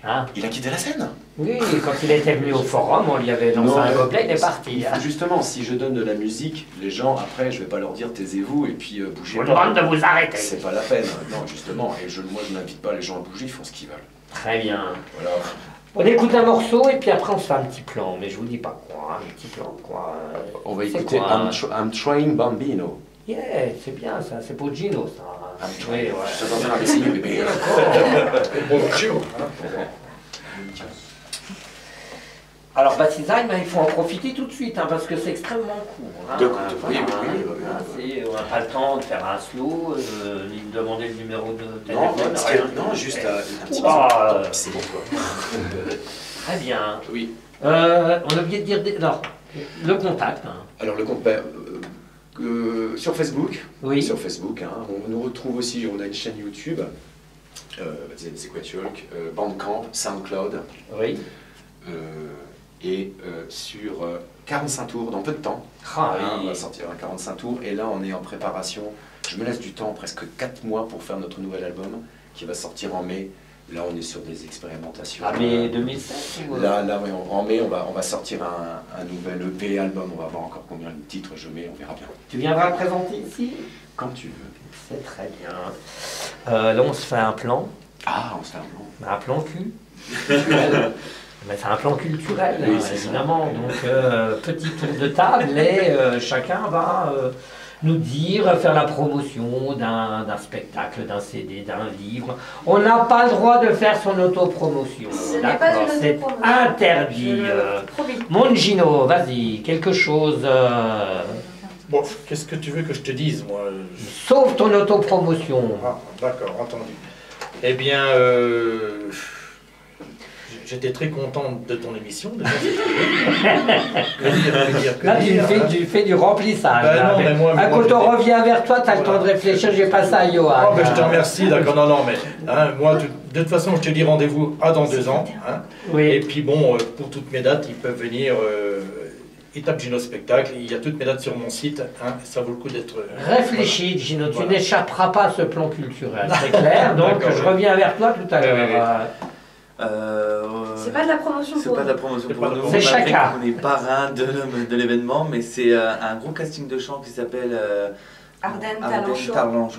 Speaker 1: Hein?
Speaker 4: Il a quitté la scène?
Speaker 1: Oui, quand il était venu au forum, on lui avait lancé un gobelet, il est parti. Hein.
Speaker 4: Justement, si je donne de la musique, les gens, après, je vais pas leur dire taisez-vous et puis bougez
Speaker 1: Je vous
Speaker 4: pas.
Speaker 1: demande de vous arrêter.
Speaker 4: C'est pas la peine. Non, justement. Et moi, je n'invite pas les gens à bouger, ils font ce qu'ils veulent.
Speaker 1: Très bien.
Speaker 4: Voilà.
Speaker 1: On écoute un morceau et puis après on se fait un petit plan, mais je vous dis pas quoi, un petit plan quoi.
Speaker 4: On va
Speaker 1: C'est
Speaker 4: écouter
Speaker 1: quoi, hein?
Speaker 4: I'm Trying Bambino.
Speaker 1: Yeah, c'est bien ça, c'est pour Gino ça.
Speaker 4: I'm
Speaker 1: Oui,
Speaker 4: Trying.
Speaker 1: ouais.
Speaker 4: Je suis en train d'essayer, bébé.
Speaker 3: Bonjour.
Speaker 1: Alors Baptisign, il faut en profiter tout de suite, hein, parce que c'est extrêmement court. Hein.
Speaker 4: Oui.
Speaker 1: On n'a pas le temps de faire un slow, ni de demander le numéro de
Speaker 4: Non,
Speaker 1: téléphone.
Speaker 4: mais
Speaker 1: rien.
Speaker 4: non, juste un petit
Speaker 1: Ah,
Speaker 4: c'est bon, quoi.
Speaker 1: Très bien.
Speaker 4: Oui.
Speaker 1: On a oublié de dire... Non, le contact. Hein.
Speaker 4: Alors, le compte, sur Facebook.
Speaker 1: Oui.
Speaker 4: Sur Facebook, hein, on nous retrouve aussi, on a une chaîne YouTube, c'est quoi Tchulk, Bandcamp, SoundCloud,
Speaker 1: Oui.
Speaker 4: et sur 45 tours dans peu de temps.
Speaker 1: Ah,
Speaker 4: On
Speaker 1: oui.
Speaker 4: va sortir un 45 tours et là on est en préparation. Je me laisse du temps, presque 4 mois pour faire notre nouvel album qui va sortir en mai. Là on est sur des expérimentations.
Speaker 1: Ah, mais 2007 ou...
Speaker 4: Là oui, en mai on va sortir un nouvel EP album. On va voir encore combien de titres je mets, on verra bien.
Speaker 1: Tu viendras le présenter ici?
Speaker 4: Quand tu veux.
Speaker 1: C'est très bien. Là on se fait un plan.
Speaker 4: Ah, on se fait un plan.
Speaker 1: Un plan cul. Mais c'est un plan culturel,
Speaker 4: Oui,
Speaker 1: hein,
Speaker 4: c'est ça.
Speaker 1: évidemment. Donc, petit tour de table et chacun va nous dire, faire la promotion d'un spectacle, d'un CD, d'un livre. On n'a pas le droit de faire son autopromotion.
Speaker 5: Ce n'est pas
Speaker 1: D'accord,
Speaker 5: une
Speaker 1: c'est
Speaker 5: autopromotion.
Speaker 1: interdit.
Speaker 5: Je le promets.
Speaker 1: Mon Gino, vas-y, quelque chose.
Speaker 3: Bon, qu'est-ce que tu veux que je te dise, moi
Speaker 1: Sauf ton autopromotion.
Speaker 3: Ah, d'accord, entendu. Eh bien, j'étais très content de ton émission. Déjà,
Speaker 1: Là, tu fais du remplissage.
Speaker 3: Ben
Speaker 1: là.
Speaker 3: non, mais moi,
Speaker 1: quand on
Speaker 3: j'étais-
Speaker 1: revient vers toi, tu as le temps de réfléchir, j'ai pas ça à Johan.
Speaker 3: Oh, ben, je te remercie, d'accord, non, mais moi, de toute façon, je te dis rendez-vous à dans 2 ans. Hein. Et
Speaker 1: Oui.
Speaker 3: puis bon, pour toutes mes dates, ils peuvent venir. Ils tapent Gino Spectacle, il y a toutes mes dates sur mon site, hein, ça vaut le coup d'être.
Speaker 1: Réfléchis, Gino, tu
Speaker 3: Voilà.
Speaker 1: n'échapperas pas à ce plan culturel, c'est clair. Donc,
Speaker 3: D'accord,
Speaker 1: je
Speaker 3: oui.
Speaker 1: reviens vers toi tout à l'heure.
Speaker 5: C'est pas de la promotion
Speaker 6: C'est
Speaker 5: pour
Speaker 6: pas de
Speaker 5: nous.
Speaker 6: la promotion
Speaker 3: C'est
Speaker 6: pour
Speaker 3: pas de
Speaker 6: nous,
Speaker 3: la
Speaker 1: promotion. C'est
Speaker 6: malgré
Speaker 1: chacun.
Speaker 6: qu'on est parrain de l'événement, mais c'est un gros casting de chant qui s'appelle
Speaker 5: Ardennes Talent Show.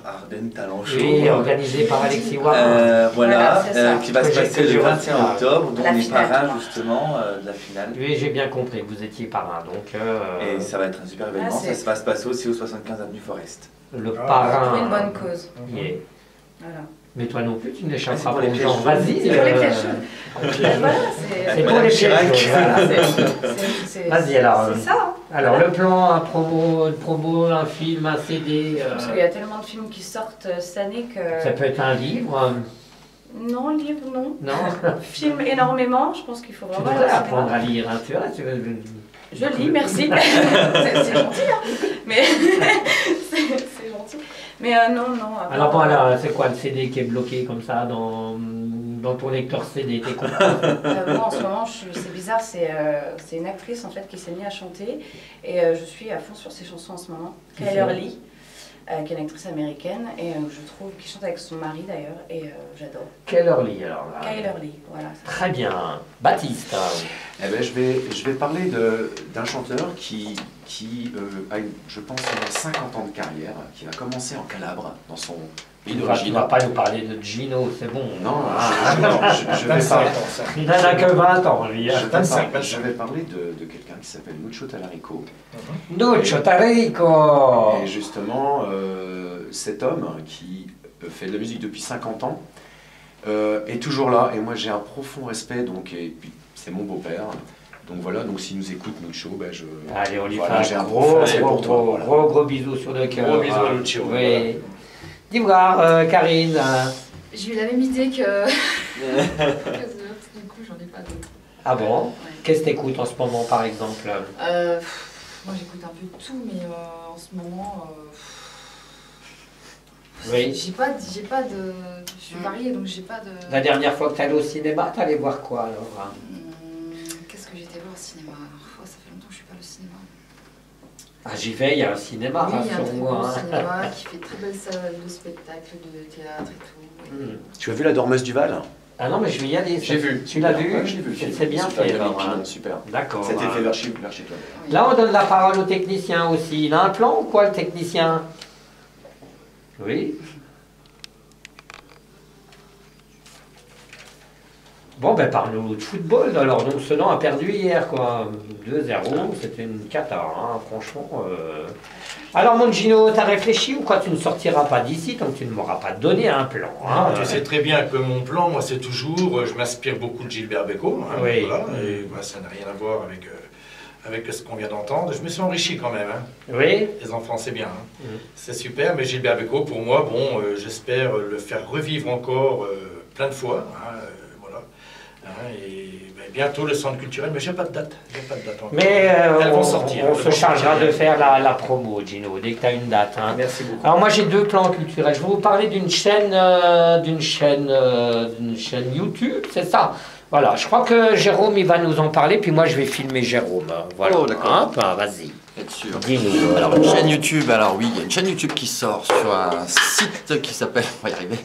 Speaker 6: Ardennes Talent Show.
Speaker 1: Oui, organisé par Alexis Warren.
Speaker 5: Voilà,
Speaker 6: Voilà,
Speaker 5: c'est ça.
Speaker 6: qui va se
Speaker 1: Que j'ai-
Speaker 6: passer
Speaker 1: que
Speaker 6: le
Speaker 1: j'ai
Speaker 6: 21
Speaker 1: reçu,
Speaker 6: octobre, dont
Speaker 5: La
Speaker 6: on est
Speaker 5: finale,
Speaker 6: parrain
Speaker 5: tu vois.
Speaker 6: justement de la finale.
Speaker 1: Oui, j'ai bien compris, vous étiez parrain. Donc,
Speaker 6: Et ça va être un super événement,
Speaker 5: c'est-
Speaker 6: ça va se passer aussi au 75 avenue Forest.
Speaker 1: le
Speaker 3: Ah,
Speaker 1: parrain.
Speaker 5: Pour une bonne cause.
Speaker 1: Yeah.
Speaker 5: Voilà.
Speaker 1: Mais toi non plus, tu
Speaker 6: Ah,
Speaker 1: n'échapperas
Speaker 6: c'est
Speaker 1: pas
Speaker 6: pour les
Speaker 1: aux
Speaker 6: pièges
Speaker 1: gens.
Speaker 6: jaunes.
Speaker 1: Vas-y.
Speaker 5: C'est pour les pièges jaunes. Voilà,
Speaker 1: C'est pour
Speaker 6: Madame
Speaker 1: les pièges
Speaker 6: Chirac.
Speaker 1: jaunes, voilà.
Speaker 5: c'est-
Speaker 1: Vas-y, alors.
Speaker 5: C'est ça. Hein.
Speaker 1: Alors, le plan, un promo, un film, un CD,
Speaker 5: Parce qu'il y a tellement de films qui sortent cette année que.
Speaker 1: ça peut être un livre.
Speaker 5: Non, livre, non.
Speaker 1: Non,
Speaker 5: Film énormément, je pense qu'il faut
Speaker 1: tu
Speaker 5: vraiment
Speaker 1: devrais
Speaker 5: aller au cinéma.
Speaker 1: apprendre à lire. Hein, tu vois,
Speaker 5: Je lis, merci. C'est gentil, hein. Mais c'est gentil. Mais non, non.
Speaker 1: Alors, bon, alors, c'est quoi le CD qui est bloqué comme ça dans ton lecteur CD? T'es content?
Speaker 5: Moi, en ce moment, c'est bizarre, c'est une actrice en fait qui s'est mise à chanter et je suis à fond sur ses chansons en ce moment.
Speaker 1: Qui
Speaker 5: Kyler
Speaker 1: c'est
Speaker 5: Lee, qui est une actrice américaine et je trouve qui chante avec son mari d'ailleurs et j'adore.
Speaker 1: Quelle heure lit alors là?
Speaker 5: Kyler Lee, voilà.
Speaker 1: Très bien. Baptiste.
Speaker 4: Eh ben, je vais parler d'un chanteur qui a, je pense, 50 ans de carrière, qui va commencer en Calabre, dans son pays
Speaker 1: Tu
Speaker 4: d'origine.
Speaker 1: vas pas nous parler de Gino, c'est bon.
Speaker 4: Non,
Speaker 1: Ah,
Speaker 4: je vais
Speaker 3: 25
Speaker 4: parler.
Speaker 3: ans, ça.
Speaker 1: il n'en a que 20 ans, lui. hein.
Speaker 4: Je vais parler de quelqu'un qui s'appelle Lucio Talarico.
Speaker 1: Duccio Tarico.
Speaker 4: Et justement, cet homme qui fait de la musique depuis 50 ans est toujours là. Et moi, j'ai un profond respect. Donc, et puis, c'est mon beau-père. Donc voilà, donc s'il nous écoute, Lucio, ben
Speaker 1: Allez, on lui
Speaker 4: voilà,
Speaker 1: fait
Speaker 4: j'ai
Speaker 1: un
Speaker 4: un
Speaker 1: gros,
Speaker 4: profond respect
Speaker 1: gros,
Speaker 4: pour toi.
Speaker 1: gros,
Speaker 4: Voilà.
Speaker 1: gros bisous sur le cœur.
Speaker 3: Gros bisous à Lucio,
Speaker 1: Oui. Dis voir, Karine.
Speaker 2: J'ai eu la même idée que. Du coup, j'en ai pas d'autres.
Speaker 1: Ah bon?
Speaker 2: Ouais.
Speaker 1: Qu'est-ce que t'écoutes en ce moment, par exemple?
Speaker 2: Moi, j'écoute un peu de tout, mais en ce moment.
Speaker 1: Oui.
Speaker 2: J'ai pas de. Je suis variée, donc j'ai pas de.
Speaker 1: La dernière fois que t'es allé au cinéma, t'allais voir quoi alors? Hein?
Speaker 2: Qu'est-ce que j'étais voir au cinéma? Oh, ça fait longtemps que je suis pas allée au cinéma.
Speaker 1: Ah, j'y vais, il y a un cinéma,
Speaker 2: Oui, il y a un très
Speaker 1: rassure-moi.
Speaker 2: bon
Speaker 1: hein.
Speaker 2: cinéma qui fait très belle salle de spectacle, de théâtre et tout. oui.
Speaker 4: Tu as vu La Dormeuse du Val?
Speaker 1: Ah non, mais je vais y aller.
Speaker 4: J'ai vu.
Speaker 1: Tu l'as vu?
Speaker 4: Ouais, je l'ai vu.
Speaker 1: C'est bien
Speaker 4: Super,
Speaker 1: fait,
Speaker 4: Camille
Speaker 1: alors, hein.
Speaker 4: Pinon, super.
Speaker 1: D'accord.
Speaker 4: C'était
Speaker 1: hein.
Speaker 4: fait vers chez toi.
Speaker 2: Oui.
Speaker 1: Là, on donne la parole au technicien aussi. Il a un plan ou quoi, le technicien? Oui. Bon, ben parle-nous de football alors. Donc, Sedan a perdu hier, quoi. 2-0, c'était une cata, hein, franchement. Alors, mon Gino, t'as réfléchi ou quoi? Tu ne sortiras pas d'ici tant que tu ne m'auras pas donné un plan. Hein.
Speaker 3: Tu sais très bien que mon plan, moi, c'est toujours, je m'inspire beaucoup de Gilbert Bécaud, hein,
Speaker 1: Oui.
Speaker 3: voilà, et bah, ça n'a rien à voir avec ce qu'on vient d'entendre. Je me suis enrichi quand même, hein.
Speaker 1: Oui.
Speaker 3: Les enfants, c'est bien, hein.
Speaker 1: Mhm.
Speaker 3: C'est super, mais Gilbert Bécaud, pour moi, bon, j'espère le faire revivre encore plein de fois, hein, voilà. Hein, et ben, bientôt le centre culturel, mais j'ai pas de date, encore.
Speaker 1: Mais
Speaker 3: Elles vont sortir.
Speaker 1: on
Speaker 3: elles
Speaker 1: se
Speaker 3: vont
Speaker 1: chargera
Speaker 3: sortir.
Speaker 1: de faire la promo, Gino, dès que tu as une date. Hein.
Speaker 3: Merci beaucoup.
Speaker 1: Alors moi j'ai deux plans culturels. Je vais vous parler d'une chaîne YouTube, c'est ça. Voilà, je crois que Jérôme il va nous en parler, puis moi je vais filmer Jérôme. Voilà.
Speaker 7: Oh, d'accord.
Speaker 1: Hein, ben, vas-y,
Speaker 7: Bien sûr.
Speaker 1: dis-nous.
Speaker 7: Alors une chaîne YouTube, alors oui, il y a une chaîne YouTube qui sort sur un site qui s'appelle, on va y arriver,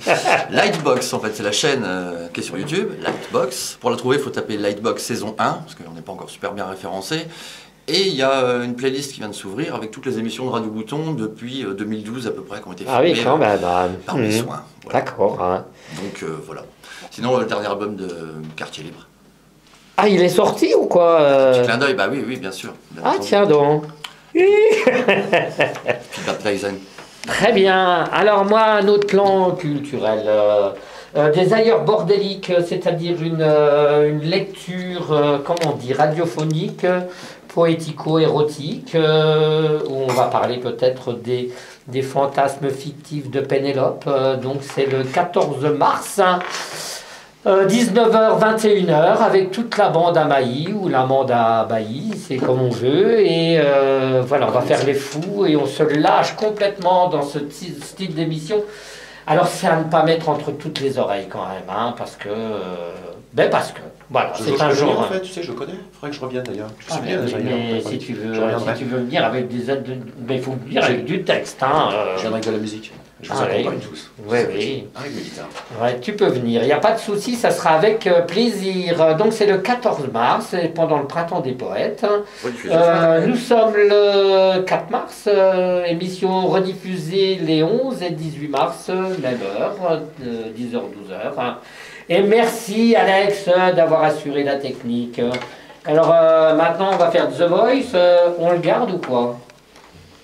Speaker 7: Lightbox en fait, c'est la chaîne qui est sur YouTube, Lightbox. Pour la trouver, il faut taper Lightbox saison 1, parce qu'on n'est pas encore super bien référencé. Et il y a une playlist qui vient de s'ouvrir avec toutes les émissions de Radio Bouton depuis 2012 à peu près qui ont été
Speaker 1: Ah oui,
Speaker 7: filmées
Speaker 1: quand même.
Speaker 7: par mes soins. Voilà.
Speaker 1: D'accord. Hein.
Speaker 7: Donc voilà. Sinon, le dernier album de Quartier Libre.
Speaker 1: Ah, il est sorti ou quoi
Speaker 7: Petit clin d'œil, bah oui, oui, bien sûr. Bien
Speaker 1: Ah
Speaker 7: entendu.
Speaker 1: tiens donc.
Speaker 7: Puis Bert Weisen.
Speaker 1: Très bien. Alors moi, un autre plan culturel. Des ailleurs bordéliques, c'est-à-dire une lecture, comment on dit, radiophonique, poético-érotique, où on va parler peut-être des fantasmes fictifs de Pénélope. Donc c'est le 14 mars. 19h, 21h, avec toute la bande à Mailly, ou la bande à Bailly, c'est comme on veut. Et voilà, on va faire les fous et on se lâche complètement dans ce style d'émission. Alors, c'est à ne pas mettre entre toutes les oreilles quand même, hein, parce que, voilà, c'est un genre.
Speaker 8: En fait, tu sais, je connais. Il faudrait que je revienne d'ailleurs. Je sais bien déjà.
Speaker 1: Mais si tu veux venir avec des aides, mais il faut venir avec du texte. Hein,
Speaker 8: je viendrai avec de la musique. Je vous
Speaker 1: oui.
Speaker 8: accompagne tous.
Speaker 1: Oui, oui.
Speaker 8: Avec mes guitares.
Speaker 1: Ouais, tu peux venir, il n'y a pas de souci, ça sera avec plaisir. Donc c'est le 14 mars, et pendant le printemps des poètes.
Speaker 7: Oui,
Speaker 1: Nous sommes le 4 mars, émission rediffusée les 11 et 18 mars, même heure, 10h, 12h. Et merci Alex d'avoir assuré la technique. Alors maintenant on va faire The Voice, on le garde ou quoi?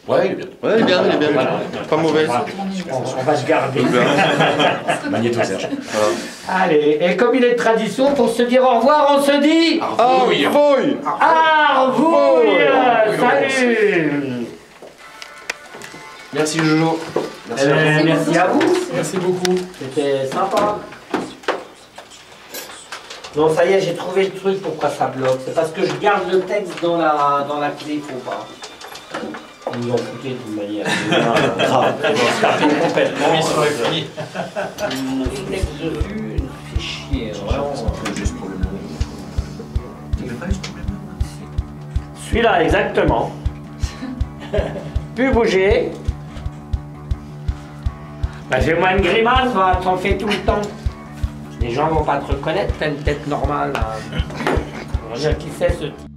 Speaker 8: Ouais, il est bien.
Speaker 7: Ouais, il est bien, il est bien.
Speaker 1: Voilà.
Speaker 7: Pas mauvais.
Speaker 1: On va se garder.
Speaker 8: Magnéto Serge.
Speaker 1: Allez, et comme il est de tradition, pour se dire au revoir, on se dit...
Speaker 7: Au revoir.
Speaker 1: Salut.
Speaker 8: Merci Jojo.
Speaker 1: Merci à vous.
Speaker 3: Merci beaucoup.
Speaker 1: C'était sympa. Non, ça y est, j'ai trouvé le truc pourquoi ça bloque. C'est parce que je garde le texte dans la clé, faut pas. Ils nous ont fouté de toute manière. Grave. Ils vont se taper complètement.
Speaker 3: Ils sont finis.
Speaker 1: Le texte dessus, il fait chier. Vraiment.
Speaker 8: Juste pour le moment. Tu veux pas juste pour le moment?
Speaker 1: Celui-là, exactement. Plus bouger. Bah, fais-moi une grimace, t'en fais tout le temps. Les gens vont pas te reconnaître, t'as une tête normale. On va dire qui c'est ce type.